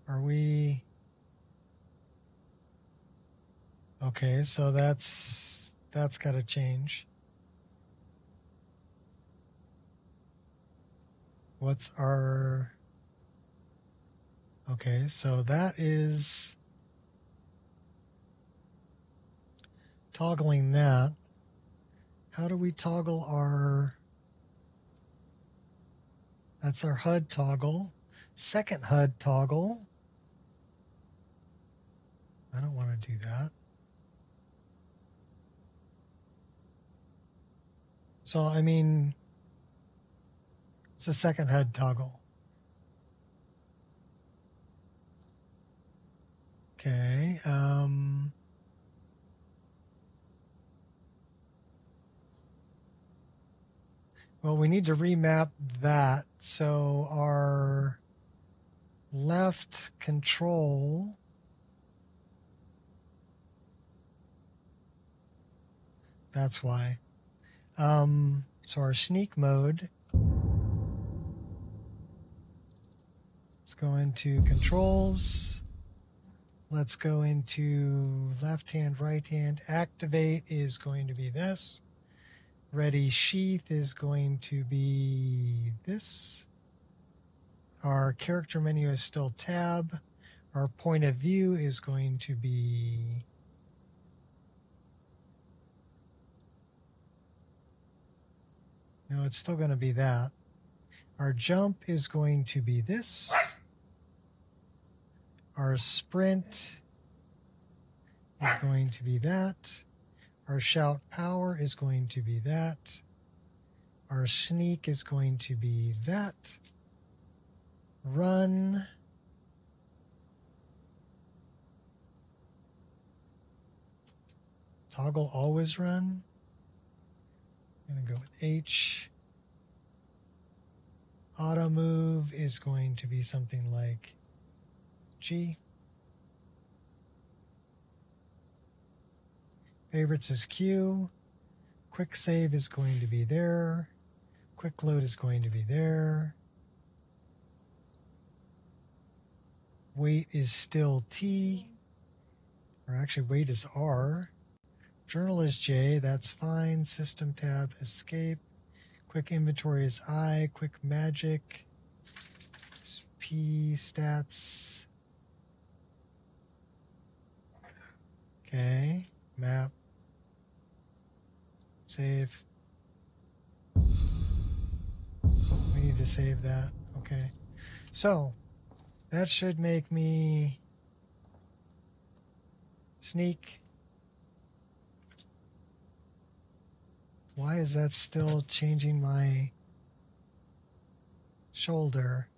S1: Are we? Okay, so that's got to change. What's our? Okay, so that is toggling that. How do we toggle our? That's our HUD toggle. Second HUD toggle. I don't want to do that. So, I mean, it's a second HUD toggle. Okay. Well, we need to remap that. So our left control, that's why. So our sneak mode, let's go into controls. Let's go into left hand, right hand. Activate is going to be this. Ready sheath is going to be this. Our character menu is still tab. Our point of view is going to be no, it's still going to be that. Our jump is going to be this. Our sprint is going to be that. Our shout power is going to be that. Our sneak is going to be that. Run. Toggle always run. I'm going to go with H. Auto move is going to be something like G. Favorites is Q. Quick save is going to be there. Quick load is going to be there. Wait is still T. Or actually wait is R. Journal is J. That's fine. System tab escape. Quick inventory is I. Quick magic is P. Stats Okay, map. Save. We need to save that. Okay. So, that should make me sneak. Why is that still changing my shoulder?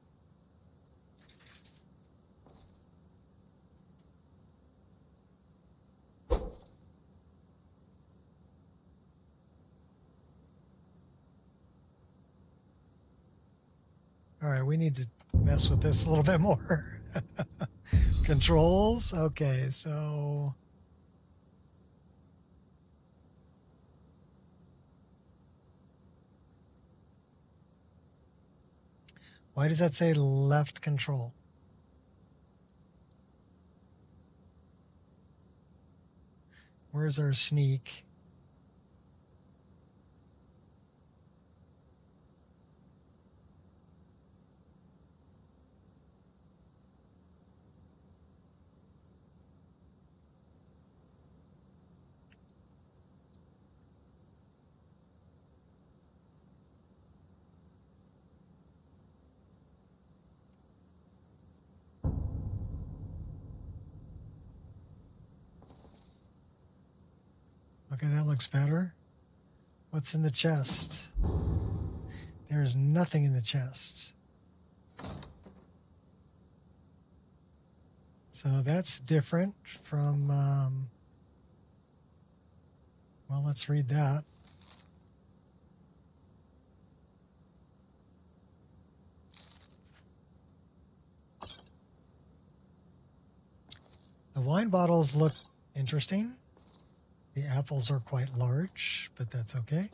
S1: All right, we need to mess with this a little bit more. Controls. Okay, so why does that say left control? Where's our sneak? Okay, that looks better. What's in the chest? There's nothing in the chest. So that's different from, well, let's read that. The wine bottles look interesting. The apples are quite large, but that's okay.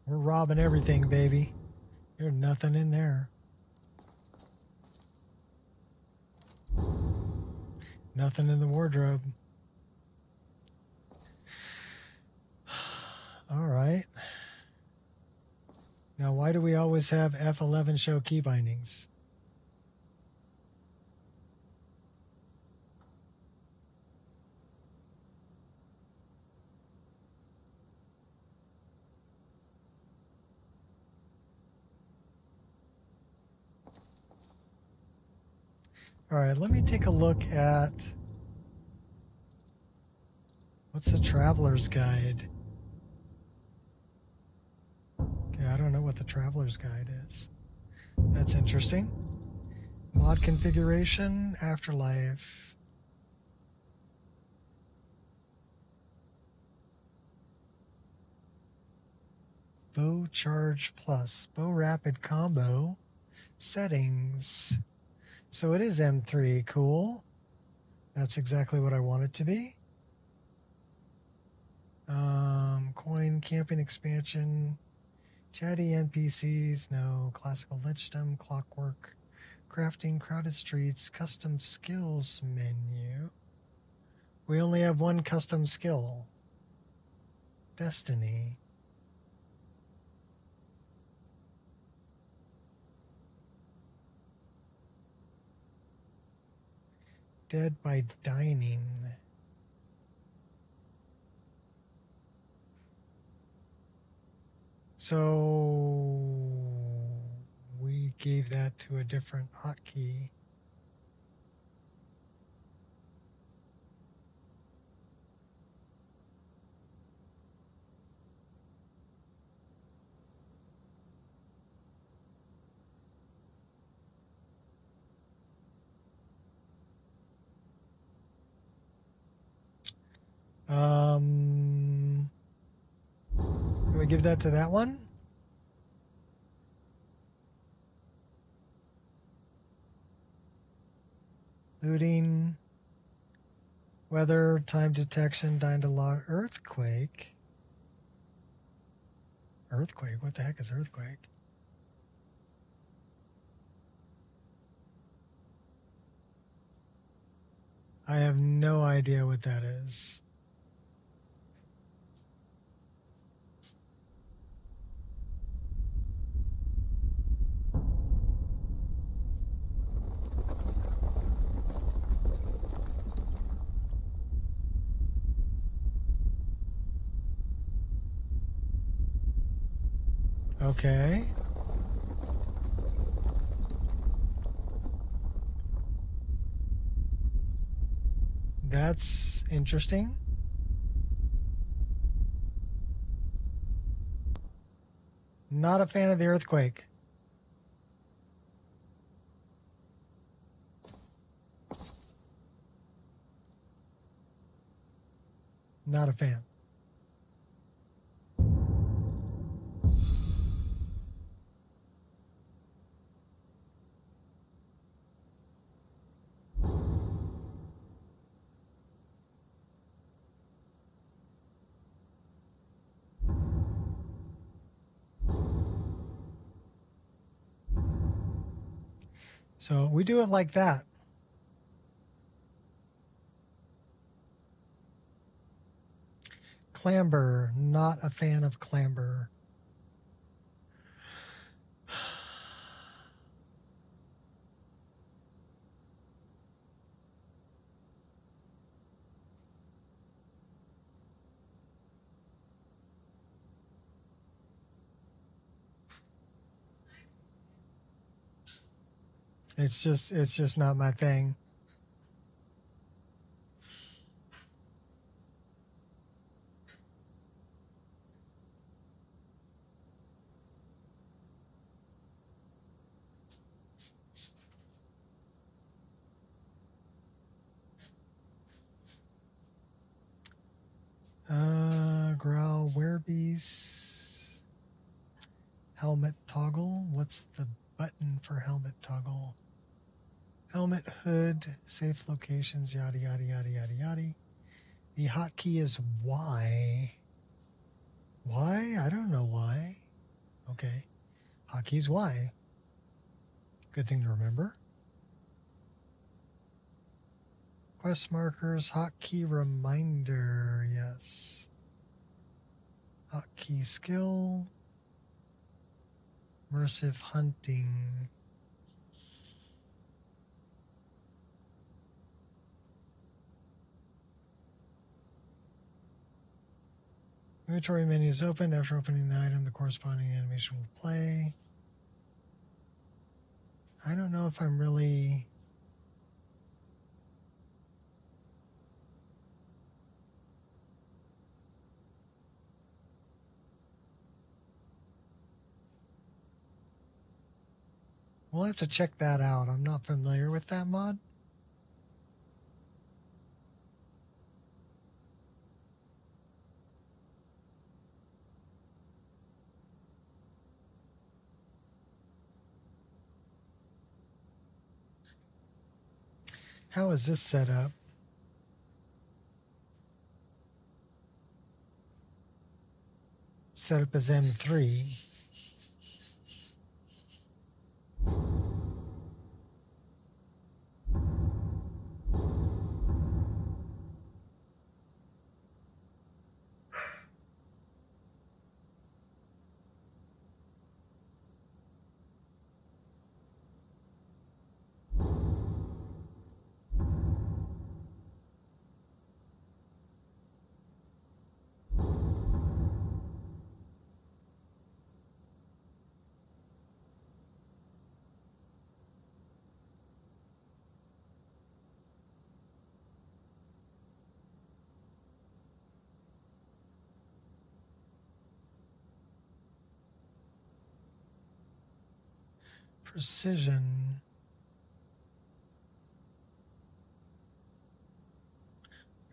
S1: We're robbing everything, baby. There's nothing in there. Nothing in the wardrobe. All right. Now, why do we always have F11 show key bindings? All right, let me take a look at what's the Traveler's Guide. Okay, I don't know what the Traveler's Guide is. That's interesting. Mod configuration, afterlife. Bow charge plus, bow rapid combo, settings. So it is M3, cool. That's exactly what I want it to be. Coin, camping expansion, chatty NPCs, no. Classical lichdom, clockwork, crafting, crowded streets, custom skills menu. We only have one custom skill. Destiny. Dead by dining. So we gave that to a different hotkey. Do we give that to that one? Looting, weather, time detection, dying to log, earthquake. Earthquake? What the heck is earthquake? I have no idea what that is. Okay. That's interesting. Not a fan of the earthquake. Not a fan. So we do it like that. Clamber, not a fan of clamber. It's just not my thing. Growl Werebeast. Helmet toggle. What's the button for helmet toggle? Helmet, hood, safe locations, yada, yada, yada, yada, yada. The hotkey is Y. Why? I don't know why. Okay. Hotkey's Y. Good thing to remember. Quest markers, hotkey reminder, yes. Hotkey skill. Immersive hunting. Inventory menu is open. After opening the item, the corresponding animation will play. I don't know if I'm really... We'll have to check that out. I'm not familiar with that mod. How is this set up? Set up as M3. Precision.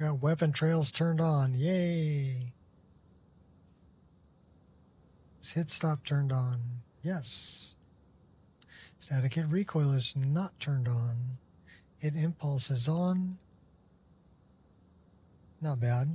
S1: Got weapon trails turned on. Yay. Is hit stop turned on? Yes. Static hit recoil is not turned on. Hit impulse is on. Not bad.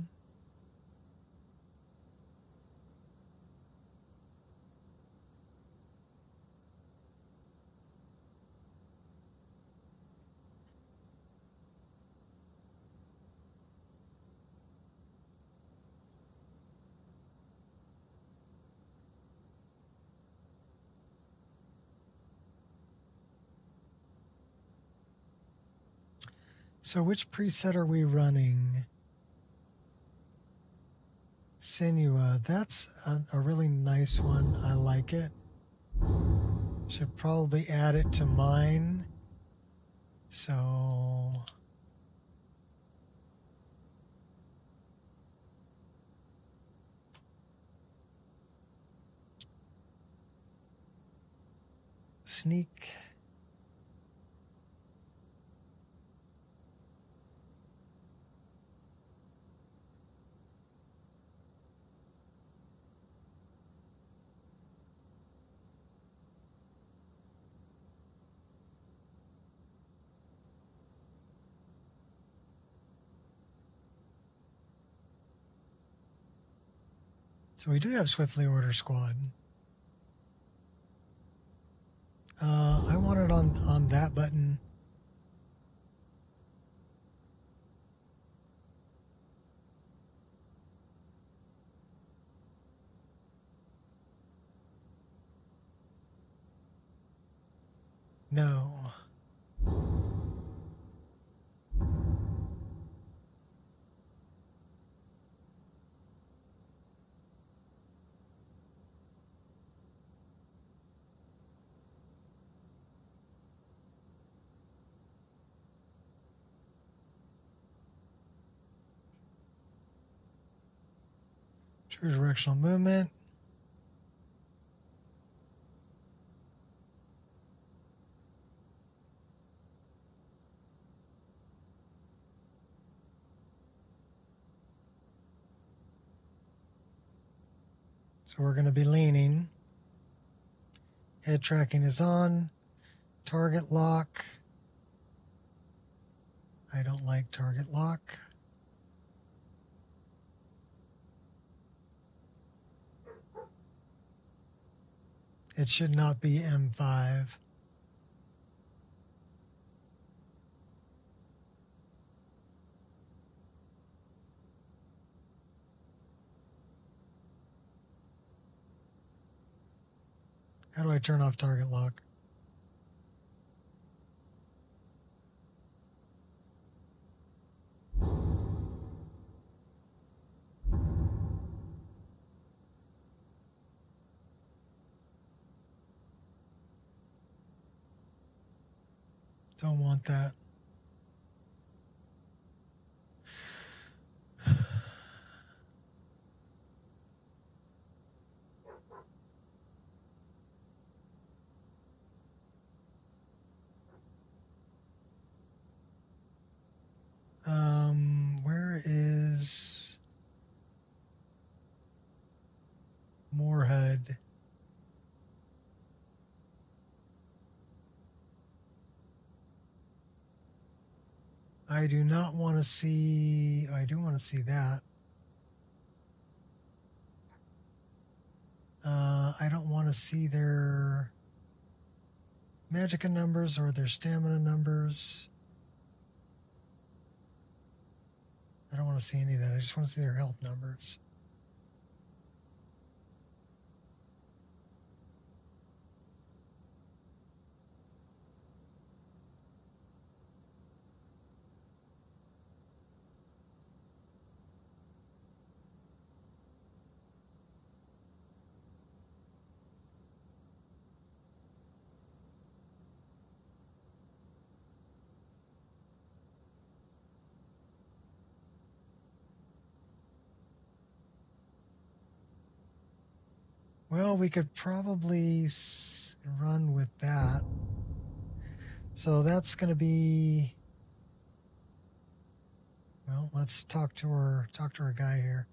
S1: So which preset are we running? Sinua, that's a really nice one. I like it. Should probably add it to mine. So sneak. So we do have Swiftly Order Squad. I want it on that button. No. True directional movement. So we're going to be leaning. Head tracking is on. Target lock. I don't like target lock. It should not be M5. How do I turn off target lock? Don't want that. Where is Moorhead? I do not want to see, I do want to see that. I don't want to see their magicka numbers or their stamina numbers. I don't want to see any of that. I just want to see their health numbers. Well, we could probably run with that. So that's going to be, well, let's talk to our guy here.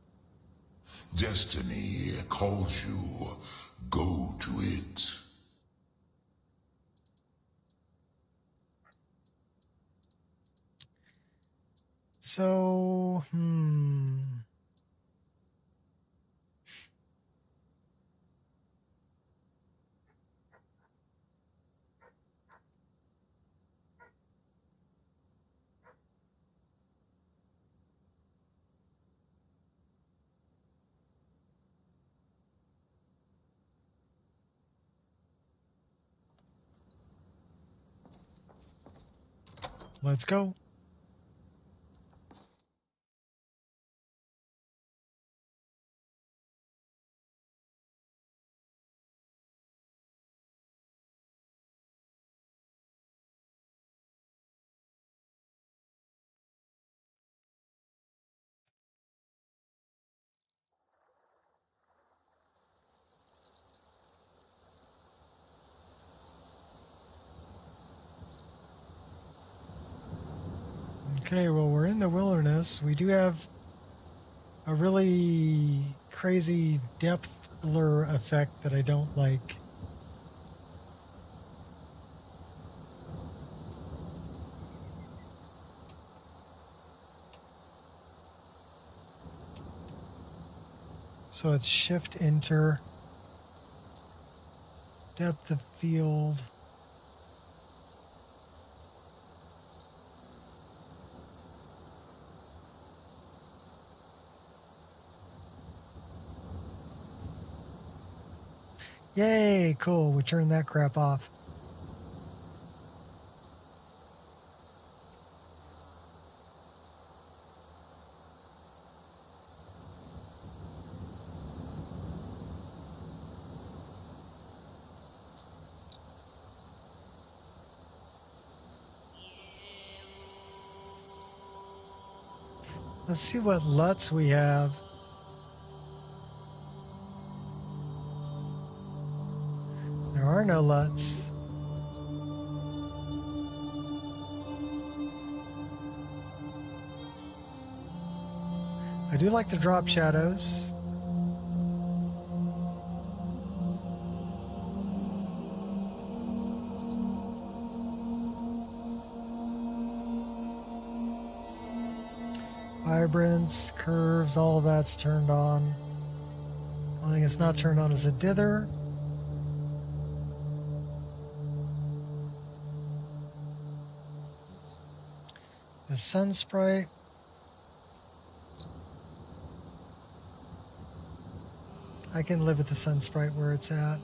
S16: Destiny calls you. Go to it.
S1: So, let's go. Okay, well, we're in the wilderness. We do have a really crazy depth blur effect that I don't like. So it's shift enter, depth of field. Yay, cool, we turned that crap off. Let's see what LUTs we have. There are no LUTs. I do like the drop shadows. Vibrance, curves, all of that's turned on. The only thing it's not turned on is a dither. The sun sprite. I can live with the sun sprite where it's at.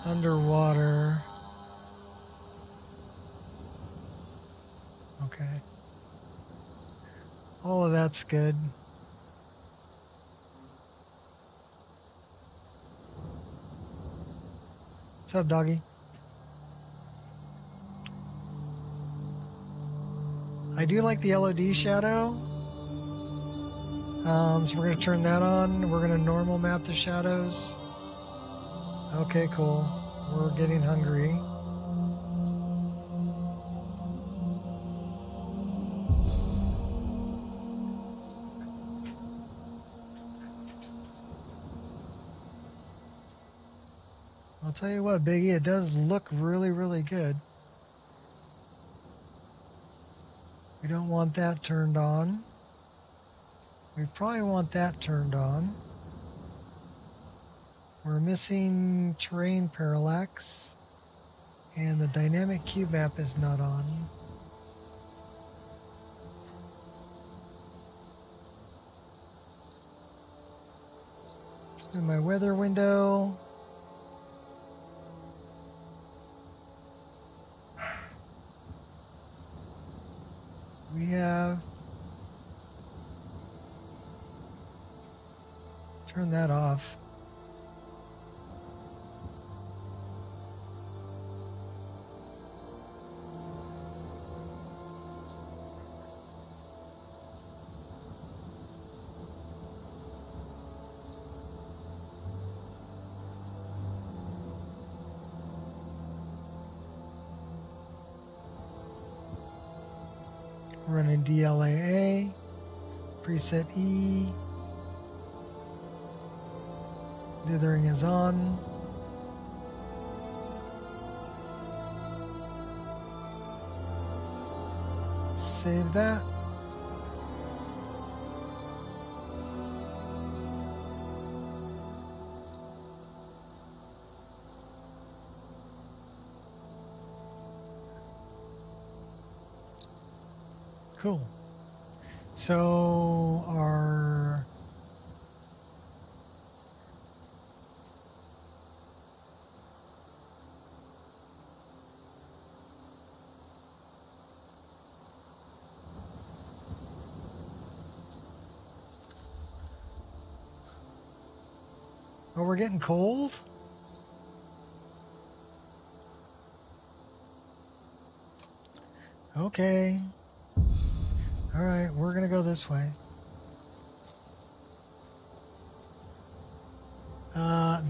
S1: Underwater. Okay. All of that's good. What's up, doggy? I do like the LOD shadow. So we're going to turn that on. We're going to normal map the shadows. Okay, cool. We're getting hungry. I'll tell you what, Biggie, it does look really, really good. We don't want that turned on. We probably want that turned on. We're missing terrain parallax, and the dynamic cube map is not on. In my weather window, we have, turn that off. Running DLAA, preset E, dithering is on. Save that. Cool. So our we're getting cold? Okay. All right, we're going to go this way.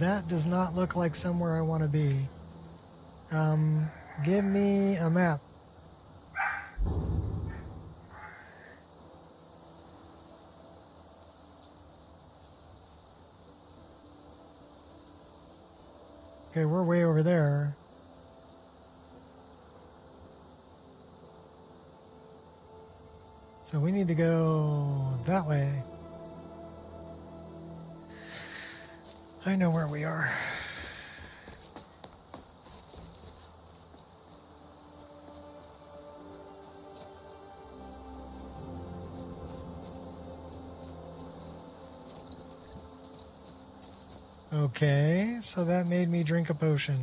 S1: That does not look like somewhere I want to be. Give me a map. Okay, we're way over there. So we need to go that way. I know where we are. Okay, so that made me drink a potion.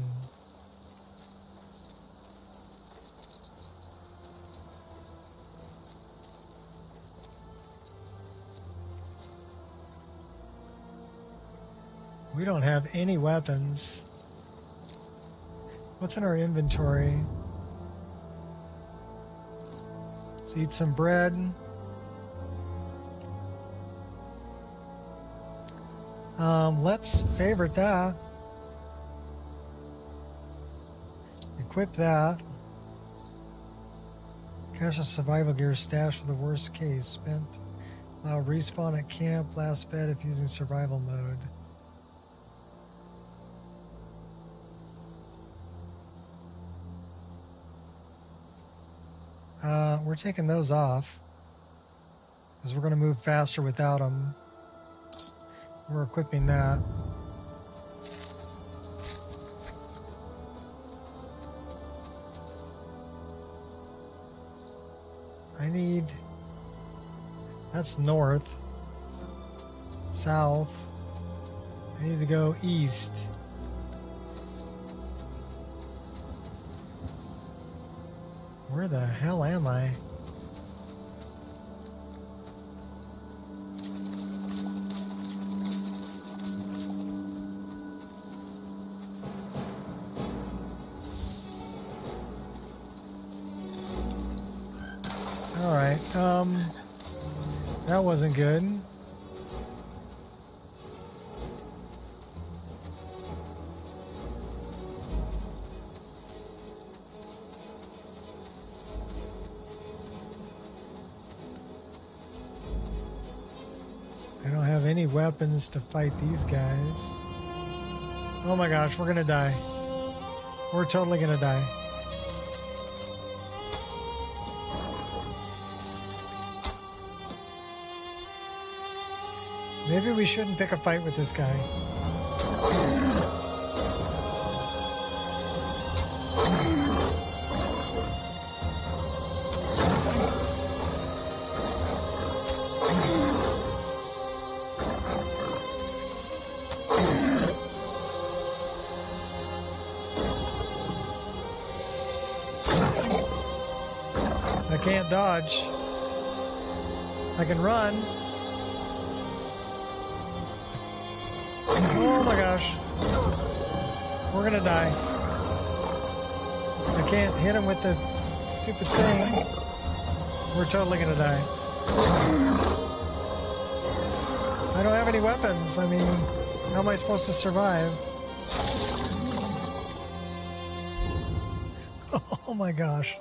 S1: We don't have any weapons. What's in our inventory? Let's eat some bread. Let's favorite that. Equip that. Cache a survival gear stash for the worst case. Spent. Allow respawn at camp. Last bed if using survival mode. We're taking those off because we're going to move faster without them. We're equipping that. I need... That's north. South. I need to go east. Where the hell am I? Alright, that wasn't good. I don't have any weapons to fight these guys. Oh my gosh, we're gonna die. We're totally gonna die. Maybe we shouldn't pick a fight with this guy. I can't dodge. I can run. Oh my gosh. We're gonna die. I can't hit him with the stupid thing. We're totally gonna die. I don't have any weapons. I mean, how am I supposed to survive? Oh my gosh.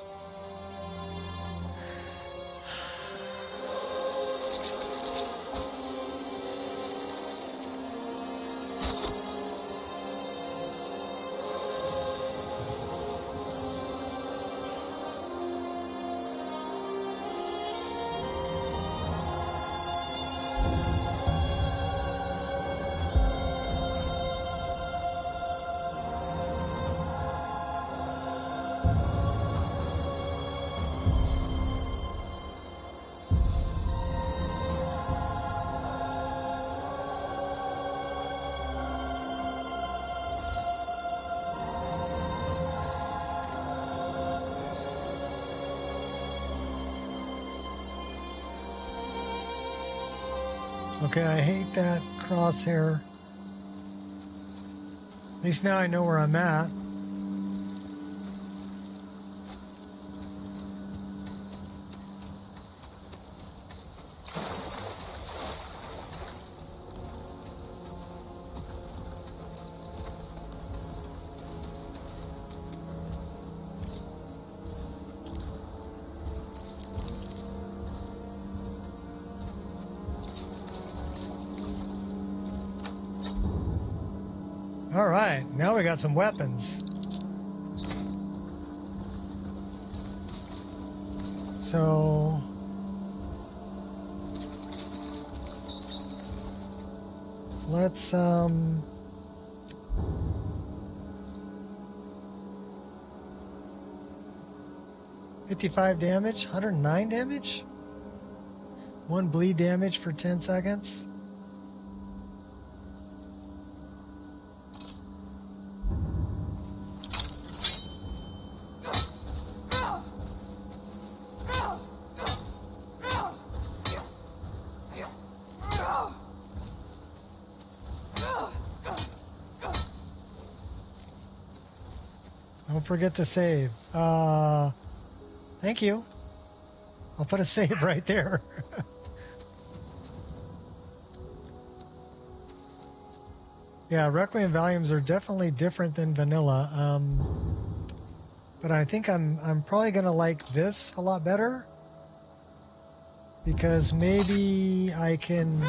S1: Okay, I hate that crosshair. At least now I know where I'm at. All right, now we got some weapons. So let's 55 damage, 109 damage, 1 bleed damage for 10 seconds. Don't forget to save. Thank you. I'll put a save right there. Yeah, Requiem volumes are definitely different than vanilla. But I think I'm probably gonna like this a lot better because maybe I can.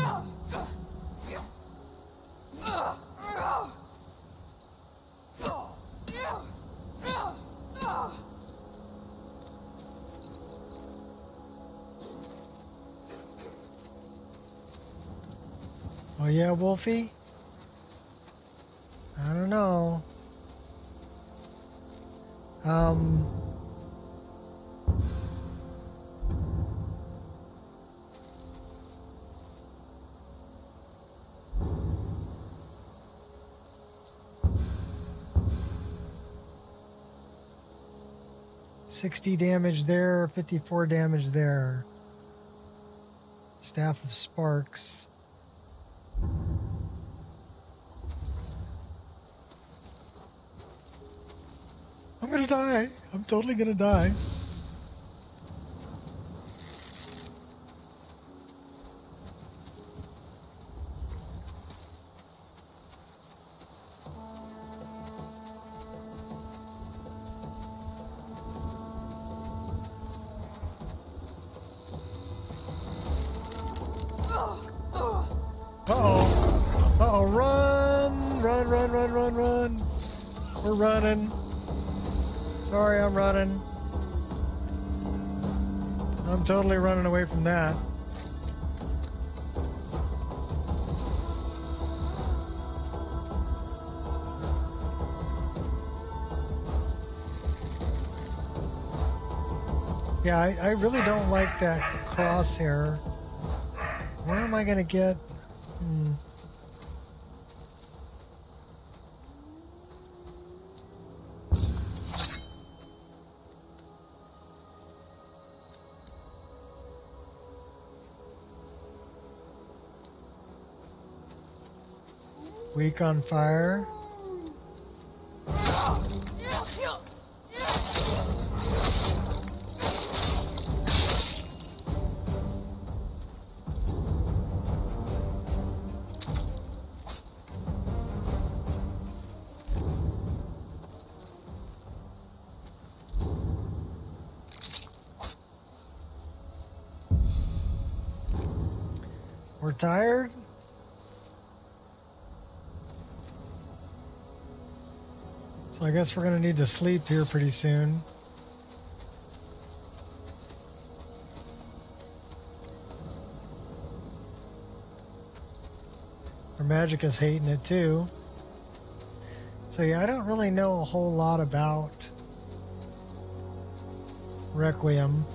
S1: Oh yeah, Wolfie? I don't know. 60 damage there, 54 damage there. Staff of Sparks. I'm gonna die. I'm totally gonna die. Uh-oh, run! Run, run, run, run, run. We're running. Sorry, I'm running. I'm totally running away from that. Yeah, I really don't like that crosshair. Where am I going to get... Weak on fire. We're tired? So I guess we're going to need to sleep here pretty soon. Our magic is hating it too. So yeah, I don't really know a whole lot about Requiem.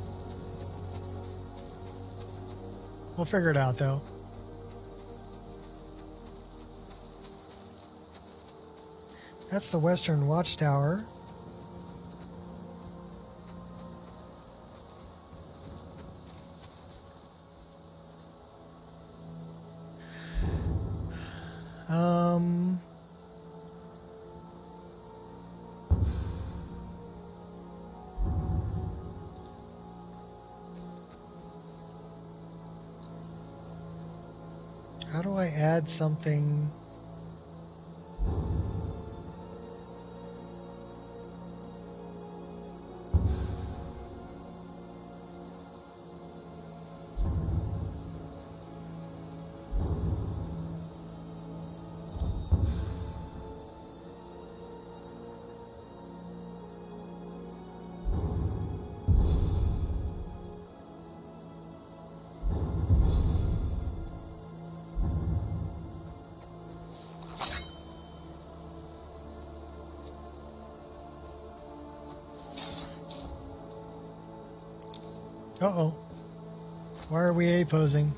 S1: We'll figure it out though. That's the Western Watchtower. How do I add something? Uh-oh. Why are we A-posing?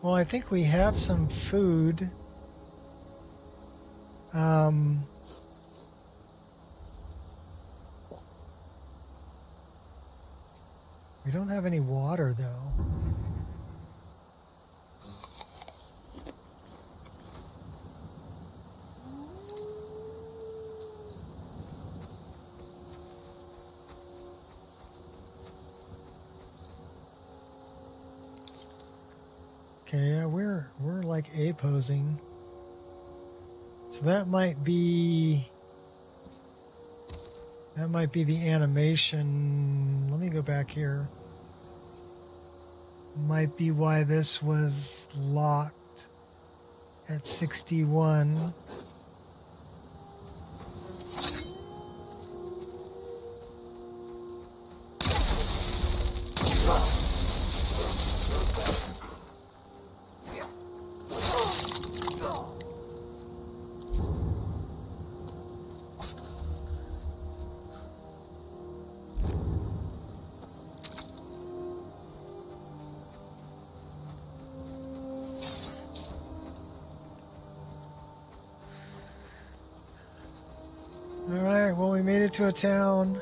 S1: Well, I think we have some food. We don't have any water, though. Okay, yeah, we're like A-posing. So that might be the animation. Let me go back here. Might be why this was locked at 61. Alright, well, we made it to a town.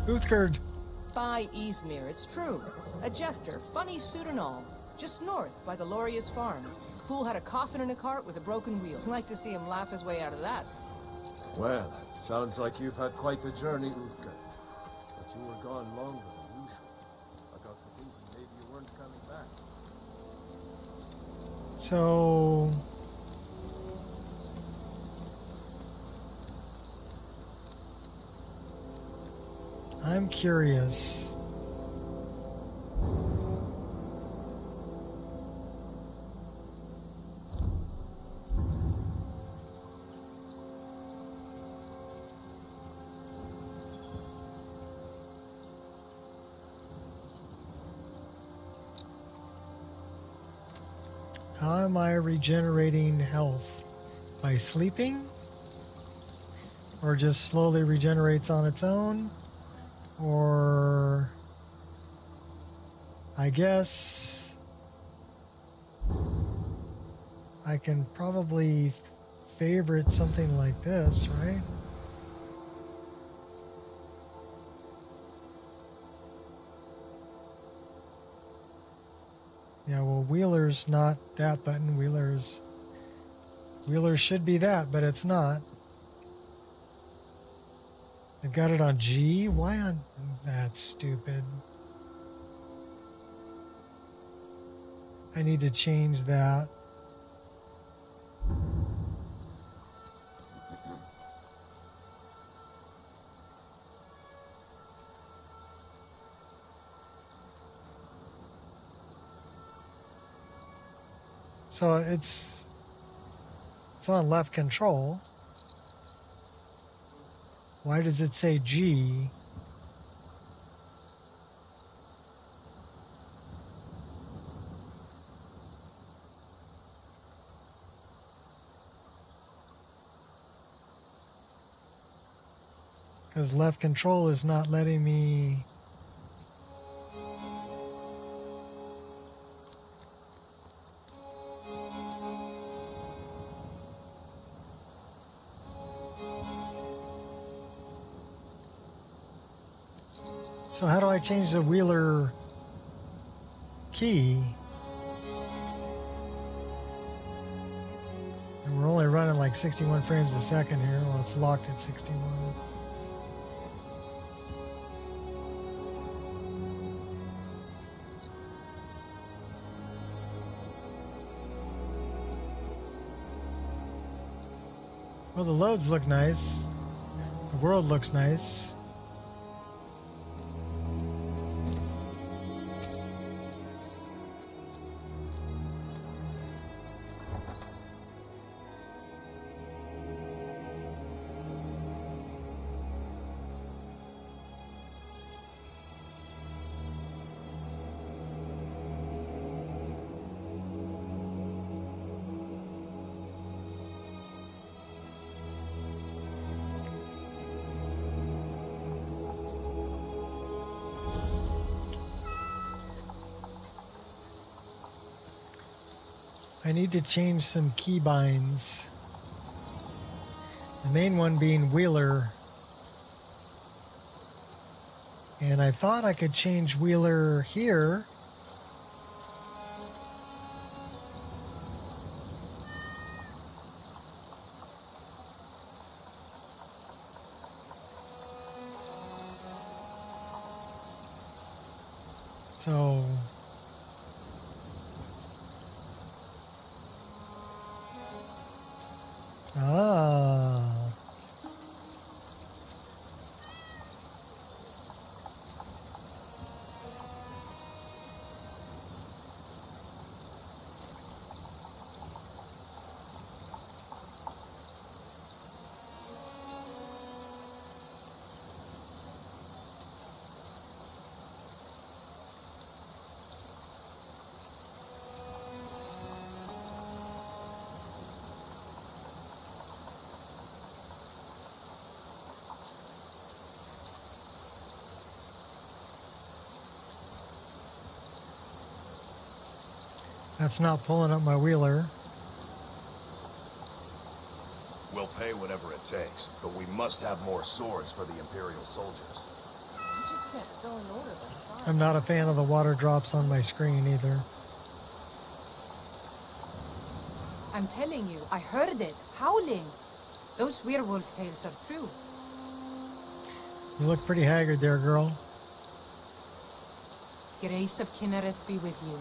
S1: Uthgard.
S17: By Izmir, it's true. A jester, funny suit and all. Just north, by the Loria's farm. Fool had a coffin in a cart with a broken wheel. Like to see him laugh his way out of that.
S10: Well, sounds like you've had quite the journey, Uthgard. But you were gone longer than usual. I got to thinking maybe you weren't coming back.
S1: So... I'm curious. How am I regenerating health? By sleeping? Or just slowly regenerates on its own? Or I guess I can probably favorite something like this, right? Yeah, well, Wheeler's not that button. Wheeler should be that, but it's not. I've got it on G. Why on that? Stupid. I need to change that. So it's on left control. Why does it say G? Because left control is not letting me... So how do I change the Wheeler key? And we're only running like 61 frames a second here. Well, it's locked at 61. Well, the loads look nice. The world looks nice. I need to change some keybinds. The main one being Wheeler. And I thought I could change Wheeler here. So that's not pulling up my Wheeler.
S6: We'll pay whatever it takes, but we must have more swords for the Imperial soldiers.
S9: You just can't fill an order by fire.
S1: I'm not a fan of the water drops on my screen either.
S17: I'm telling you, I heard it, howling. Those werewolf tales are true.
S1: You look pretty haggard there, girl.
S17: Grace of Kinnereth be with you.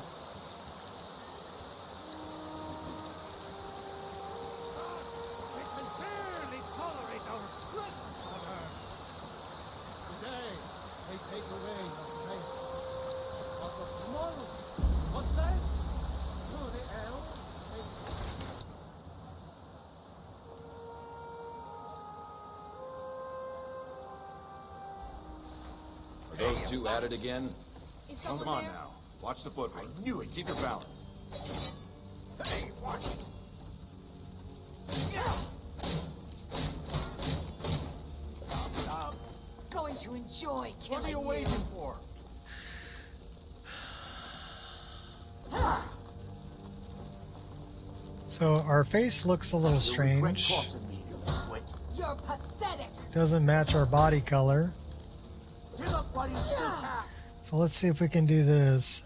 S12: Are those two at it again?
S3: Come
S12: on now. Watch the footwork.
S6: I knew it.
S12: Keep your balance.
S6: Hey, watch it.
S3: Going to enjoy killing
S12: What are you waiting for?
S1: So our face looks a little strange.
S3: You're pathetic.
S1: Doesn't match our body color.
S3: Give up while you still can.
S1: So let's see if we can do this.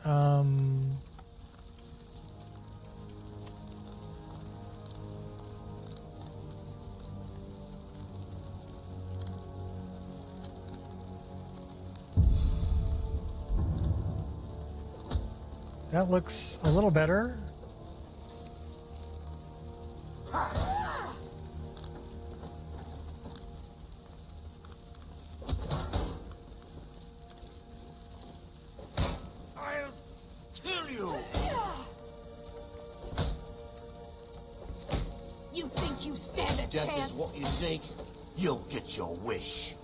S1: That looks a little better.
S6: I'll kill you.
S3: You think you stand a
S18: Death
S3: chance?
S18: is what you seek. You'll get your wish.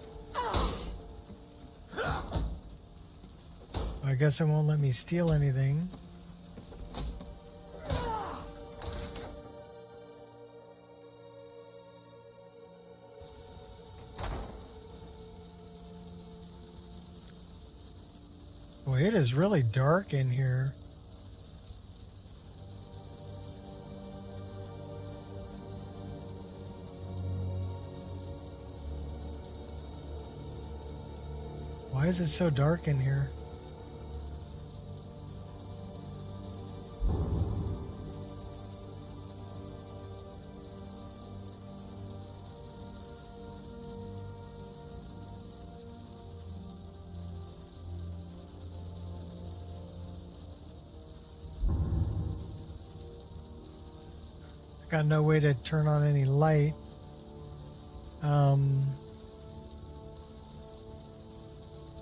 S1: I guess it won't let me steal anything. Boy, it is really dark in here. Why is it so dark in here? Got no way to turn on any light.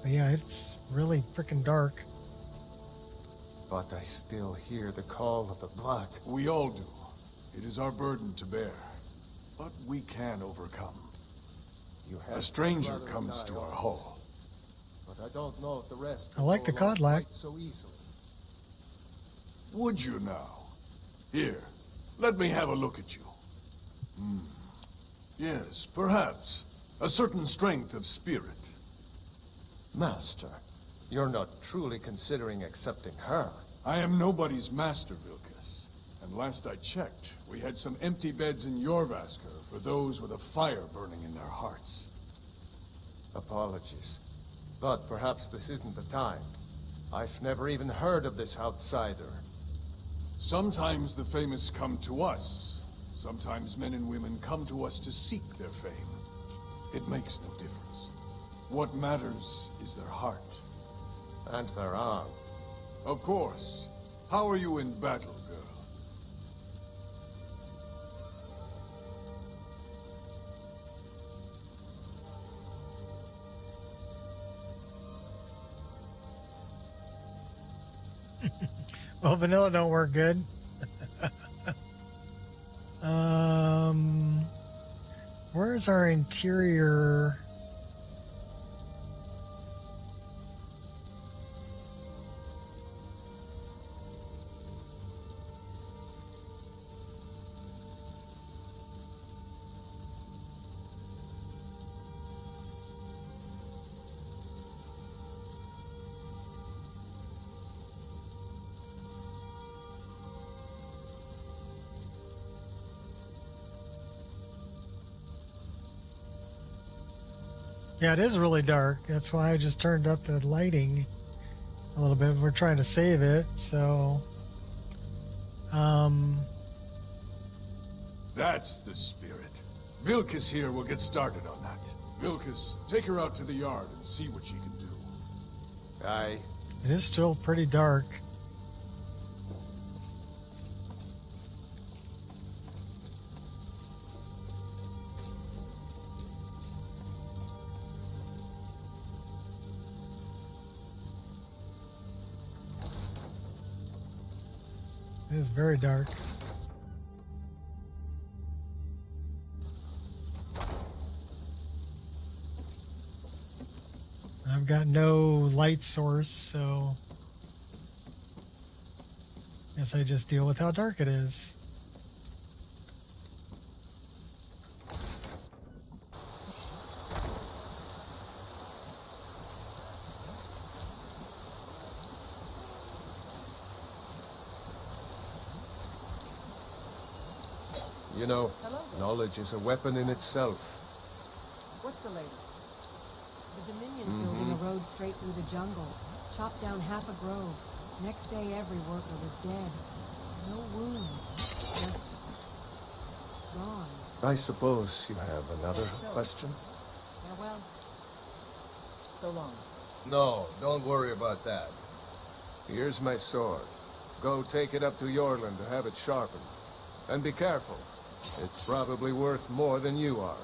S1: But yeah, it's really freaking dark.
S10: But I still hear the call of the blood.
S19: We all do. It is our burden to bear. But we can overcome. A stranger comes to our hall.
S10: But I don't know if the rest
S1: I like the codlac.
S10: so easily.
S19: Would you now? Here, let me have a look at you. Yes, perhaps. A certain strength of spirit.
S10: Master, you're not truly considering accepting her.
S19: I am nobody's master, Vilkas. And last I checked, we had some empty beds in Jorvaskr for those with a fire burning in their hearts.
S10: Apologies. But perhaps this isn't the time. I've never even heard of this outsider.
S19: Sometimes the famous come to us. Sometimes men and women come to us to seek their fame. It makes no difference. What matters is their heart.
S10: And their arm.
S19: Of course. How are you in battle, girl?
S1: Well, vanilla don't work good. Where's our interior? Yeah, it is really dark. That's why I just turned up the lighting a little bit. We're trying to save it, so...
S19: That's the spirit. Vilkas here will get started on that. Vilkas, take her out to the yard and see what she can do.
S10: Aye.
S1: It is still pretty dark. It is very dark. I've got no light source, so I guess I just deal with how dark it is.
S10: You know, knowledge is a weapon in itself.
S17: What's the latest? The Dominion's building a road straight through the jungle. Chopped down half a grove. Next day, every worker was dead. No wounds. Just... gone.
S10: I suppose you have another question?
S17: Farewell. So long.
S10: No, don't worry about that. Here's my sword. Go take it up to Yorland to have it sharpened. And be careful. It's probably worth more than you are.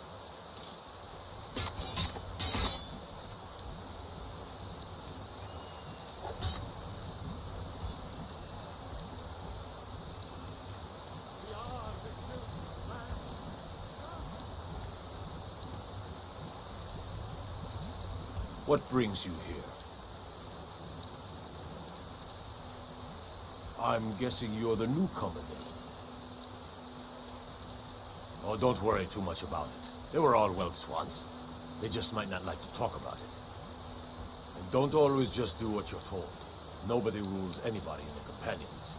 S10: What brings you here? I'm guessing you're the newcomer then. Oh, don't worry too much about it. They were all whelps once. They just might not like to talk about it. And don't always just do what you're told. Nobody rules anybody in the companions.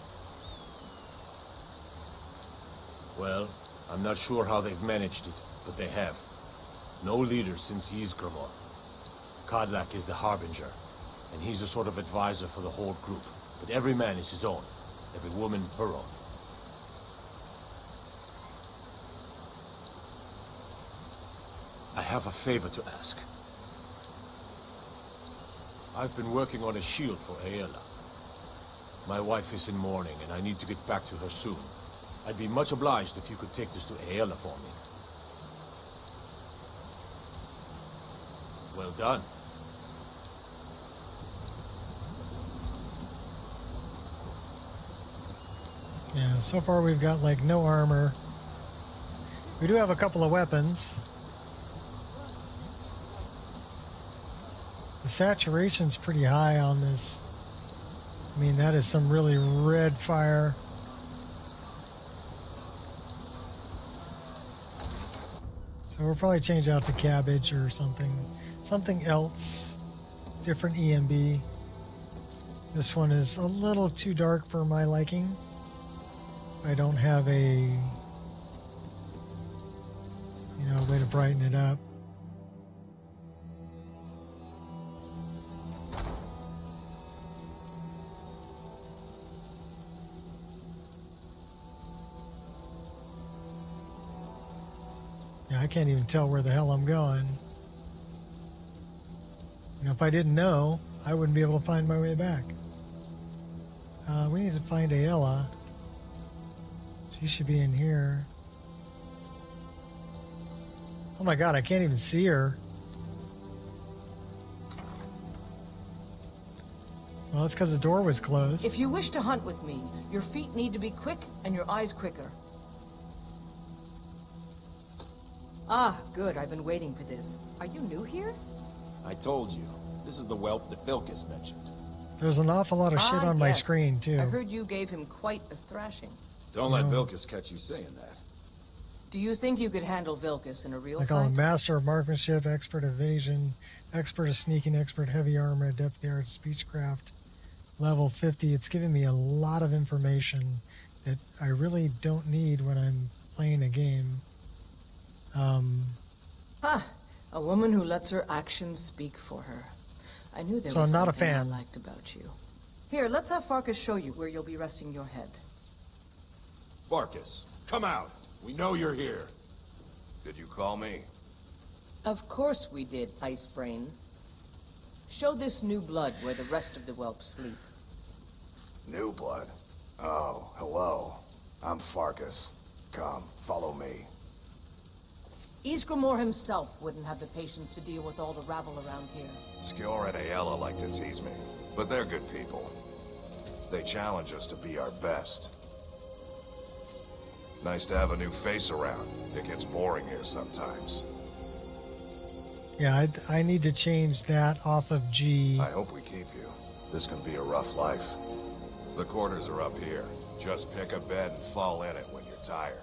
S10: Well, I'm not sure how they've managed it, but they have. No leader since Ysgramor. Kodlak is the Harbinger, and he's a sort of advisor for the whole group. But every man is his own. Every woman her own. I have a favor to ask. I've been working on a shield for Aela. My wife is in mourning, and I need to get back to her soon. I'd be much obliged if you could take this to Aela for me. Well done.
S1: Yeah, so far we've got like no armor. We do have a couple of weapons. The saturation's pretty high on this. I mean, that is some really red fire. So we'll probably change out to cabbage or something else. Different EMB. This one is a little too dark for my liking. I don't have a, way to brighten it up. Yeah, I can't even tell where the hell I'm going. If I didn't know, I wouldn't be able to find my way back. We need to find Ayla. She should be in here. Oh my god, I can't even see her. Well, it's because the door was closed.
S20: If you wish to hunt with me, your feet need to be quick and your eyes quicker. Ah, good. I've been waiting for this. Are you new here?
S21: I told you. This is the whelp that Vilcus mentioned.
S1: There's an awful lot of shit on my
S20: yes.
S1: screen, too.
S20: I heard you gave him quite a thrashing.
S21: Don't let Vilcus catch you saying that.
S20: Do you think you could handle Vilcus in a real
S1: I call
S20: fight?
S1: him Master of Marksmanship, Expert Evasion, Expert of Sneaking, Expert Heavy Armor, Adept of the Art of Speechcraft, level 50. It's giving me a lot of information that I really don't need when I'm playing a game.
S20: A woman who lets her actions speak for her. I knew there
S1: So
S20: was
S1: I'm not a
S20: something I
S1: fan.
S20: liked about you. Here, let's have Farkas show you where you'll be resting your head.
S12: Farkas, come out. We know you're here. Did you call me?
S20: Of course we did, Ice Brain. Show this new blood where the rest of the whelp sleep.
S22: New blood? Oh, hello. I'm Farkas. Come, follow me.
S20: Ysgramor himself wouldn't have the patience to deal with all the rabble around here.
S12: Skjor and Ayla like to tease me, but they're good people. They challenge us to be our best. Nice to have a new face around. It gets boring here sometimes.
S1: Yeah, I need to change that off of G.
S12: I hope we keep you. This can be a rough life. The quarters are up here. Just pick a bed and fall in it when you're tired.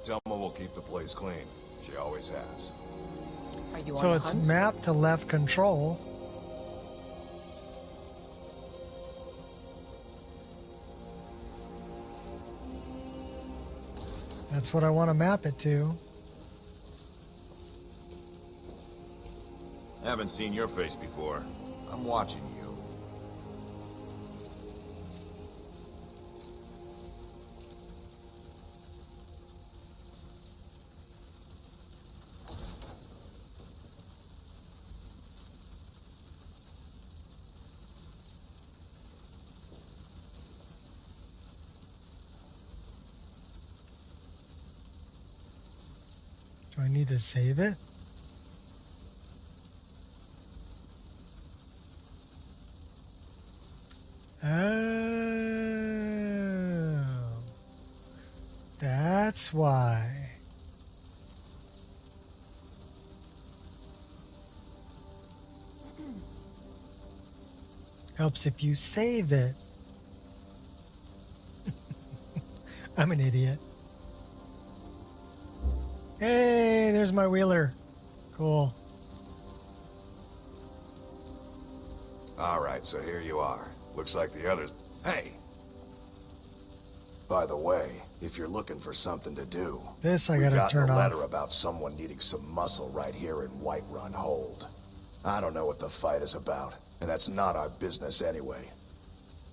S12: Thelma will keep the place clean. She always has.
S20: Are you
S1: So
S20: on
S1: it's
S20: the hunt?
S1: map to left control. That's what I want to map it to.
S21: Haven't seen your face before. I'm watching you.
S1: Do I need to save it? Oh, that's why. Helps if you save it. I'm an idiot. Hey, there's my wheeler. Cool.
S12: Alright, so here you are. Looks like the others... Hey! By the way, if you're looking for something to do...
S1: This I
S12: we
S1: gotta
S12: got
S1: turn
S12: a
S1: off.
S12: letter about someone needing some muscle right here in Whiterun Hold. I don't know what the fight is about, and that's not our business anyway.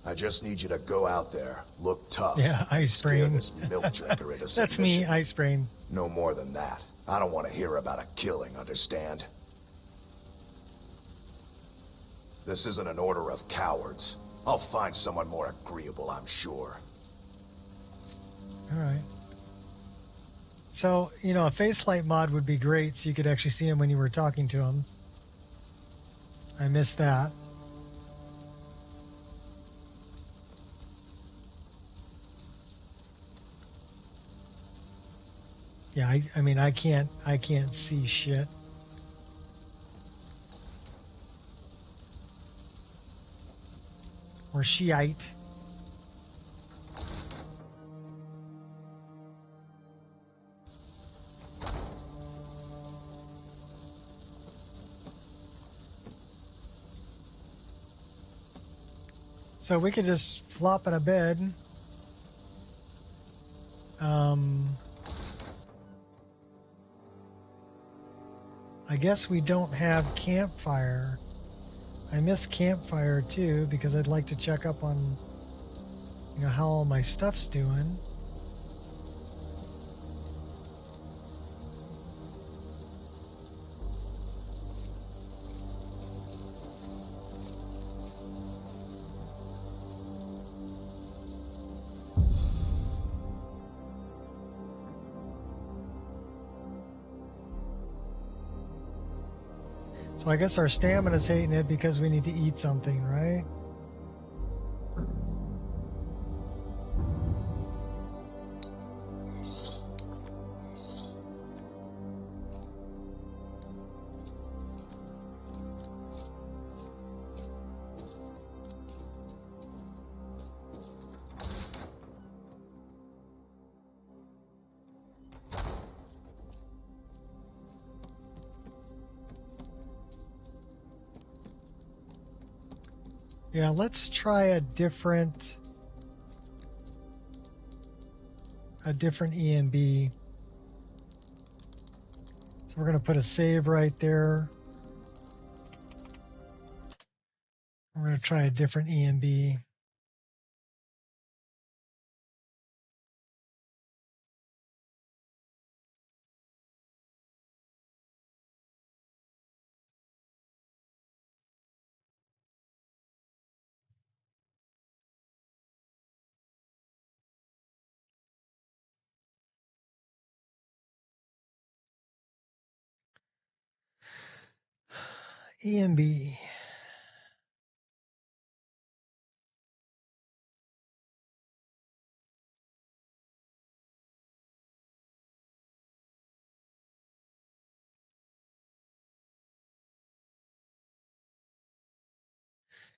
S12: I just need you to go out there, look tough,
S1: Yeah, Ice
S12: scare
S1: Brain.
S12: this milk drinker into
S1: That's
S12: submission.
S1: me, Ice Brain.
S12: No more than that. I don't want to hear about a killing, understand? This isn't an order of cowards. I'll find someone more agreeable, I'm sure.
S1: Alright. So, a face light mod would be great so you could actually see him when you were talking to him. I missed that. Yeah, I mean, I can't see shit. Or Shiite. So we could just flop in a bed. I guess we don't have campfire. I miss campfire too because I'd like to check up on, you know, how all my stuff's doing. So I guess our stamina's hating it because we need to eat something, right? Yeah, let's try a different EMB. So we're going to put a save right there. We're going to try a different EMB. EMB.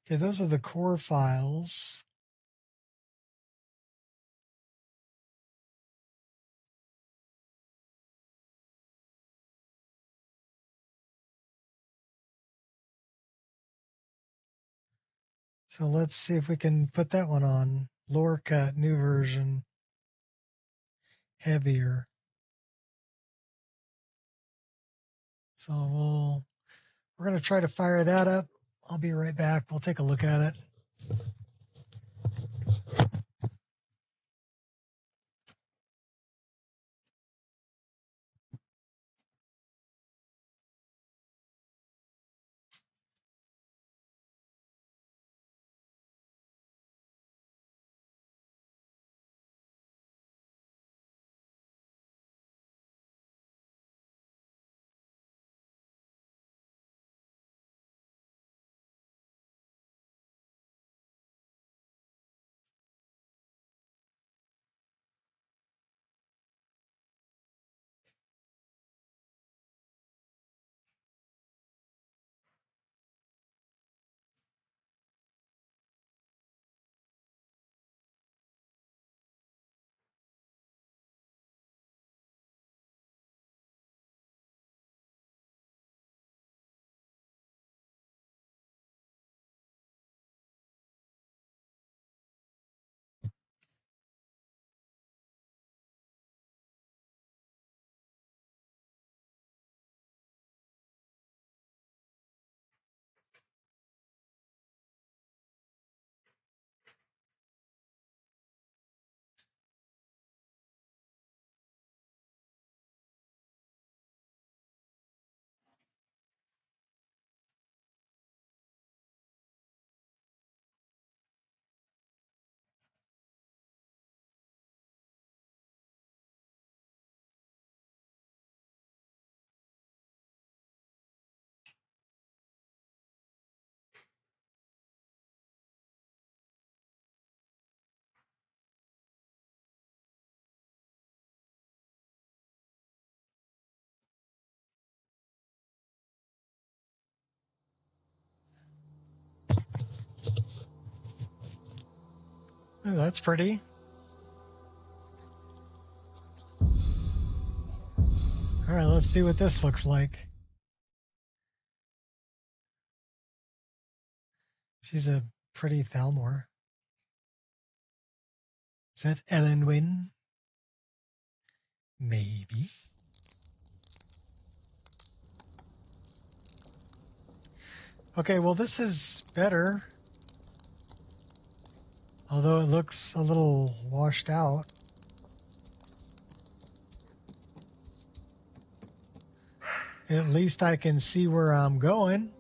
S1: Okay, those are the core files. So let's see if we can put that one on. Lore cut, new version, heavier. So we're going to try to fire that up. I'll be right back. We'll take a look at it. Oh, that's pretty. All right, let's see what this looks like. She's a pretty Thalmor. Is that Ellen Wynn? Maybe. Okay, well, this is better. Although it looks a little washed out. At least I can see where I'm going.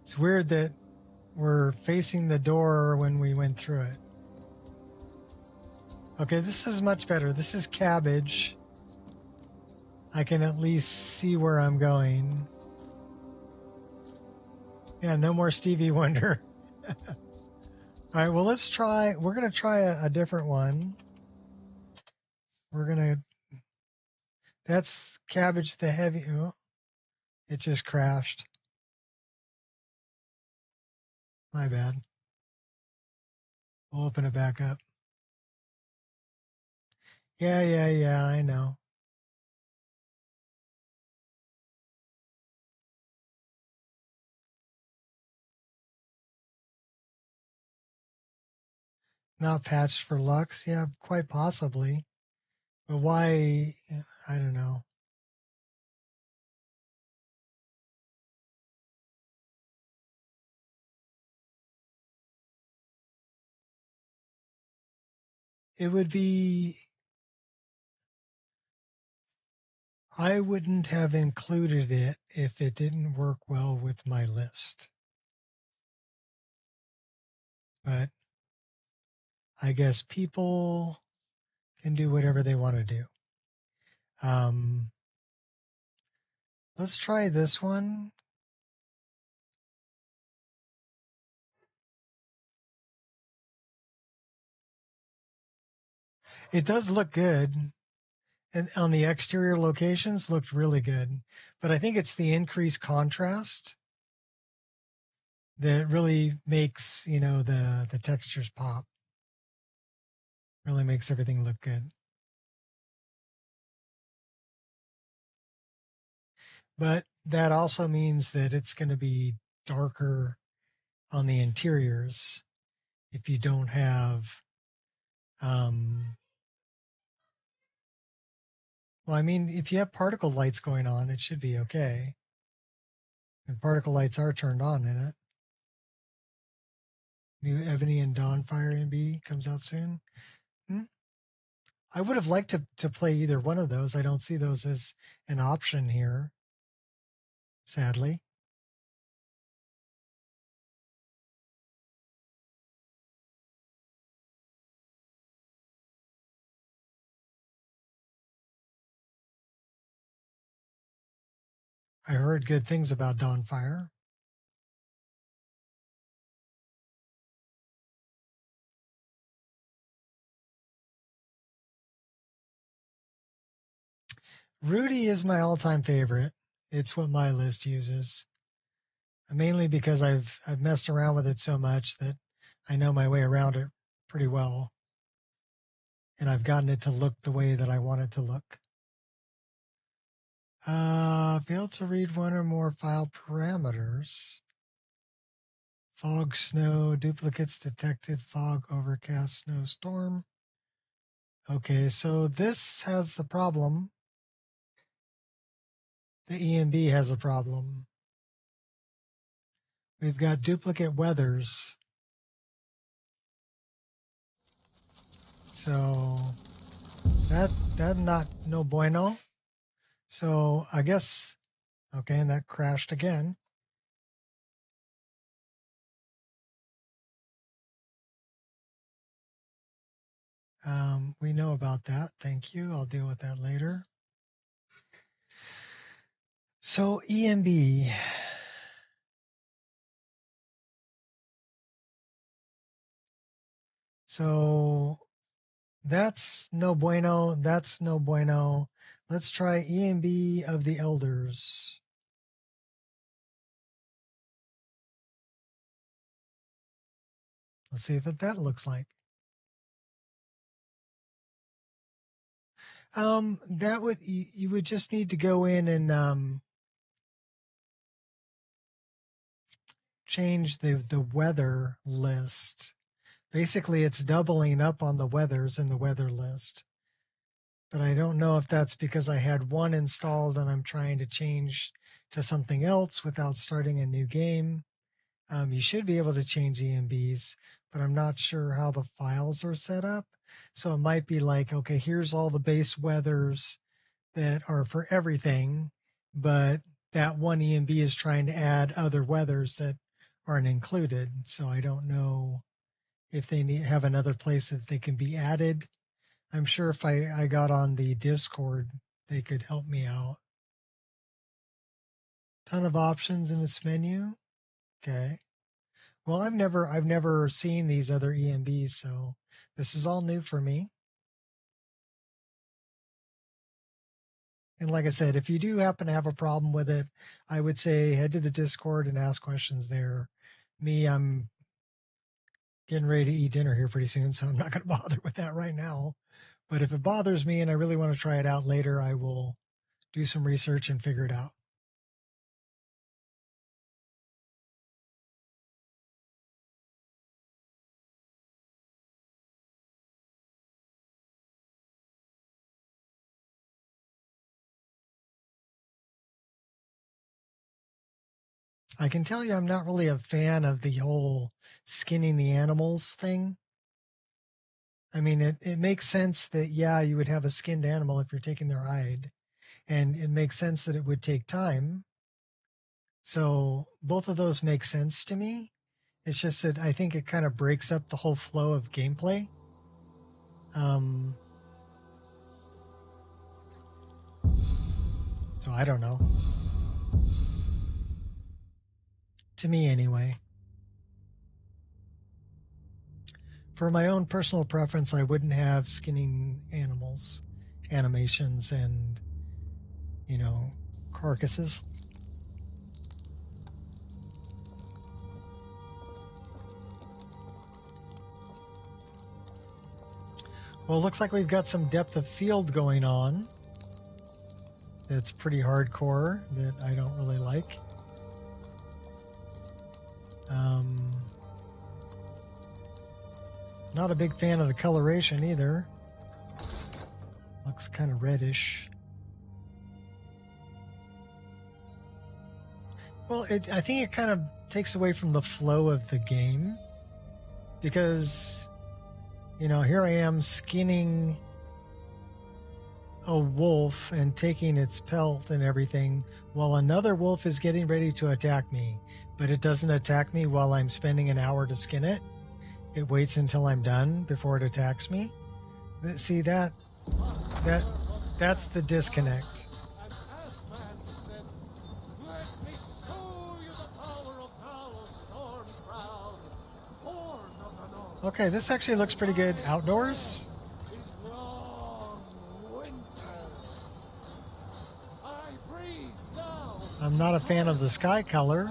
S1: It's weird that we're facing the door when we went through it. Okay, this is much better. This is cabbage. I can at least see where I'm going. Yeah, no more Stevie Wonder. All right, well, let's try. We're going to try a different one. We're going to. That's cabbage the heavy. Oh, it just crashed. My bad. We'll open it back up. Yeah, I know. Not patched for Lux. Yeah, quite possibly. But why? I don't know. It would be. I wouldn't have included it if it didn't work well with my list. But I guess people can do whatever they want to do. Let's try this one. It does look good. And on the exterior locations, looked really good. But I think it's the increased contrast that really makes, the textures pop. Really makes everything look good. But that also means that it's going to be darker on the interiors if you don't have, if you have particle lights going on, it should be okay. And particle lights are turned on in it. New Ebony and Dawnfire NB comes out soon. I would have liked to play either one of those. I don't see those as an option here, sadly. I heard good things about Dawnfire. Rudy is my all-time favorite. It's what my list uses. Mainly because I've messed around with it so much that I know my way around it pretty well. And I've gotten it to look the way that I want it to look. Failed to read one or more file parameters. Fog, snow, duplicates detected, fog, overcast, snowstorm. Okay, so this has a problem. The EMB has a problem. We've got duplicate weathers. So that not no bueno. So I guess, okay, and that crashed again. We know about that. Thank you. I'll deal with that later. So EMB. So that's no bueno. That's no bueno. Let's try EMB of the Elders. Let's see what that looks like. That would you would just need to go in and change the weather list. Basically, it's doubling up on the weathers in the weather list. But I don't know if that's because I had one installed and I'm trying to change to something else without starting a new game. You should be able to change EMBs, but I'm not sure how the files are set up. So it might be like, okay, here's all the base weathers that are for everything, but that one EMB is trying to add other weathers that aren't included. So I don't know if they have another place that they can be added. I'm sure if I got on the Discord, they could help me out. Ton of options in its menu. Okay. Well, I've never seen these other EMBs, so this is all new for me. And like I said, if you do happen to have a problem with it, I would say head to the Discord and ask questions there. Me, I'm getting ready to eat dinner here pretty soon, so I'm not going to bother with that right now. But if it bothers me and I really want to try it out later, I will do some research and figure it out. I can tell you I'm not really a fan of the whole skinning the animals thing. I mean, it makes sense that, yeah, you would have a skinned animal if you're taking their hide. And it makes sense that it would take time. So both of those make sense to me. It's just that I think it kind of breaks up the whole flow of gameplay. So I don't know. To me, anyway. For my own personal preference, I wouldn't have skinning animals, animations, and, carcasses. Well, it looks like we've got some depth of field going on. That's pretty hardcore that I don't really like. Not a big fan of the coloration either. Looks kind of reddish. Well, I think it kind of takes away from the flow of the game. Because, here I am skinning a wolf and taking its pelt and everything while another wolf is getting ready to attack me. But it doesn't attack me while I'm spending an hour to skin it. It waits until I'm done before it attacks me. See, that's the disconnect. Okay, this actually looks pretty good outdoors. I'm not a fan of the sky color.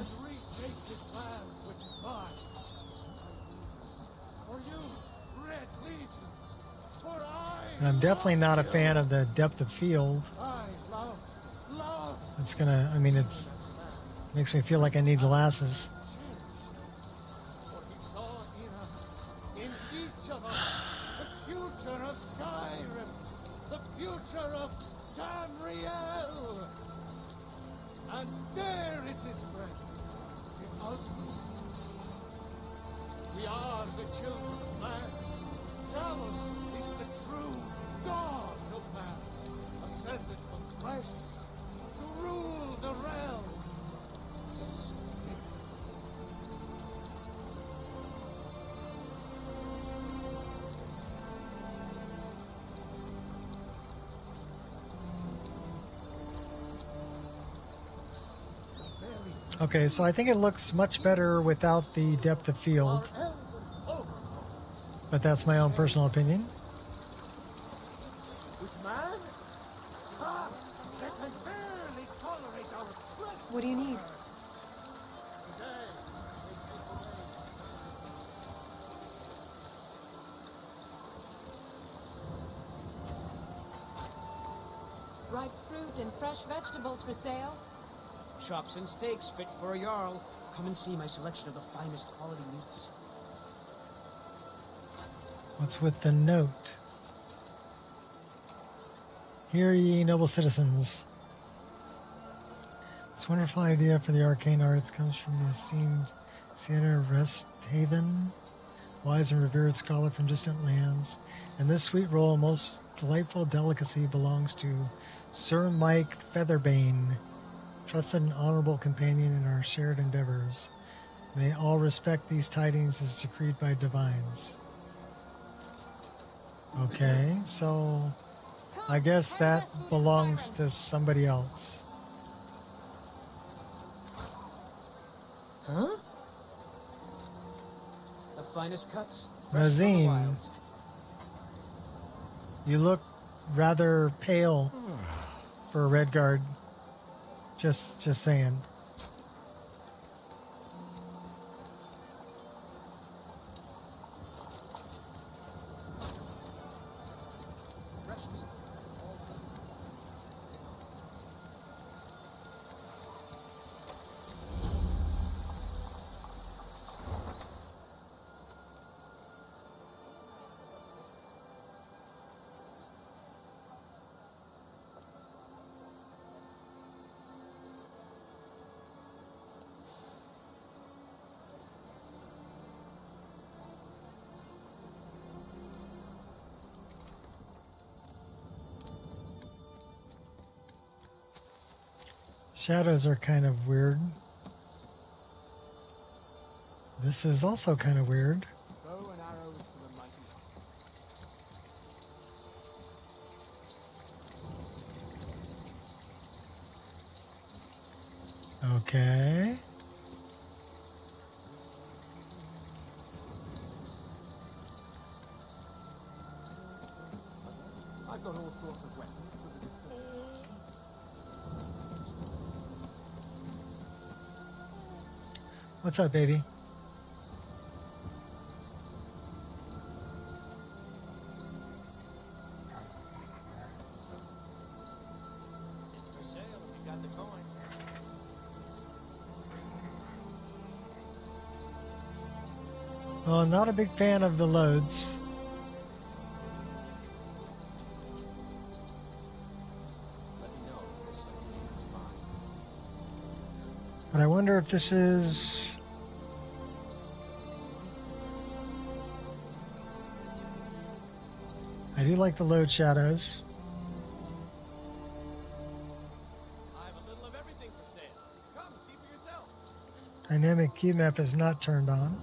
S1: And I'm definitely not a fan of the depth of field. It's makes me feel like I need glasses.
S2: In each of us, the future of Skyrim, the future of Tamriel. And there it is, friends, without rule. We are the children of man. Talos is the true God of man, ascended from flesh to rule the realm.
S1: Okay, so I think it looks much better without the depth of field. But that's my own personal opinion.
S17: What do you need? Ripe fruit and fresh vegetables for sale.
S15: Chops and steaks fit for a Jarl.
S7: Come and see my selection of the finest quality meats.
S1: What's with the note? Hear ye, noble citizens. This wonderful idea for the arcane arts comes from the esteemed Sienna Resthaven, wise and revered scholar from distant lands. And this sweet roll, most delightful delicacy, belongs to Sir Mike Featherbane, trusted and honorable companion in our shared endeavors. May all respect these tidings as decreed by divines. Okay, so I guess that belongs to somebody else.
S7: Huh? The finest cuts.
S1: Razim, you look rather pale for a red guard. Just saying. Shadows are kind of weird. This is also kind of weird.
S7: Bow and arrows for the mighty.
S1: Okay.
S7: I've got all sorts of weapons for the
S1: What's up, baby?
S21: It's for sale if you got the coin.
S1: Well, not a big fan of the loads.
S21: Let me know if there's something you can find.
S1: But I wonder if this is... I do like the load shadows.
S21: I have a little of everything for sale. Come, see for yourself.
S1: Dynamic key map is not turned on.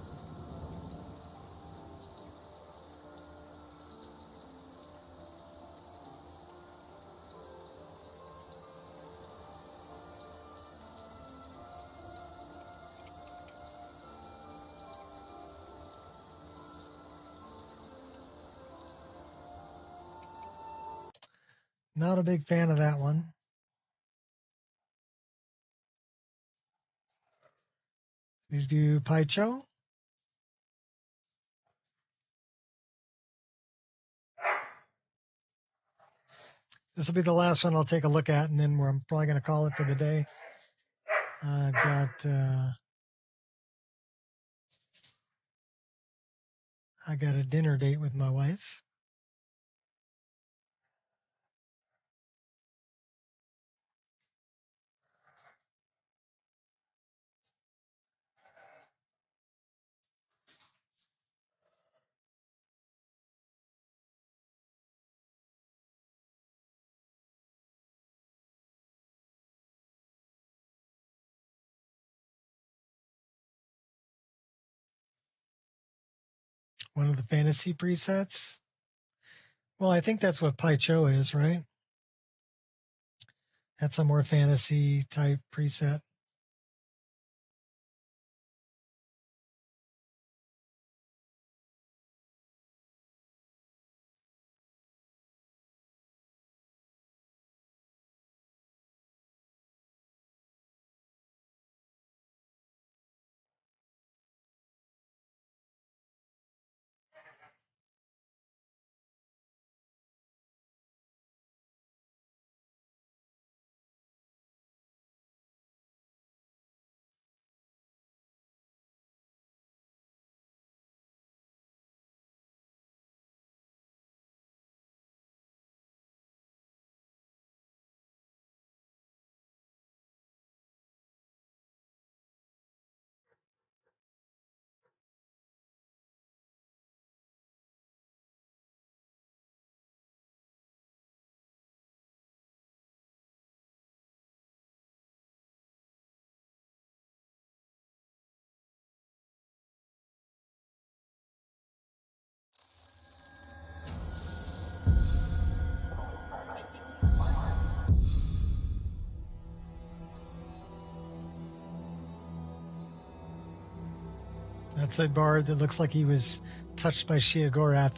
S1: Not a big fan of that one. Please do Paicho. This will be the last one I'll take a look at, and then I'm probably going to call it for the day. I've got I got a dinner date with my wife. One of the fantasy presets. Well, I think that's what Paicho is, right? That's a more fantasy type preset. outside bard that looks like he was touched by Sheogorath.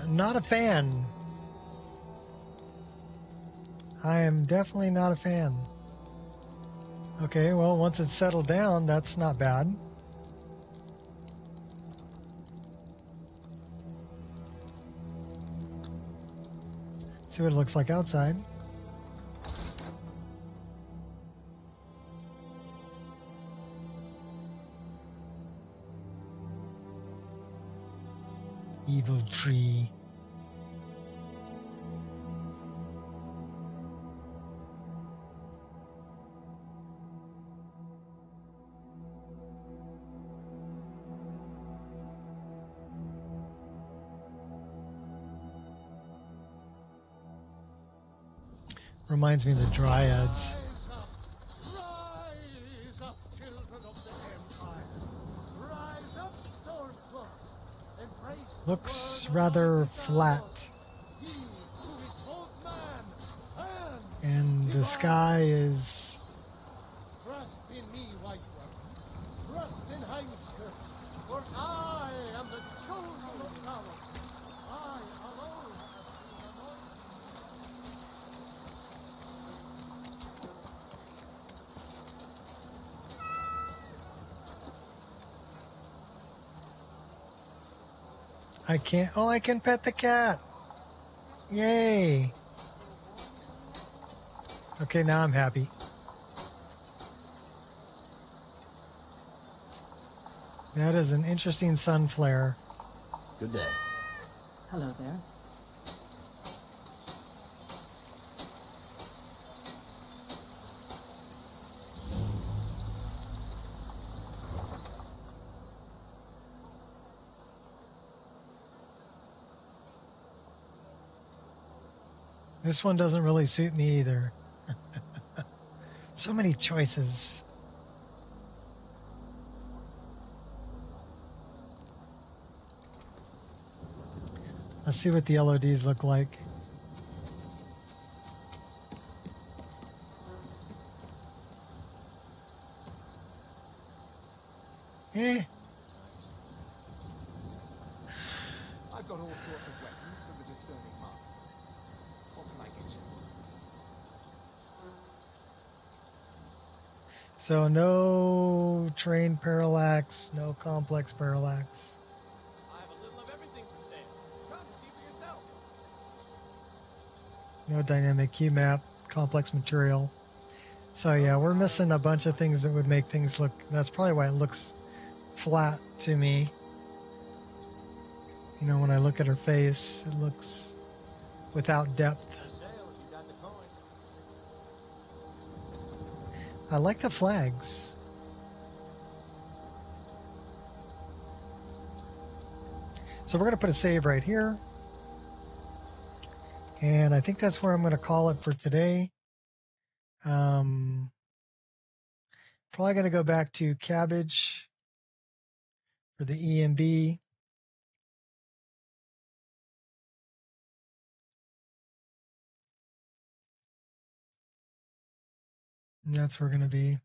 S1: Not a fan. I am definitely not a fan. Okay, well, once it's settled down, that's not bad. See what it looks like outside. Evil tree. Reminds me of the Dryads.
S2: Rise up, children of the Empire. Rise up, Stormcloaks. Embrace
S1: Looks rather flat.
S2: he who is both man
S1: And the sky is...
S2: Trust in me, White One. Trust in Heimskirk. For I am the chosen of Talos. I alone have been anointed.
S1: I can't... Oh, I can pet the cat. Yay. Okay, now I'm happy. That is an interesting sun flare.
S6: Good day.
S17: Hello there.
S1: This one doesn't really suit me either. So many choices. Let's see what the LODs look like. Eh.
S7: I've got all sorts of weapons for the discerning master. What can I get you?
S1: So no train parallax, no complex parallax.
S21: I have a little of everything for sale. Come, see for yourself.
S1: No dynamic key map, complex material. So yeah, we're missing a bunch of things that would make things look... That's probably why it looks flat to me. You know, when I look at her face, it looks without depth.
S21: For sale if you got the coin.
S1: I like the flags. So we're going to put a save right here. And I think that's where I'm going to call it for today. Probably going to go back to Cabbage for the EMB. And that's where we're going to be.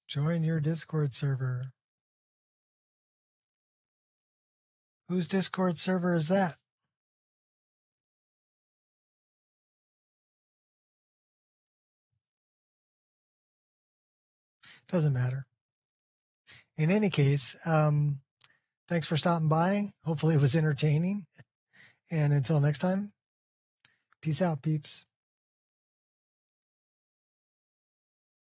S1: Join your Discord server. Whose Discord server is that? Doesn't matter. In any case, thanks for stopping by. Hopefully it was entertaining. And until next time, peace out, peeps.